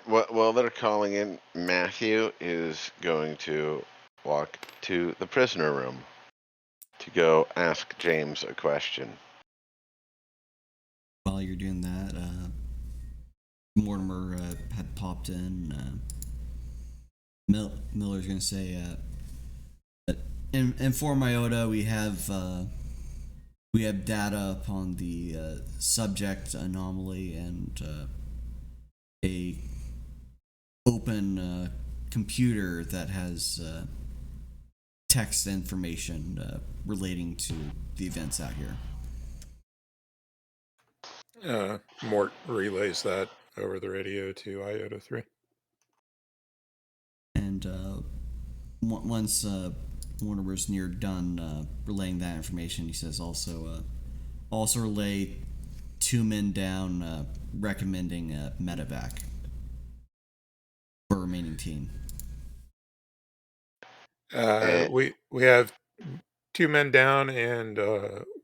While they're calling in, Matthew is going to walk to the prisoner room to go ask James a question. While you're doing that, Mortimer had popped in. Miller's going to say, inform Iota, we have data upon the subject anomaly and a open computer that has text information relating to the events out here. Mort relays that over the radio to Iota 3. And once Mortimer's near done relaying that information, he says also relay 2 men down, recommending medevac for remaining team. We have 2 men down and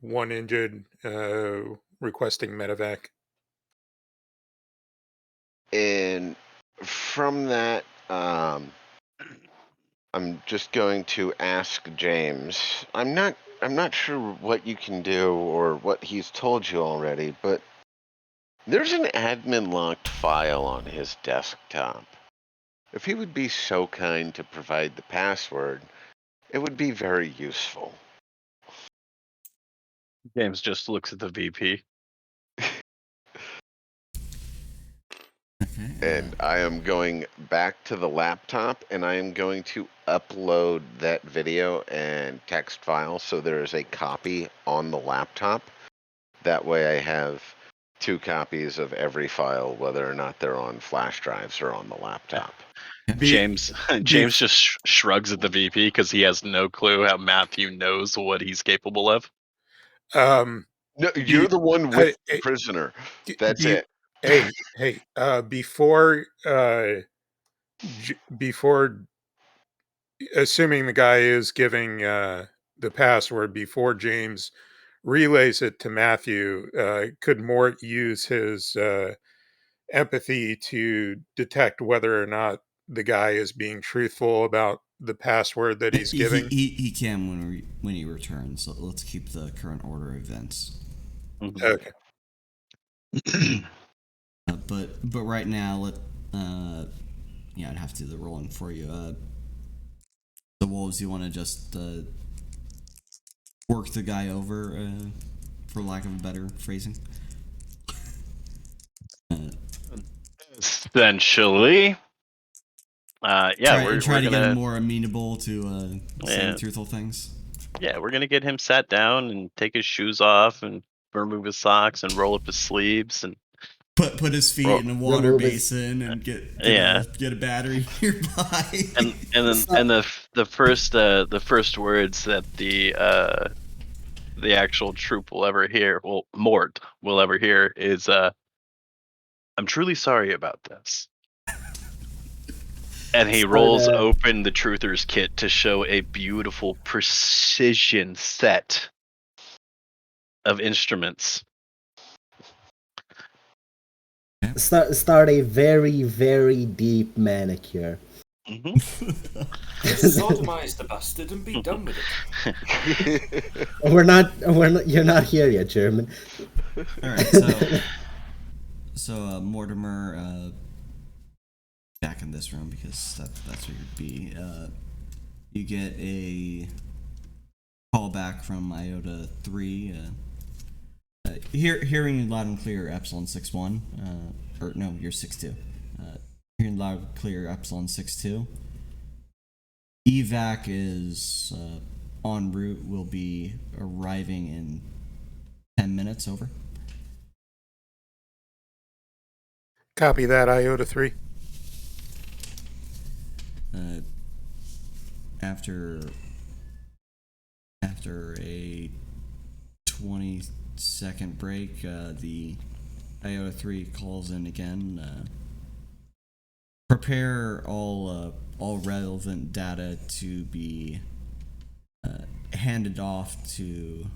1 injured, requesting medevac. And from that, I'm just going to ask James. I'm not sure what you can do or what he's told you already, but there's an admin locked file on his desktop. If he would be so kind to provide the password, it would be very useful. James just looks at the VP. Okay. And I am going back to the laptop and I am going to upload that video and text file so there is a copy on the laptop. That way I have 2 copies of every file, whether or not they're on flash drives or on the laptop. James just shrugs at the VP because he has no clue how Matthew knows what he's capable of. No, you're the one with the prisoner. That's it. Hey, before assuming the guy is giving the password, before James relays it to Matthew, could Mort use his empathy to detect whether or not the guy is being truthful about the password that he's giving? He can when he returns. So let's keep the current order of events. Mm-hmm. Okay. But right now, I'd have to do the rolling for you. The wolves, you want to just work the guy over, for lack of a better phrasing. Essentially, we're try to gonna get him more amenable to saying Yeah. truthful things. Yeah, we're gonna get him sat down and take his shoes off and remove his socks and roll up his sleeves and put his feet in a water basin and get a battery nearby. and then the first words that the actual troop will ever hear, well, Mort will ever hear, is I'm truly sorry about this. And he rolls open the Truther's kit to show a beautiful precision set of instruments. Start a very, very deep manicure. Mm-hmm. Sodomize the bastard and be done with it. We're not. You're not here yet, German. All right. So Mortimer, back in this room because that's where you'd be. You get a call back from Iota 3. Hearing loud and clear, Epsilon 6-1. Or no, you're 6-2. Hearing loud and clear, Epsilon 6-2. Evac is en route. Will be arriving in 10 minutes. Over. Copy that, Iota 3. After a 20-second break, the Iota 3 calls in again. Prepare all relevant data to be handed off to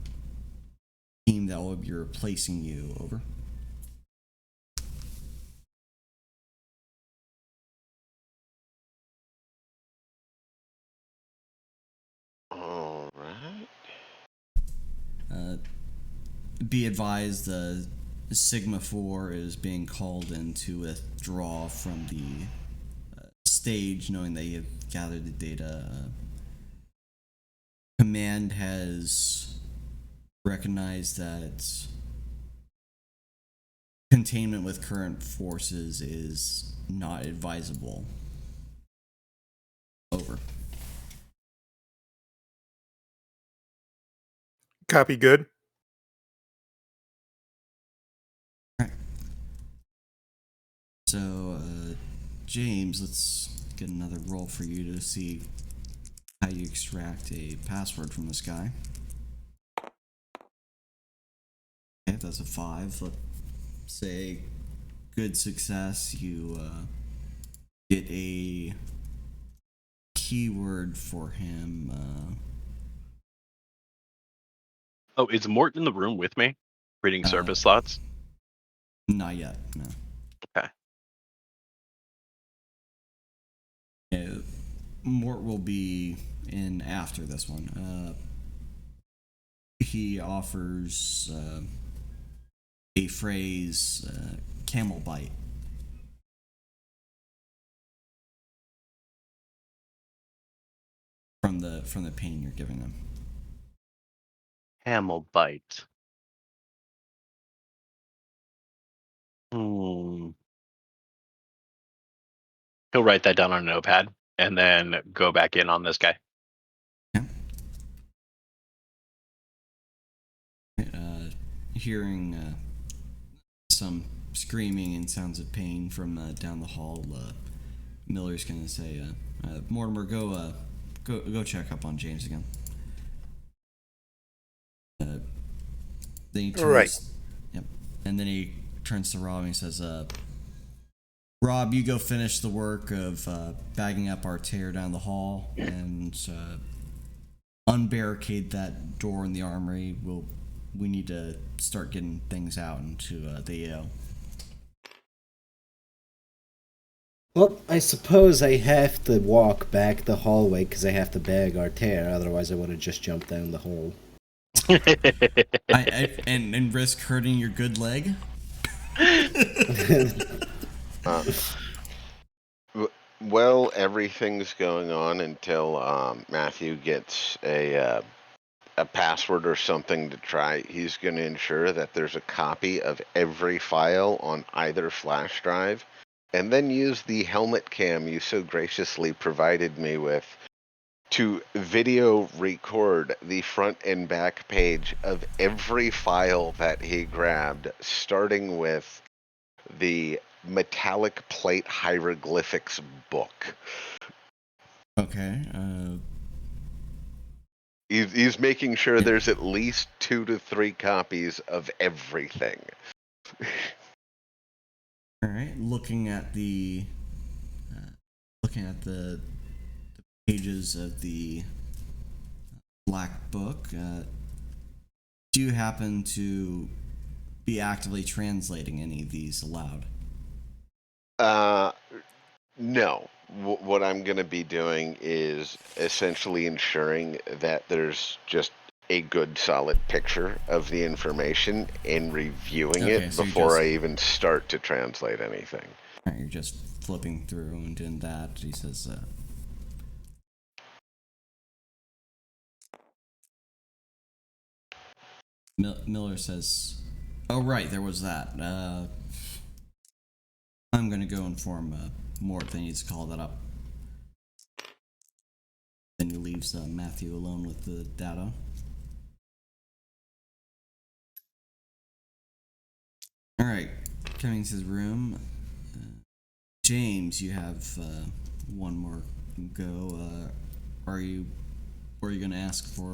the team that will be replacing you. Over. All right. Be advised, Sigma 4 is being called in to withdraw from the stage, knowing they have gathered the data. Command has recognized that containment with current forces is not advisable. Over. Copy, good. So, James, let's get another roll for you to see how you extract a password from this guy. Okay, that's a 5. Let's say good success. You get a keyword for him. Oh, is Mort in the room with me, reading Uh, surface thoughts? Not yet, no. Okay. Yeah, Mort will be in after this one. He offers a phrase, camel bite. From the pain you're giving them. Camel bite. He'll write that down on a notepad and then go back in on this guy. Yeah. Hearing some screaming and sounds of pain from down the hall, Miller's gonna say, "Mortimer, go check up on James again." Then he turns. Right. Yep. And then he turns to Rob and he says, "Rob, you go finish the work of bagging up our tear down the hall and unbarricade that door in the armory. We need to start getting things out into the AO." Well, I suppose I have to walk back the hallway because I have to bag our tear. Otherwise, I would have just jumped down the hole. And risk hurting your good leg. Well, everything's going on until Matthew gets a password or something to try. He's going to ensure that there's a copy of every file on either flash drive, and then use the helmet cam you so graciously provided me with to video record the front and back page of every file that he grabbed, starting with the metallic plate hieroglyphics book. Okay. He's making sure there's at least 2 to 3 copies of everything. All right. Looking at the pages of the black book, do you happen to be actively translating any of these aloud? No. What I'm going to be doing is essentially ensuring that there's just a good solid picture of the information and reviewing Okay, it so you before just- I even start to translate anything. All right, you're just flipping through and doing that. He says, Miller says, "Oh right, there was that. I'm gonna go inform Mort that he needs to call that up." Then he leaves Matthew alone with the data. All right, coming to his room. James, you have one more go. What are you gonna ask for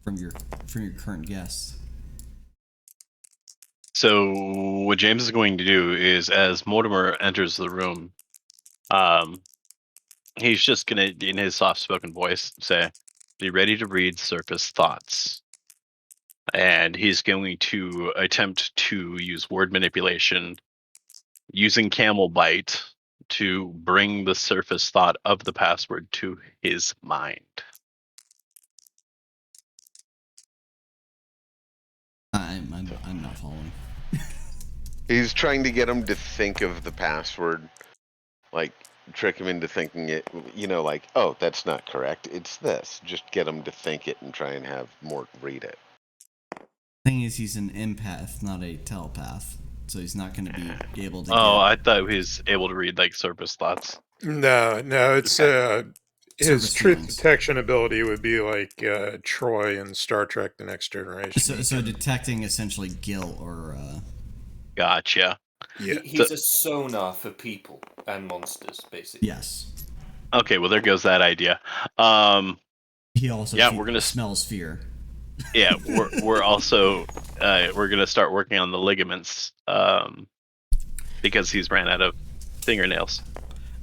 from your current guests? So what James is going to do is, as Mortimer enters the room, he's just gonna, in his soft-spoken voice, say, "Be ready to read surface thoughts." And he's going to attempt to use word manipulation using camel bite to bring the surface thought of the password to his mind. I'm not following. He's trying to get him to think of the password, like trick him into thinking it, like, oh, that's not correct, it's this. Just get him to think it and try and have Mort read it. Thing is, he's an empath, not a telepath, so he's not going to be able to. Oh, I thought he was able to read like surface thoughts. No, it's his Service truth feelings. detection ability would be like Troy in Star Trek: The Next Generation. So detecting essentially guilt or. Gotcha. Yeah. He's a sonar for people and monsters, basically. Yes. Okay, well there goes that idea. He also Yeah, we're gonna smells fear. Yeah, we're also we're gonna start working on the ligaments because he's ran out of fingernails.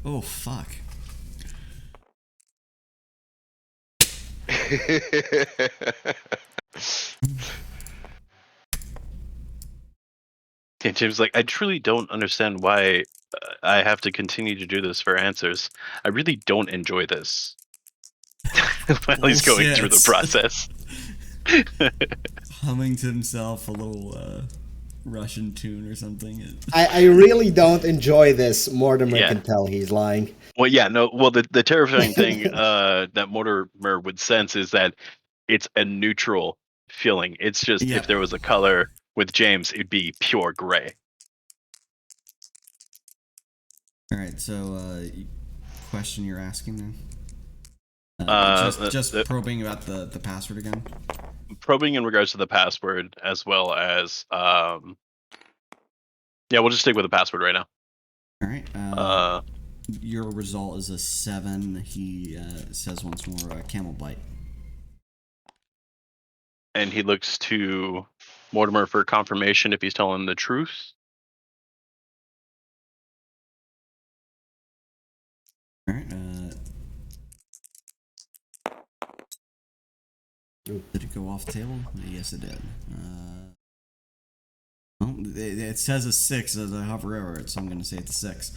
Oh fuck. And Jim's like, I truly don't understand why I have to continue to do this for answers. I really don't enjoy this. While he's going through the Bullshit. process. Humming to himself a little Russian tune or something. I really don't enjoy this. Mortimer Yeah. can tell he's lying. Well, yeah, no. Well, the terrifying thing that Mortimer would sense is that it's a neutral feeling. It's just Yeah. if there was a color with James, it'd be pure gray. All right. So, question you're asking then? Just The probing about the password again. probing in regards to the password, as well as yeah, we'll just stick with the password right now. All right. Your result is a 7. He says once more, camel bite. And he looks to Mortimer for confirmation if he's telling the truth. All right. Did it go off the table? Yes, it did. Well, it says a 6 as I hover over it, so I'm going to say it's a 6.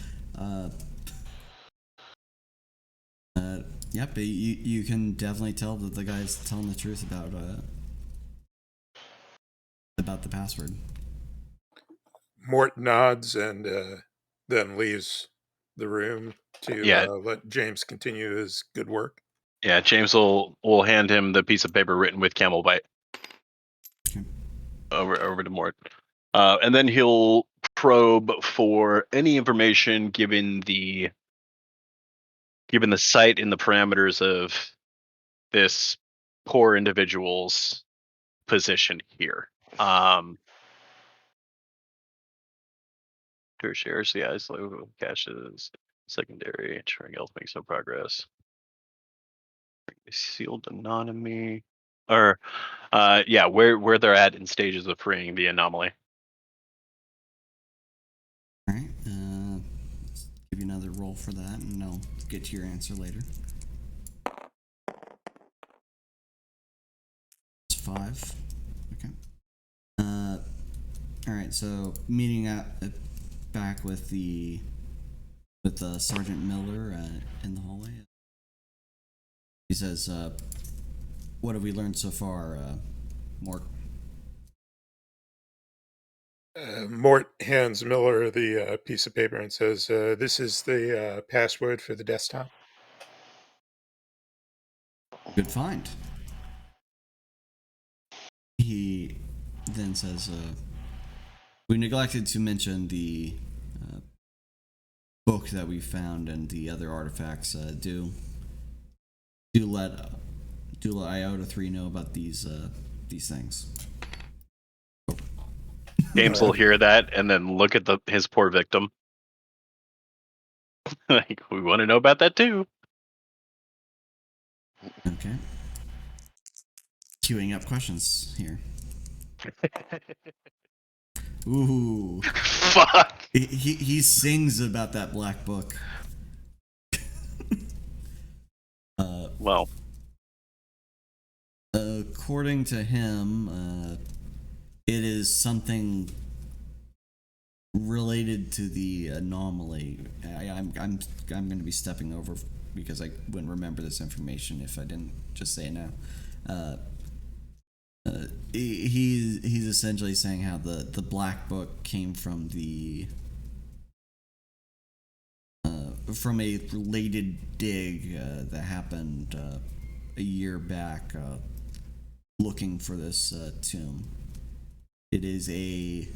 Yep, you can definitely tell that the guy's telling the truth about the password. Mort nods and then leaves the room to let James continue his good work. Yeah, James will hand him the piece of paper written with camel bite. Okay. Over to Mort. And then he'll probe for any information given the site and the parameters of this poor individual's position here. Tertiary, yeah, isolated caches, secondary, ensuring health makes no progress. Sealed anonymy, or yeah, where they're at in stages of freeing the anomaly. All right. Let's give you another roll for that, and I'll get to your answer later. It's 5. Okay. All right. So meeting back with Sergeant Miller in the hallway. He says, "What have we learned so far, Mort?" Mort hands Miller the piece of paper and says, "This is the password for the desktop." Good find. He then says, "We neglected to mention the book that we found and the other artifacts. Do let Iota 3 know about these things." James will hear that and then look at his poor victim. Like, we want to know about that too. Okay. Queuing up questions here. Ooh. Fuck. He sings about that black book. Well, according to him, it is something related to the anomaly. I'm going to be stepping over because I wouldn't remember this information if I didn't just say it now. He's essentially saying how the black book came from from a related dig that happened a year back, looking for this tomb. It is a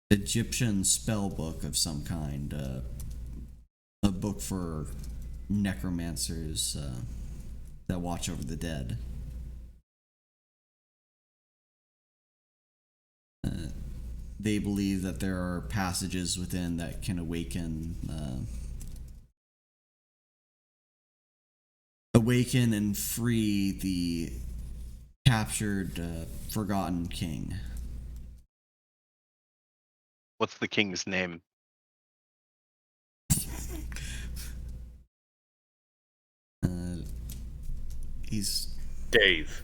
Egyptian spell book of some kind, a book for necromancers that watch over the dead. They believe that there are passages within that can awaken awaken and free the captured, forgotten king. What's the king's name? He's Dave.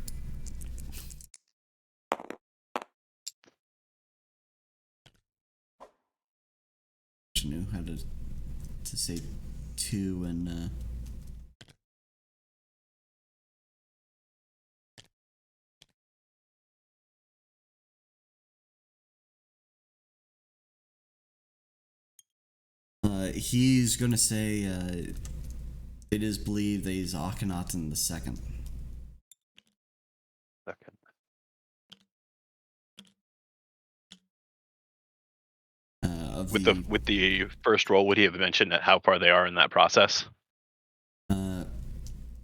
knew how to say two and he's gonna say it is believed that he's Akhenaten the second. Second. With the first roll, would he have mentioned how far they are in that process?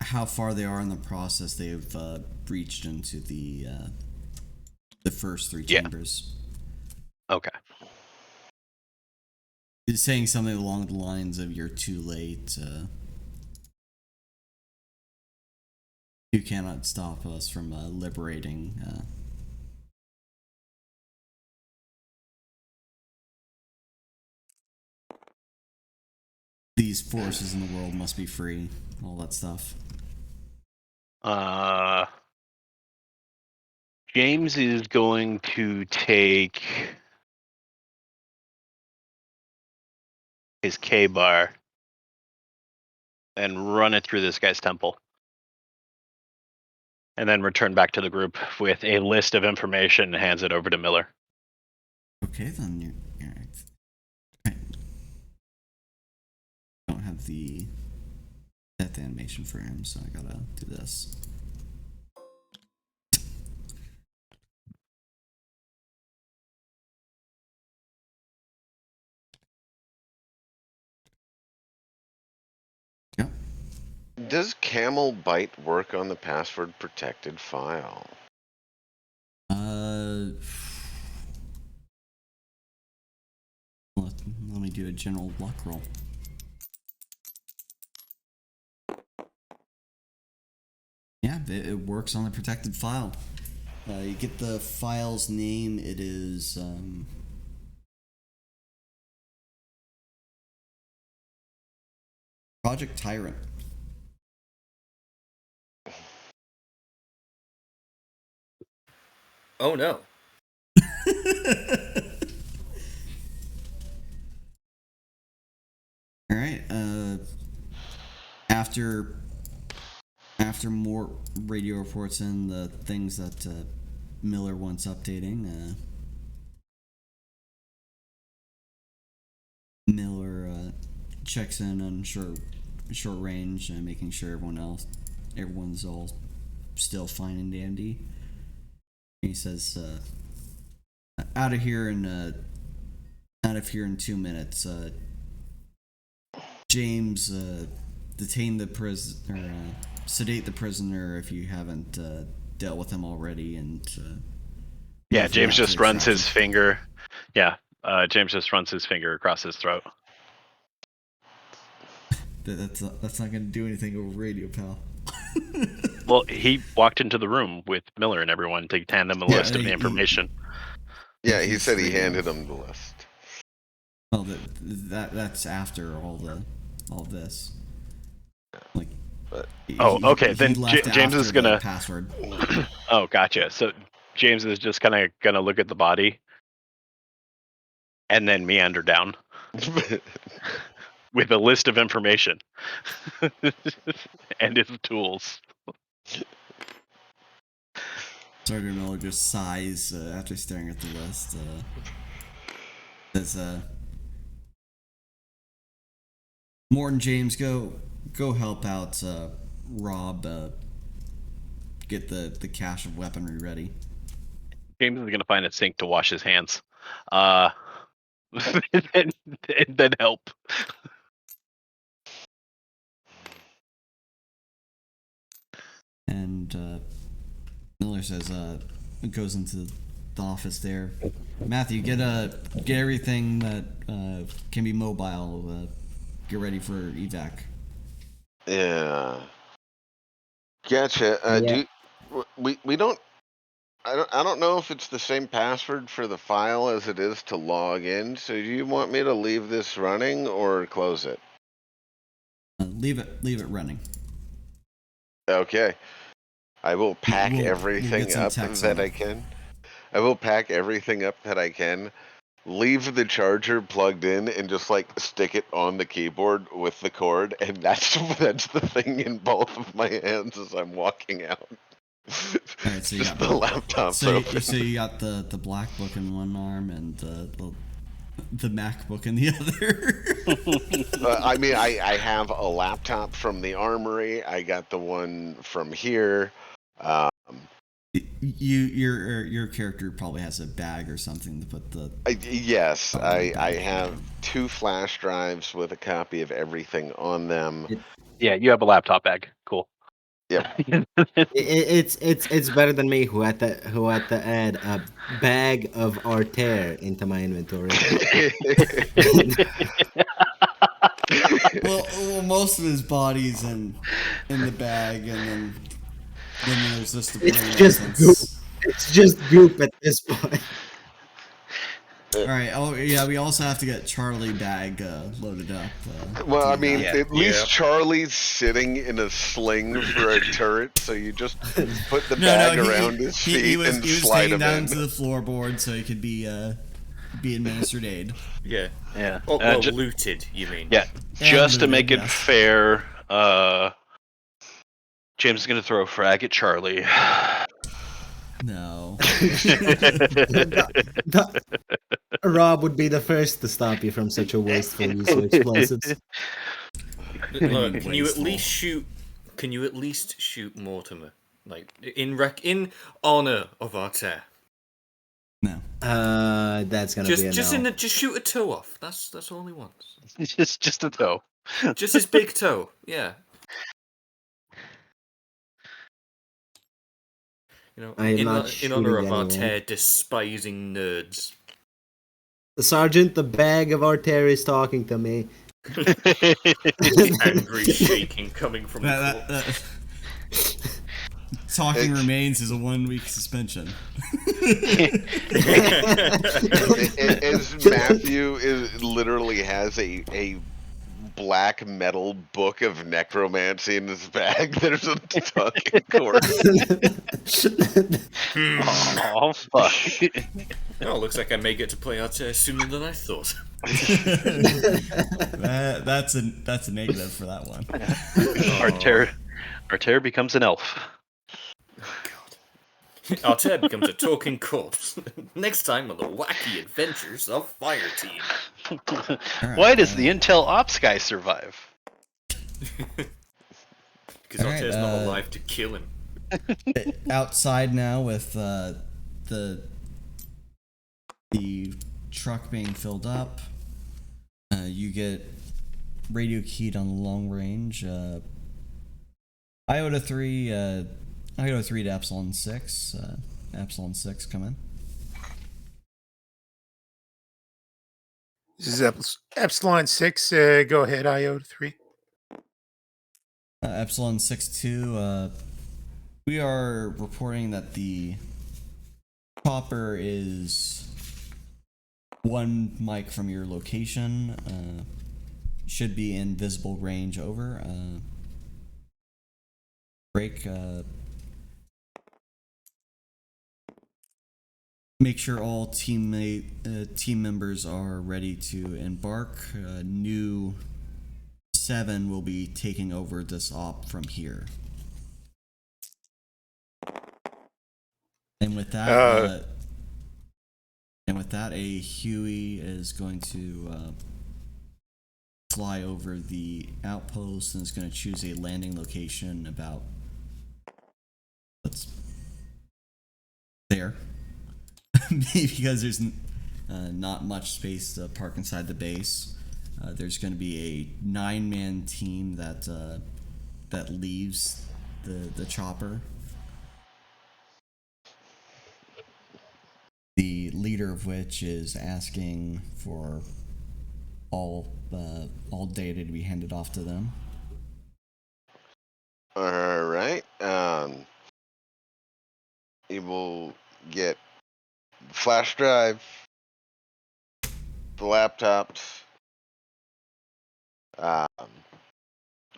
How far they are in the process? They've breached into the first three chambers. Okay. He's saying something along the lines of "You're too late. You cannot stop us from liberating." These forces in the world must be free. All that stuff. James is going to take his K-bar and run it through this guy's temple. And then return back to the group with a list of information and hands it over to Miller. Okay, then you're right. I don't have the death animation for him, so I gotta do this. Yep. Does camel bite work on the password protected file? Let me do a general luck roll. Yeah, it works on the protected file. You get the file's name. It is Project Tyrant. Oh no. All right. After more radio reports and the things that Miller wants updating, Miller checks in on short range, making sure everyone's all still fine and dandy. He says, "Out of here in 2 minutes." James, detain the prisoner, sedate the prisoner if you haven't dealt with him already, and James just runs his finger. James just runs his finger across his throat. That's not going to do anything over radio, pal. Well, he walked into the room with Miller and everyone to hand them a list of the information. He said he handed him the list. Well, that's after all this. Like. Okay. Then James is gonna password. Oh, gotcha. So James is just kind of gonna look at the body, and then meander down with a list of information and his tools. Sergeant Miller just sighs after staring at the list. Says, Morton, James, go help out Rob get the cache of weaponry ready. James is gonna find a sink to wash his hands. And then help. And Miller says, goes into the office there. Matthew, get everything that can be mobile. Get ready for evac. Yeah. Gotcha. Yeah. We don't. I don't know if it's the same password for the file as it is to log in. So do you want me to leave this running or close it? Leave it running. Okay. I will pack We'll everything get some up text that on I it. can. I will pack everything up that I can. Leave the charger plugged in and just like stick it on the keyboard with the cord, and that's the thing in both of my hands as I'm walking out. All right, so you Just got the laptop's so open. you got the black book in one arm and the MacBook in the other. I mean, I have a laptop from the armory. I got the one from here. Um, Your character probably has a bag or something to put the. yes, Oh, the I bag, have 2 flash drives with a copy of everything on them. Yeah, you have a laptop bag. Cool. Yep. It's better than me who had to add a bag of Arcane into my inventory. Well, most of his body's in the bag, and then there's just the brain It's just goop. essence. It's just goop at this point. All right. Oh yeah, we also have to get Charlie bag loaded up. Well, to I you mean, guys. at least Charlie's sitting in a sling for a turret, so you just put the bag around his feet he was and he was slide hanging him down in. to the floorboard so he could be administered aid. Yeah. Yeah. Oh, well, Ju- looted, you mean? yeah. Just to looted, make it yes. fair, James is gonna throw a frag at Charlie. No. Rob would be the first to stop you from such a wasteful use of explosives. Look, can you at Wasteful. least shoot? Can you at least shoot Mortimer? Like in honor of Arcane. No. That's gonna be a no. Just shoot a toe off. That's all he wants. just a toe. Just his big toe. Yeah. You know, I am not in honor of shooting anyone. Arcane despising nerds. Sergeant, the bag of Arcane is talking to me. Angry shaking coming from the That talking remains is a 1-week suspension. As Matthew literally has a black metal book of necromancy in his bag, there's a talking cord. Oh fuck! Oh, looks like I may get to play Arcane sooner than I thought. That's a negative for that one. Arcane becomes an elf. Arcane becomes a talking corpse. Next time on the wacky adventures of Fire Team. Why does the Intel Ops guy survive? Because All right, Arcane's not alive to kill him. Outside now with the truck being filled up, you get radio keyed on the long range. Iota 3 to Epsilon 6. Epsilon 6, come in. This is Epsilon 6. Go ahead, IO 3. Epsilon 6-2, we are reporting that the chopper is 1 mic from your location. Should be in visible range over. Break. Make sure all team members are ready to embark. New 7 will be taking over this op from here. And with that, a Huey is going to fly over the outpost and is going to choose a landing location about there. Because there's not much space to park inside the base. There's going to be a 9-man team that leaves the chopper. The leader of which is asking for all data to be handed off to them. All right. will get flash drive, the laptops,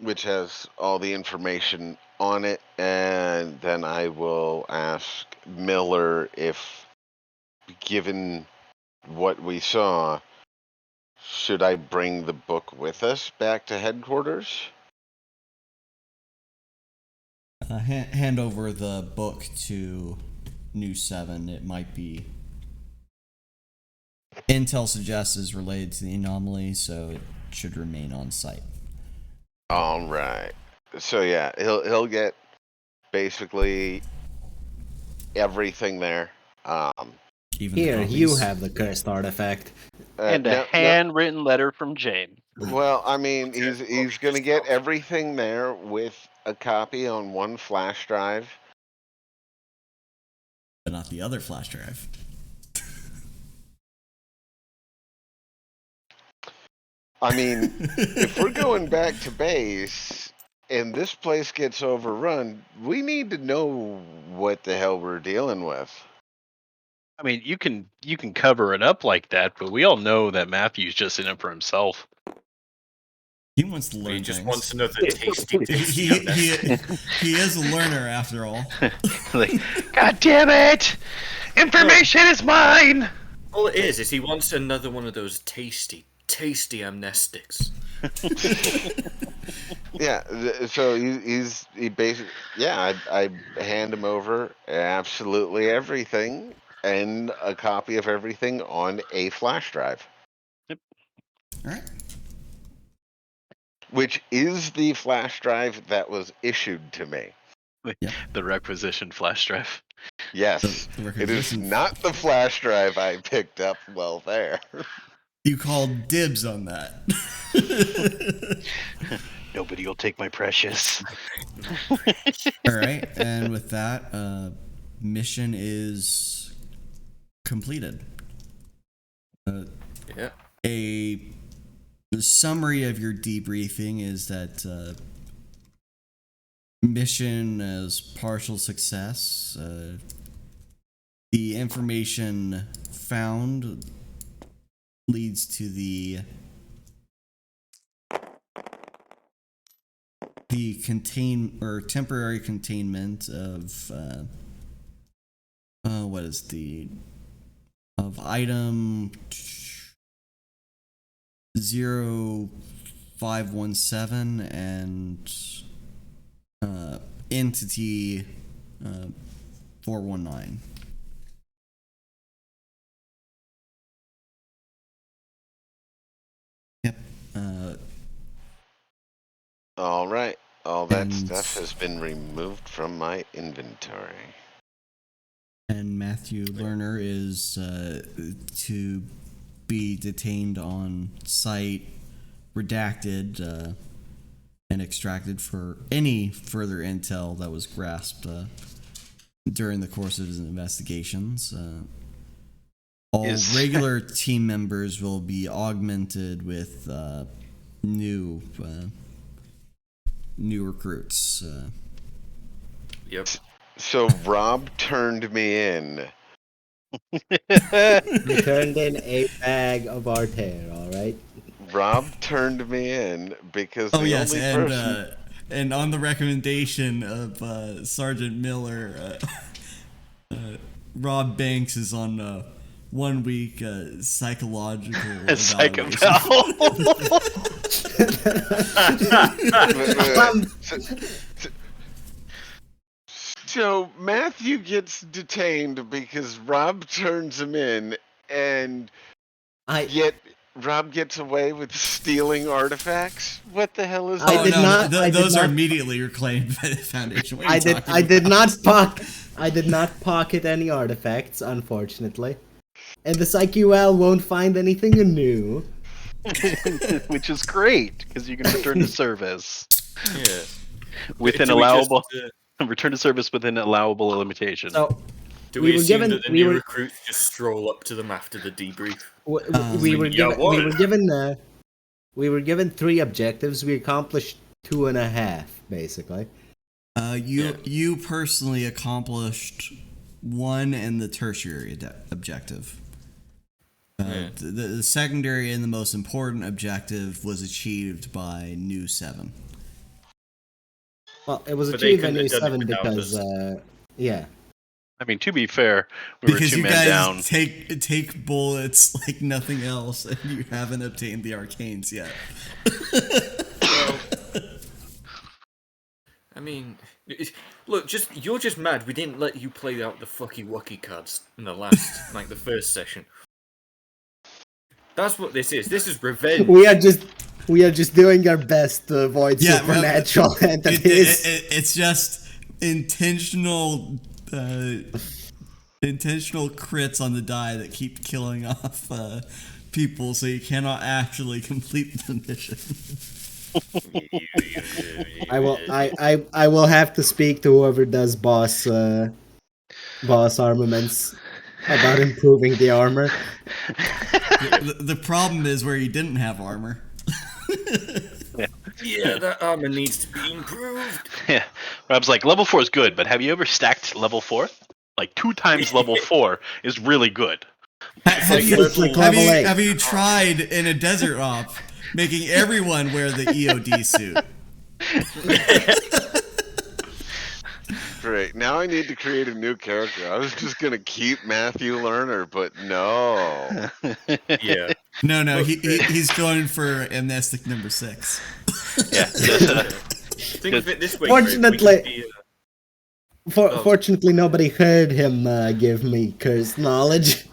which has all the information on it, and then I will ask Miller if, given what we saw, should I bring the book with us back to headquarters? Hand over the book to New 7. It might be... Intel suggests is related to the anomaly, so it should remain on site. All right. So yeah, he'll get basically everything there. Even Here, the you copies. have the cursed artifact. And a handwritten letter from James. Well, I mean, he's gonna get everything there with a copy on one flash drive. But not the other flash drive. I mean, if we're going back to base and this place gets overrun, we need to know what the hell we're dealing with. I mean, you can cover it up like that, but we all know that Matthew's just in it for himself. He wants to learn He just things. wants another tasty he is a learner after all. Like, God damn it! Information is mine! All it is he wants another one of those tasty amnestics. Yeah, so he basically, yeah, I hand him over absolutely everything and a copy of everything on a flash drive. All right. Which is the flash drive that was issued to me. Yep. The requisitioned flash drive. Yes, The it is requisition- not the flash drive I picked up well there. You called dibs on that. Nobody will take my precious. All right, and with that, mission is completed. Yeah. The summary of your debriefing is that mission is partial success. The information found leads to the temporary containment of what is the of item 0517 and entity 419. Yep. All right, all that And- stuff has been removed from my inventory. And Matthew Lerner is to be detained on site, redacted, and extracted for any further intel that was grasped during the course of his investigations. All regular team members will be augmented with new recruits. Yep. So Rob turned me in. You turned in a bag of Arcane, alright? Rob turned me in because Oh the yes, only and person... and on the recommendation of Sergeant Miller, Rob Banks is on 1 week psychological evaluation. So Matthew gets detained because Rob turns him in, and yet Rob gets away with stealing artifacts? What the hell is I that? did not- Those are immediately reclaimed by the Foundation. What are you talking I did about? I did not pocket any artifacts, unfortunately. And the PsyQL won't find anything new. Which is great, because you can return to service. Yeah. Within Do we allowable... just, return to service within allowable limitations. So, do we we were assume given- that the we new were- recruits just stroll up to them after the debrief? we were yeah, given 3 objectives. We accomplished 2.5, basically. You personally accomplished 1 and the tertiary objective. Yeah. The secondary and the most important objective was achieved by New 7. Well, it was But they achieved by couldn't New have done it 7 without because, us. yeah. I mean, to be fair, we Because were two you men guys down. take bullets like nothing else, and you haven't obtained the arcanes yet. Well, I mean, look, you're just mad we didn't let you play out the fucky wucky cards in the last, like the first session. That's what this is. This is revenge. We are just doing our best to avoid Yeah, supernatural entities. It's just intentional crits on the die that keep killing off people, so you cannot actually complete the mission. I will have to speak to whoever does boss armaments about improving the armor. The problem is where you didn't have armor. Yeah, that armor needs to be improved. Yeah, Rob's like, level 4 is good, but have you ever stacked level 4? Like 2 times level 4 is really good. Have It's like level 8. you tried in a desert op making everyone wear the EOD suit? Great. Now I need to create a new character. I was just gonna keep Matthew Lerner, but no. Yeah. No, he's going for amnestic number 6. Yeah. Think of it this way. Fortunately- Fortunately, nobody heard him give me cursed knowledge.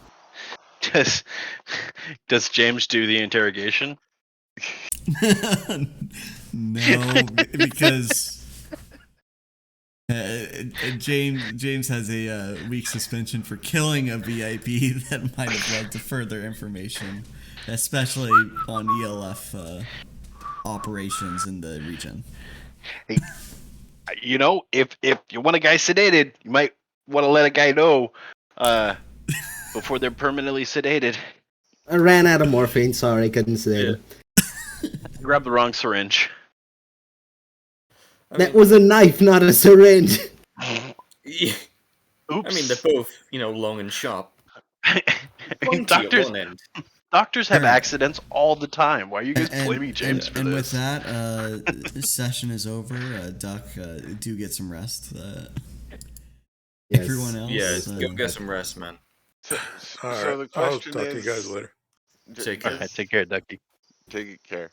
Does James do the interrogation? No, because James has a weak suspension for killing a VIP that might have led to further information, especially on ELF operations in the region. Hey, you know, if you want a guy sedated, you might want to let a guy know before they're permanently sedated. I ran out of morphine. Sorry, couldn't say it. Grab the wrong syringe. That was a knife, not a syringe. Yeah. Oops. I mean, they're both, long and sharp. Pointy at Doctors one end. have Alright. accidents all the time. Why are you guys blaming James for and this? with that, this session is over. Duck, do get some rest. Yes. Everyone else, Yeah, go get some rest, man. So All right. the I'll question talk is, to you guys later. Take care. Alright, take care, Ducky. Take care.